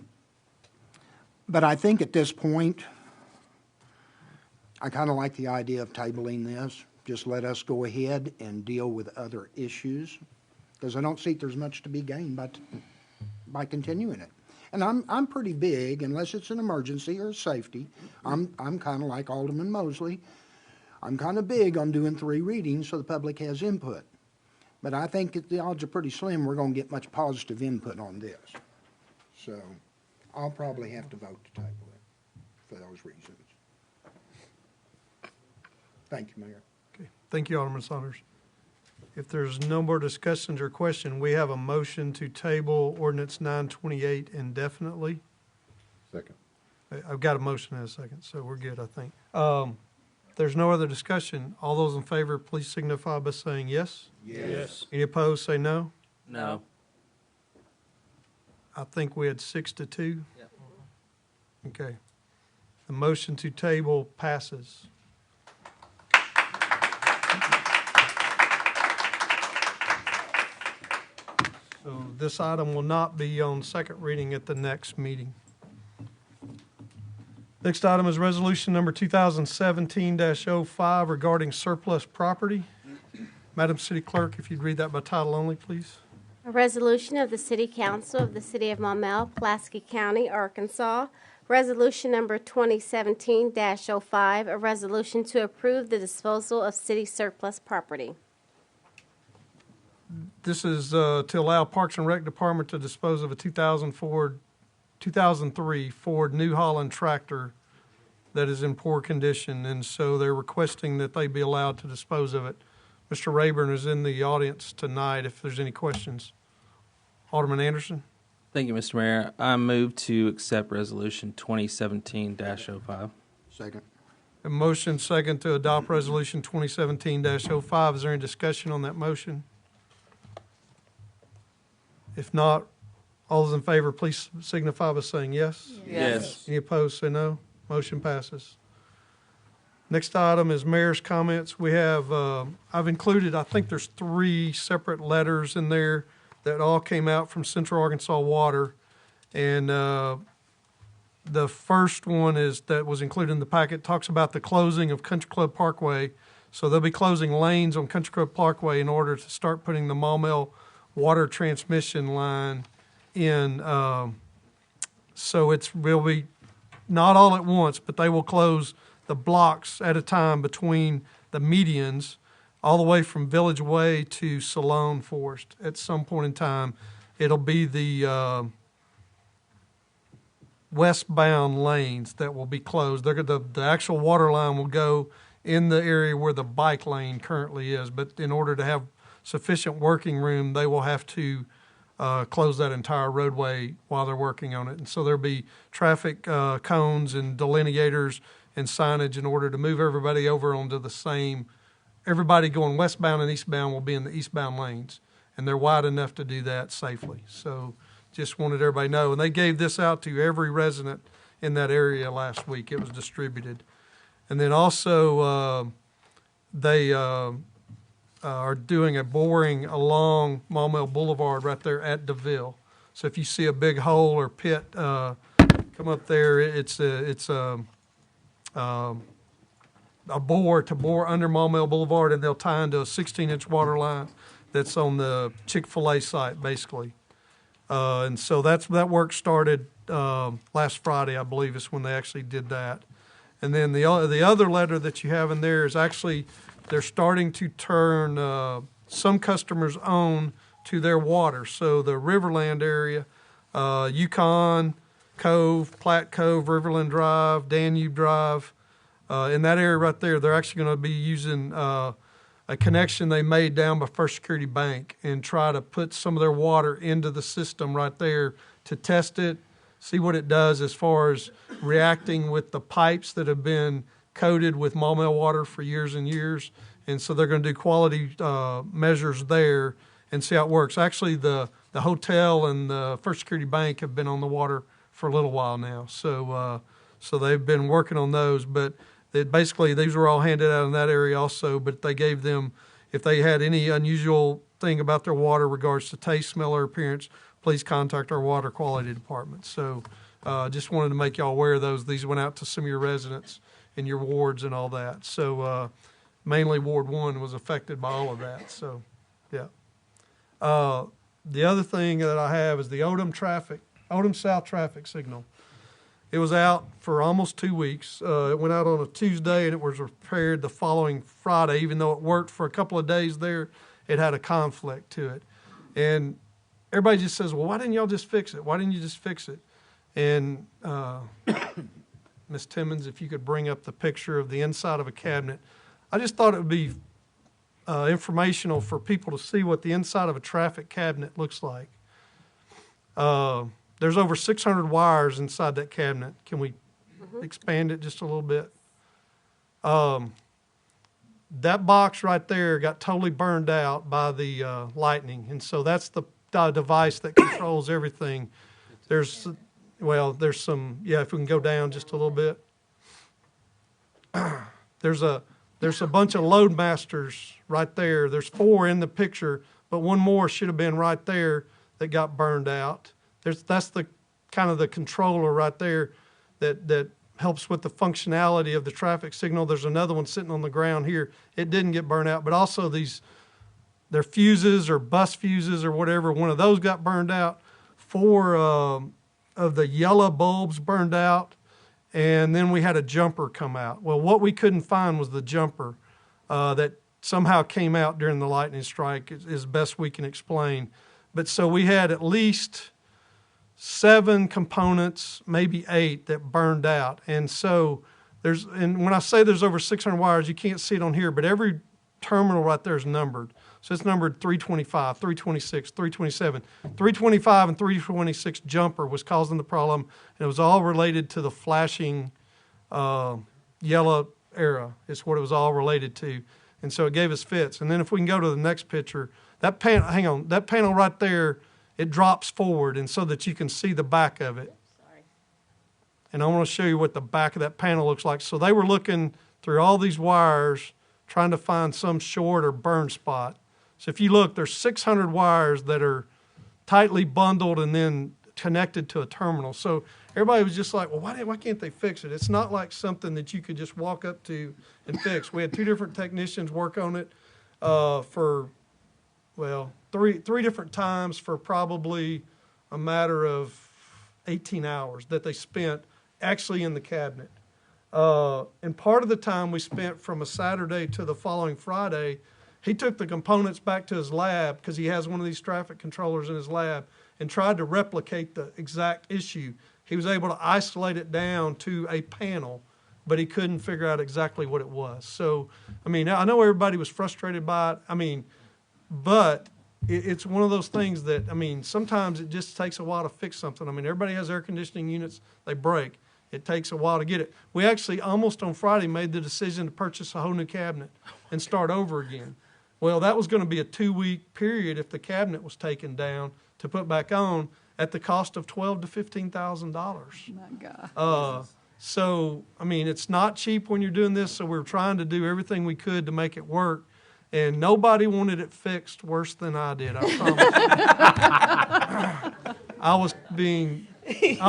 But I think at this point, I kind of like the idea of tabling this. Just let us go ahead and deal with other issues, because I don't see there's much to be gained by continuing it. And I'm pretty big, unless it's an emergency or safety. I'm kind of like Alderman Mosley. I'm kind of big on doing 3 readings so the public has input. But I think that the odds are pretty slim we're going to get much positive input on this. So I'll probably have to vote to table it for those reasons. Thank you, Mayor. Okay. Thank you, Alderman Saunders. If there's no more discussions or question, we have a motion to table ordinance 928 indefinitely. Second. I've got a motion and a second, so we're good, I think. There's no other discussion. All those in favor, please signify by saying yes. Yes. Any opposed, say no. No. I think we had 6-2. Yep. Okay. The motion to table passes. So this item will not be on second reading at the next meeting. Next item is resolution number 2017-05 regarding surplus property. Madam City Clerk, if you'd read that by title only, please. A resolution of the City Council of the City of Maumelle, Pulaski County, Arkansas. Resolution number 2017-05, a resolution to approve the disposal of city surplus property. This is to allow Parks and Rec Department to dispose of a 2003 Ford New Holland tractor that is in poor condition, and so they're requesting that they be allowed to dispose of it. Mr. Rayburn is in the audience tonight if there's any questions. Alderman Anderson? Thank you, Mr. Mayor. I move to accept Resolution 2017-05. Second. A motion second to adopt Resolution 2017-05. Is there any discussion on that motion? If not, all those in favor, please signify by saying yes. Yes. Any opposed, say no. Motion passes. Next item is mayor's comments. We have, I've included, I think there's 3 separate letters in there that all came out from Central Arkansas Water. And the first one that was included in the packet talks about the closing of Country Club Parkway. So they'll be closing lanes on Country Club Parkway in order to start putting the Maumelle water transmission line in. So will be not all at once, but they will close the blocks at a time between the medians all the way from Village Way to Salone Forest. At some point in time, it'll be the westbound lanes that will be closed. The actual water line will go in the area where the bike lane currently is, but in order to have sufficient working room, they will have to close that entire roadway while they're working on it. And so there'll be traffic cones and delineators and signage in order to move everybody over onto the same. Everybody going westbound and eastbound will be in the eastbound lanes, and they're wide enough to do that safely. So just wanted everybody to know. And they gave this out to every resident in that area last week. It was distributed. And then also they are doing a boring along Maumelle Boulevard right there at DeVille. So if you see a big hole or pit come up there, it's a bore to bore under Maumelle Boulevard, and they'll tie into a 16-inch water line that's on the Chick-fil-A site, basically. And so that work started last Friday, I believe, is when they actually did that. And then the other letter that you have in there is actually they're starting to turn some customers' own to their water. So the Riverland area, Yukon Cove, Platte Cove, Riverland Drive, Danube Drive, in that area right there, they're actually going to be using a connection they made down by First Security Bank and try to put some of their water into the system right there to test it, see what it does as far as reacting with the pipes that have been coated with Maumelle water for years and years. And so they're going to do quality measures there and see how it works. Actually, the hotel and the First Security Bank have been on the water for a little while now. So they've been working on those. But basically, these were all handed out in that area also. But they gave them, if they had any unusual thing about their water regards to taste, smell, or appearance, please contact our water quality department. So Just wanted to make y'all aware of those. These went out to some of your residents in your wards and all that. So mainly Ward 1 was affected by all of that. So, yeah. The other thing that I have is the Odom South traffic signal. It was out for almost 2 weeks. It went out on a Tuesday and it was repaired the following Friday. Even though it worked for a couple of days there, it had a conflict to it. And everybody just says, well, why didn't y'all just fix it? Why didn't you just fix it? And Ms. Timmons, if you could bring up the picture of the inside of a cabinet. I just thought it would be informational for people to see what the inside of a traffic cabinet looks like. There's over 600 wires inside that cabinet. Can we expand it just a little bit? That box right there got totally burned out by the lightning, and so that's the device that controls everything. There's some, if we can go down just a little bit. There's a bunch of Loadmasters right there. There's 4 in the picture, but one more should have been right there that got burned out. That's the kind of the controller right there that helps with the functionality of the traffic signal. There's another one sitting on the ground here. It didn't get burned out, but also they're fuses or bus fuses or whatever. One of those got burned out. 4 of the yellow bulbs burned out, and then we had a jumper come out. Well, what we couldn't find was the jumper that somehow came out during the lightning strike, is best we can explain. But so we had at least 7 components, maybe 8, that burned out. And so and when I say there's over 600 wires, you can't see it on here, but every terminal right there is numbered. So it's numbered 325, 326, 327. 325 and 326 jumper was causing the problem, and it was all related to the flashing yellow arrow. It's what it was all related to. And so it gave us fits. And then if we can go to the next picture, that panel right there, it drops forward, and so that you can see the back of it. And I want to show you what the back of that panel looks like. So they were looking through all these wires, trying to find some short or burn spot. So if you look, there's 600 wires that are tightly bundled and then connected to a terminal. So everybody was just like, well, why can't they fix it? It's not like something that you could just walk up to and fix. We had 2 different technicians work on it for three different times for probably a matter of 18 hours that they spent actually in the cabinet. And part of the time we spent from a Saturday to the following Friday, he took the components back to his lab, because he has one of these traffic controllers in his lab, and tried to replicate the exact issue. He was able to isolate it down to a panel, but he couldn't figure out exactly what it was. So, I mean, I know everybody was frustrated by it. But it's one of those things that, sometimes it just takes a while to fix something. Everybody has air conditioning units, they break. It takes a while to get it. We actually almost on Friday made the decision to purchase a whole new cabinet and start over again. Well, that was going to be a 2-week period if the cabinet was taken down to put back on at the cost of $12,000 to $15,000. My God. So, it's not cheap when you're doing this, so we're trying to do everything we could to make it work. And nobody wanted it fixed worse than I did, I promise. I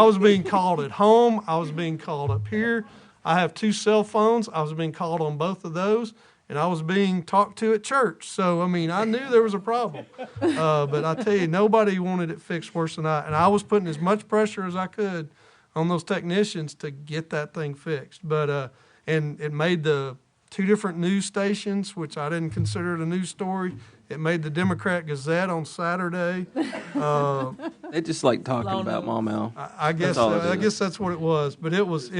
was being called at home. I was being called up here. I have 2 cell phones. I was being called on both of those, and I was being talked to at church. So, I knew there was a problem. But I tell you, nobody wanted it fixed worse than I. And I was putting as much pressure as I could on those technicians to get that thing fixed. But and it made the 2 different news stations, which I didn't consider it a news story. It made the Democrat Gazette on Saturday. They just like talking about Maumelle. I guess that's what it was. But it was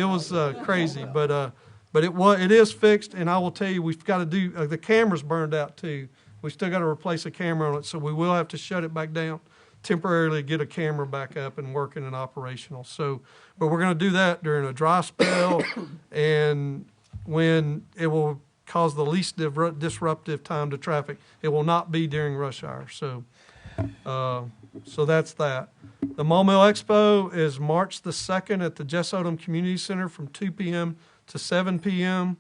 crazy. But it is fixed, and I will tell you, we've got to do the camera's burned out too. We still got to replace a camera on it, so we will have to shut it back down temporarily, get a camera back up and working and operational. So, but we're going to do that during a dry spell, and when it will cause the least disruptive time to traffic. It will not be during rush hour. So that's that. The Maumelle Expo is March the 2nd at the Jess Odom Community Center from 2 p.m. to 7 p.m.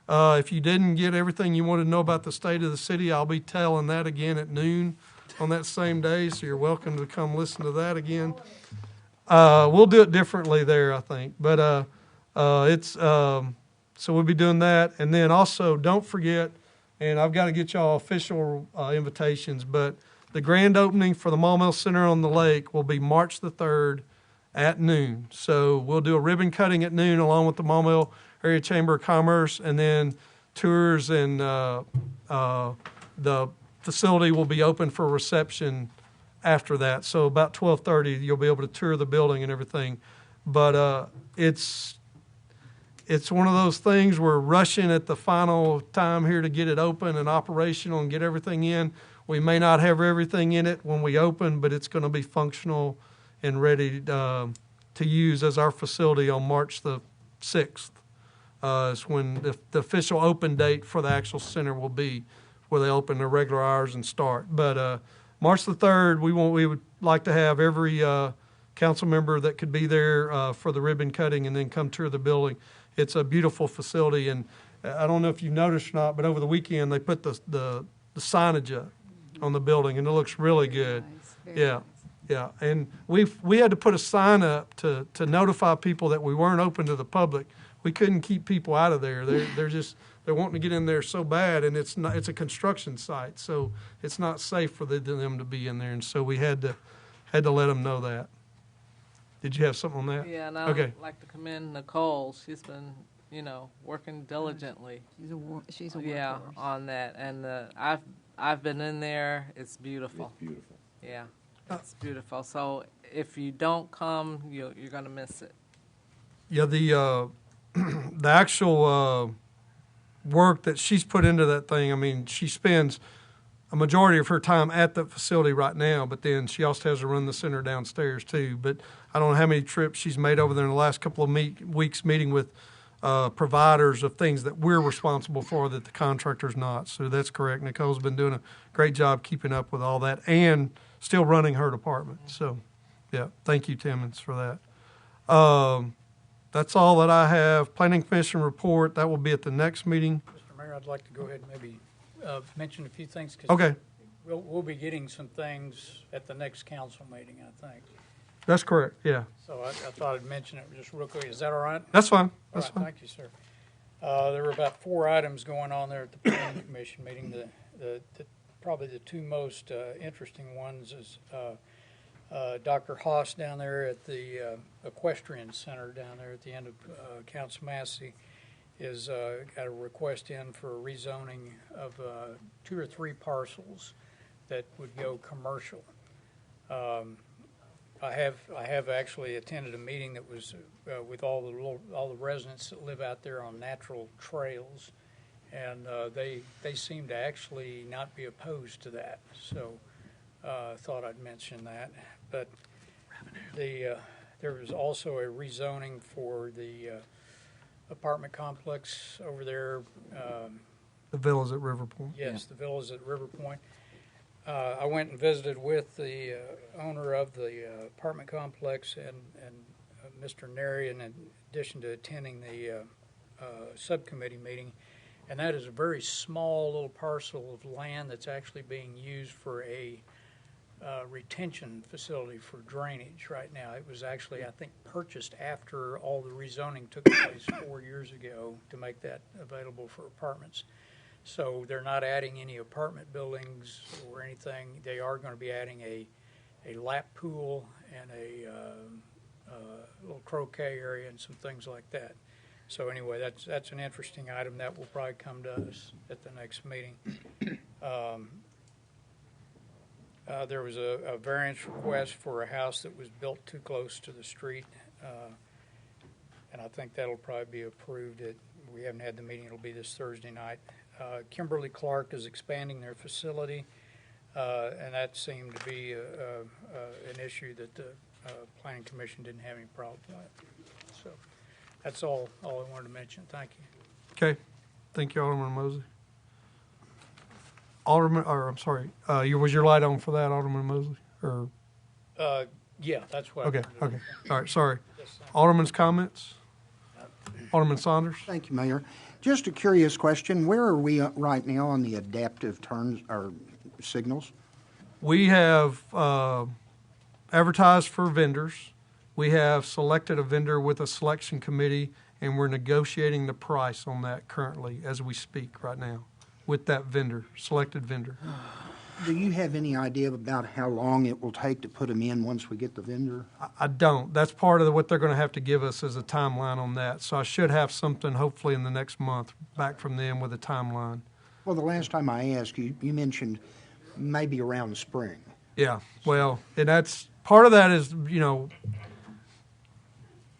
If you didn't get everything you wanted to know about the state of the city, I'll be telling that again at noon on that same day, so you're welcome to come listen to that again. We'll do it differently there, I think. But so we'll be doing that. And then also, don't forget, and I've got to get y'all official invitations, but the grand opening for the Maumelle Center on the Lake will be March the 3rd at noon. So we'll do a ribbon cutting at noon along with the Maumelle Area Chamber of Commerce, and then tours, and the facility will be open for reception after that. So about 12:30, you'll be able to tour the building and everything. But it's one of those things, we're rushing at the final time here to get it open and operational and get everything in. We may not have everything in it when we open, but it's going to be functional and ready to use as our facility on March the 6th. Is when the official open date for the actual center will be, where they open their regular hours and start. But March the 3rd, we would like to have every council member that could be there for the ribbon cutting and then come tour the building. It's a beautiful facility, and I don't know if you've noticed or not, but over the weekend they put the signage up on the building, and it looks really good. Yeah. Yeah, and we had to put a sign up to notify people that we weren't open to the public. We couldn't keep people out of there. They're wanting to get in there so bad, and it's a construction site, so it's not safe for them to be in there, and so we had to let them know that. Did you have something on that? Yeah, and okay. I'd like to commend Nicole. She's been, working diligently. She's a yeah, workhorse. On that, and I've been in there. It's beautiful. It's beautiful. Yeah, it's beautiful. So if you don't come, you're gonna miss it. Yeah, the actual work that she's put into that thing, I mean, she spends a majority of her time at the facility right now, but then she also has to run the center downstairs too. But I don't know how many trips she's made over there in the last couple of weeks meeting with providers of things that we're responsible for that the contractor's not. So that's correct. Nicole's been doing a great job keeping up with all that and still running her department. So, yeah, thank you, Timmons, for that. That's all that I have. Planning Commission report, that will be at the next meeting. Mr. Mayor, I'd like to go ahead and maybe mention a few things. 'Cause Okay. We'll be getting some things at the next council meeting, I think. That's correct, yeah. So I thought I'd mention it just real quick. Is that all right? That's fine. All That's right, fine. thank you, sir. There were about 4 items going on there at the Planning Commission meeting. Probably the two most interesting ones is Dr. Haas down there at the Equestrian Center down there at the end of Council Massey is got a request in for a rezoning of 2 or 3 parcels that would go commercial. I have actually attended a meeting that was with all the residents that live out there on natural trails, and they seem to actually not be opposed to that. So I thought I'd mention that. But there was also a rezoning for the apartment complex over there. The villas at River Point. Yes, the villas at River Point. I went and visited with the owner of the apartment complex and Mr. Neri, in addition to attending the subcommittee meeting. And that is a very small little parcel of land that's actually being used for a retention facility for drainage right now. It was actually, I think, purchased after all the rezoning took place 4 years ago to make that available for apartments. So they're not adding any apartment buildings or anything. They are going to be adding a lap pool and a little croquet area and some things like that. So anyway, that's an interesting item that will probably come to us at the next meeting. There was a variance request for a house that was built too close to the street, and I think that'll probably be approved. We haven't had the meeting. It'll be this Thursday night. Kimberly-Clark is expanding their facility, and that seemed to be an issue that the Planning Commission didn't have any problem with. So that's all I wanted to mention. Thank you. Okay. Thank you, Alderman Mosley. Was your light on for that, Alderman Mosley? Or Yeah, that's what. okay. Okay. All right. Sorry. Alderman's comments. Alderman Saunders. Thank you, Mayor. Just a curious question. Where are we right now on the adaptive turns or signals? We have advertised for vendors, We have selected a vendor with a selection committee, and we're negotiating the price on that currently as we speak right now with that vendor, selected vendor. Do you have any idea about how long it will take to put them in once we get the vendor? I don't. That's part of what they're going to have to give us as a timeline on that. So I should have something hopefully in the next month back from them with a timeline. Well, the last time I asked you, you mentioned maybe around the spring. Yeah, well, and that's, part of that is,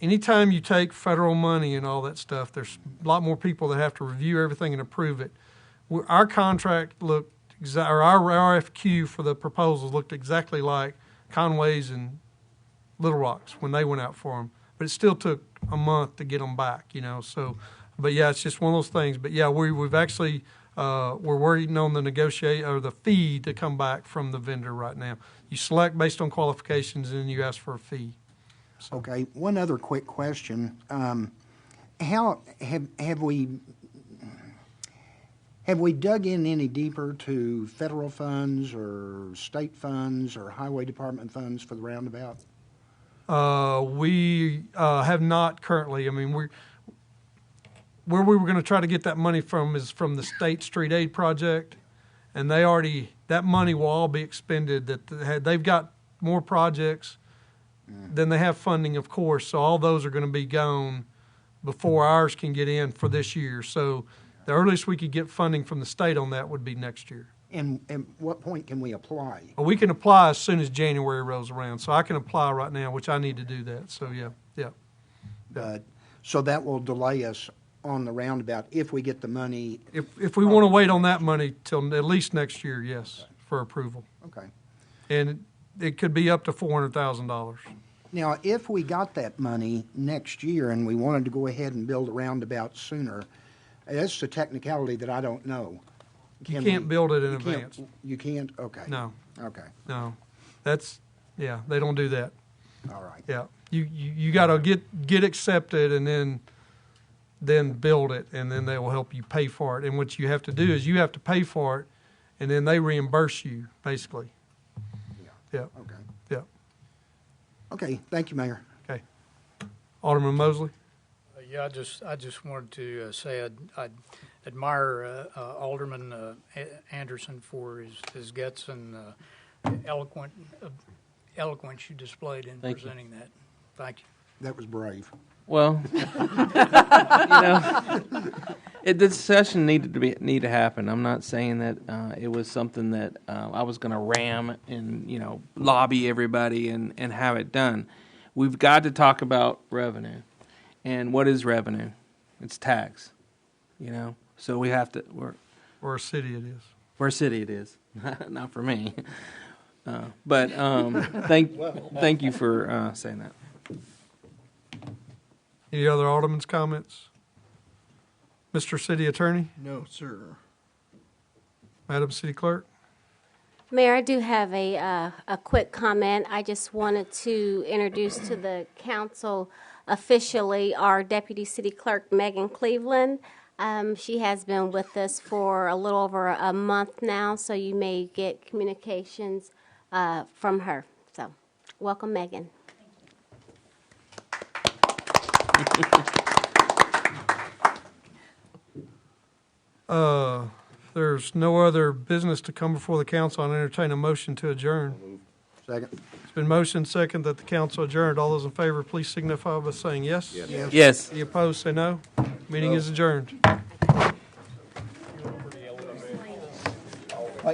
anytime you take federal money and all that stuff, there's a lot more people that have to review everything and approve it. Our contract looked, or our RFQ for the proposals looked exactly like Conway's and Little Rock's when they went out for them. But it still took a month to get them back, so, but yeah, it's just one of those things. But yeah, we've actually, we're waiting on the fee to come back from the vendor right now. You select based on qualifications and then you ask for a fee. So. Okay, one other quick question. How have we dug in any deeper to federal funds or state funds or highway department funds for the roundabout? We have not currently. I mean, where we were going to try to get that money from is from the state street aid project, and that money will all be expended. They've got more projects than they have funding, of course. So all those are going to be gone before ours can get in for this year. So the earliest we could get funding from the state on that would be next year. And what point can we apply? Well, we can apply as soon as January rolls around. So I can apply right now, which I need to do that. So yeah. So that will delay us on the roundabout if we get the money. If we want to wait on that money till at least next year, yes, for approval. Okay. And it could be up to $400,000. Now, if we got that money next year and we wanted to go ahead and build a roundabout sooner, that's a technicality that I don't know. You can't build it in advance. You can't? Okay. No. Okay. No. They don't do that. All right. Yeah. You got to get accepted and then build it, and then they will help you pay for it. And what you have to do is you have to pay for it, and then they reimburse you, basically. Yeah. Okay. Yeah. Okay. Thank you, Mayor. Okay. Alderman Mosley? Yeah, I just wanted to say I admire Alderman Anderson for his guts and eloquence you displayed in presenting that. Thank you. That was brave. Well, the discussion need to happen. I'm not saying that it was something that I was going to ram and lobby everybody and have it done. We've got to talk about revenue, and what is revenue? It's tax. So we have to. Or a city it is. Or a city it is. Not for me. But thank you for saying that. Any other alderman's comments? Mr. City Attorney? No, sir. Madam City Clerk? Mayor, I do have a quick comment. I just wanted to introduce to the council officially our Deputy City Clerk, Megan Cleveland. She has been with us for a little over a month now, so you may get communications from her. So, welcome, Megan. There's no other business to come before the council. I'll entertain a motion to adjourn. Second. It's been motioned second that the council adjourned. All those in favor, please signify by saying yes. Yes. Yes. Any opposed, say no. Meeting is adjourned.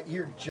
You're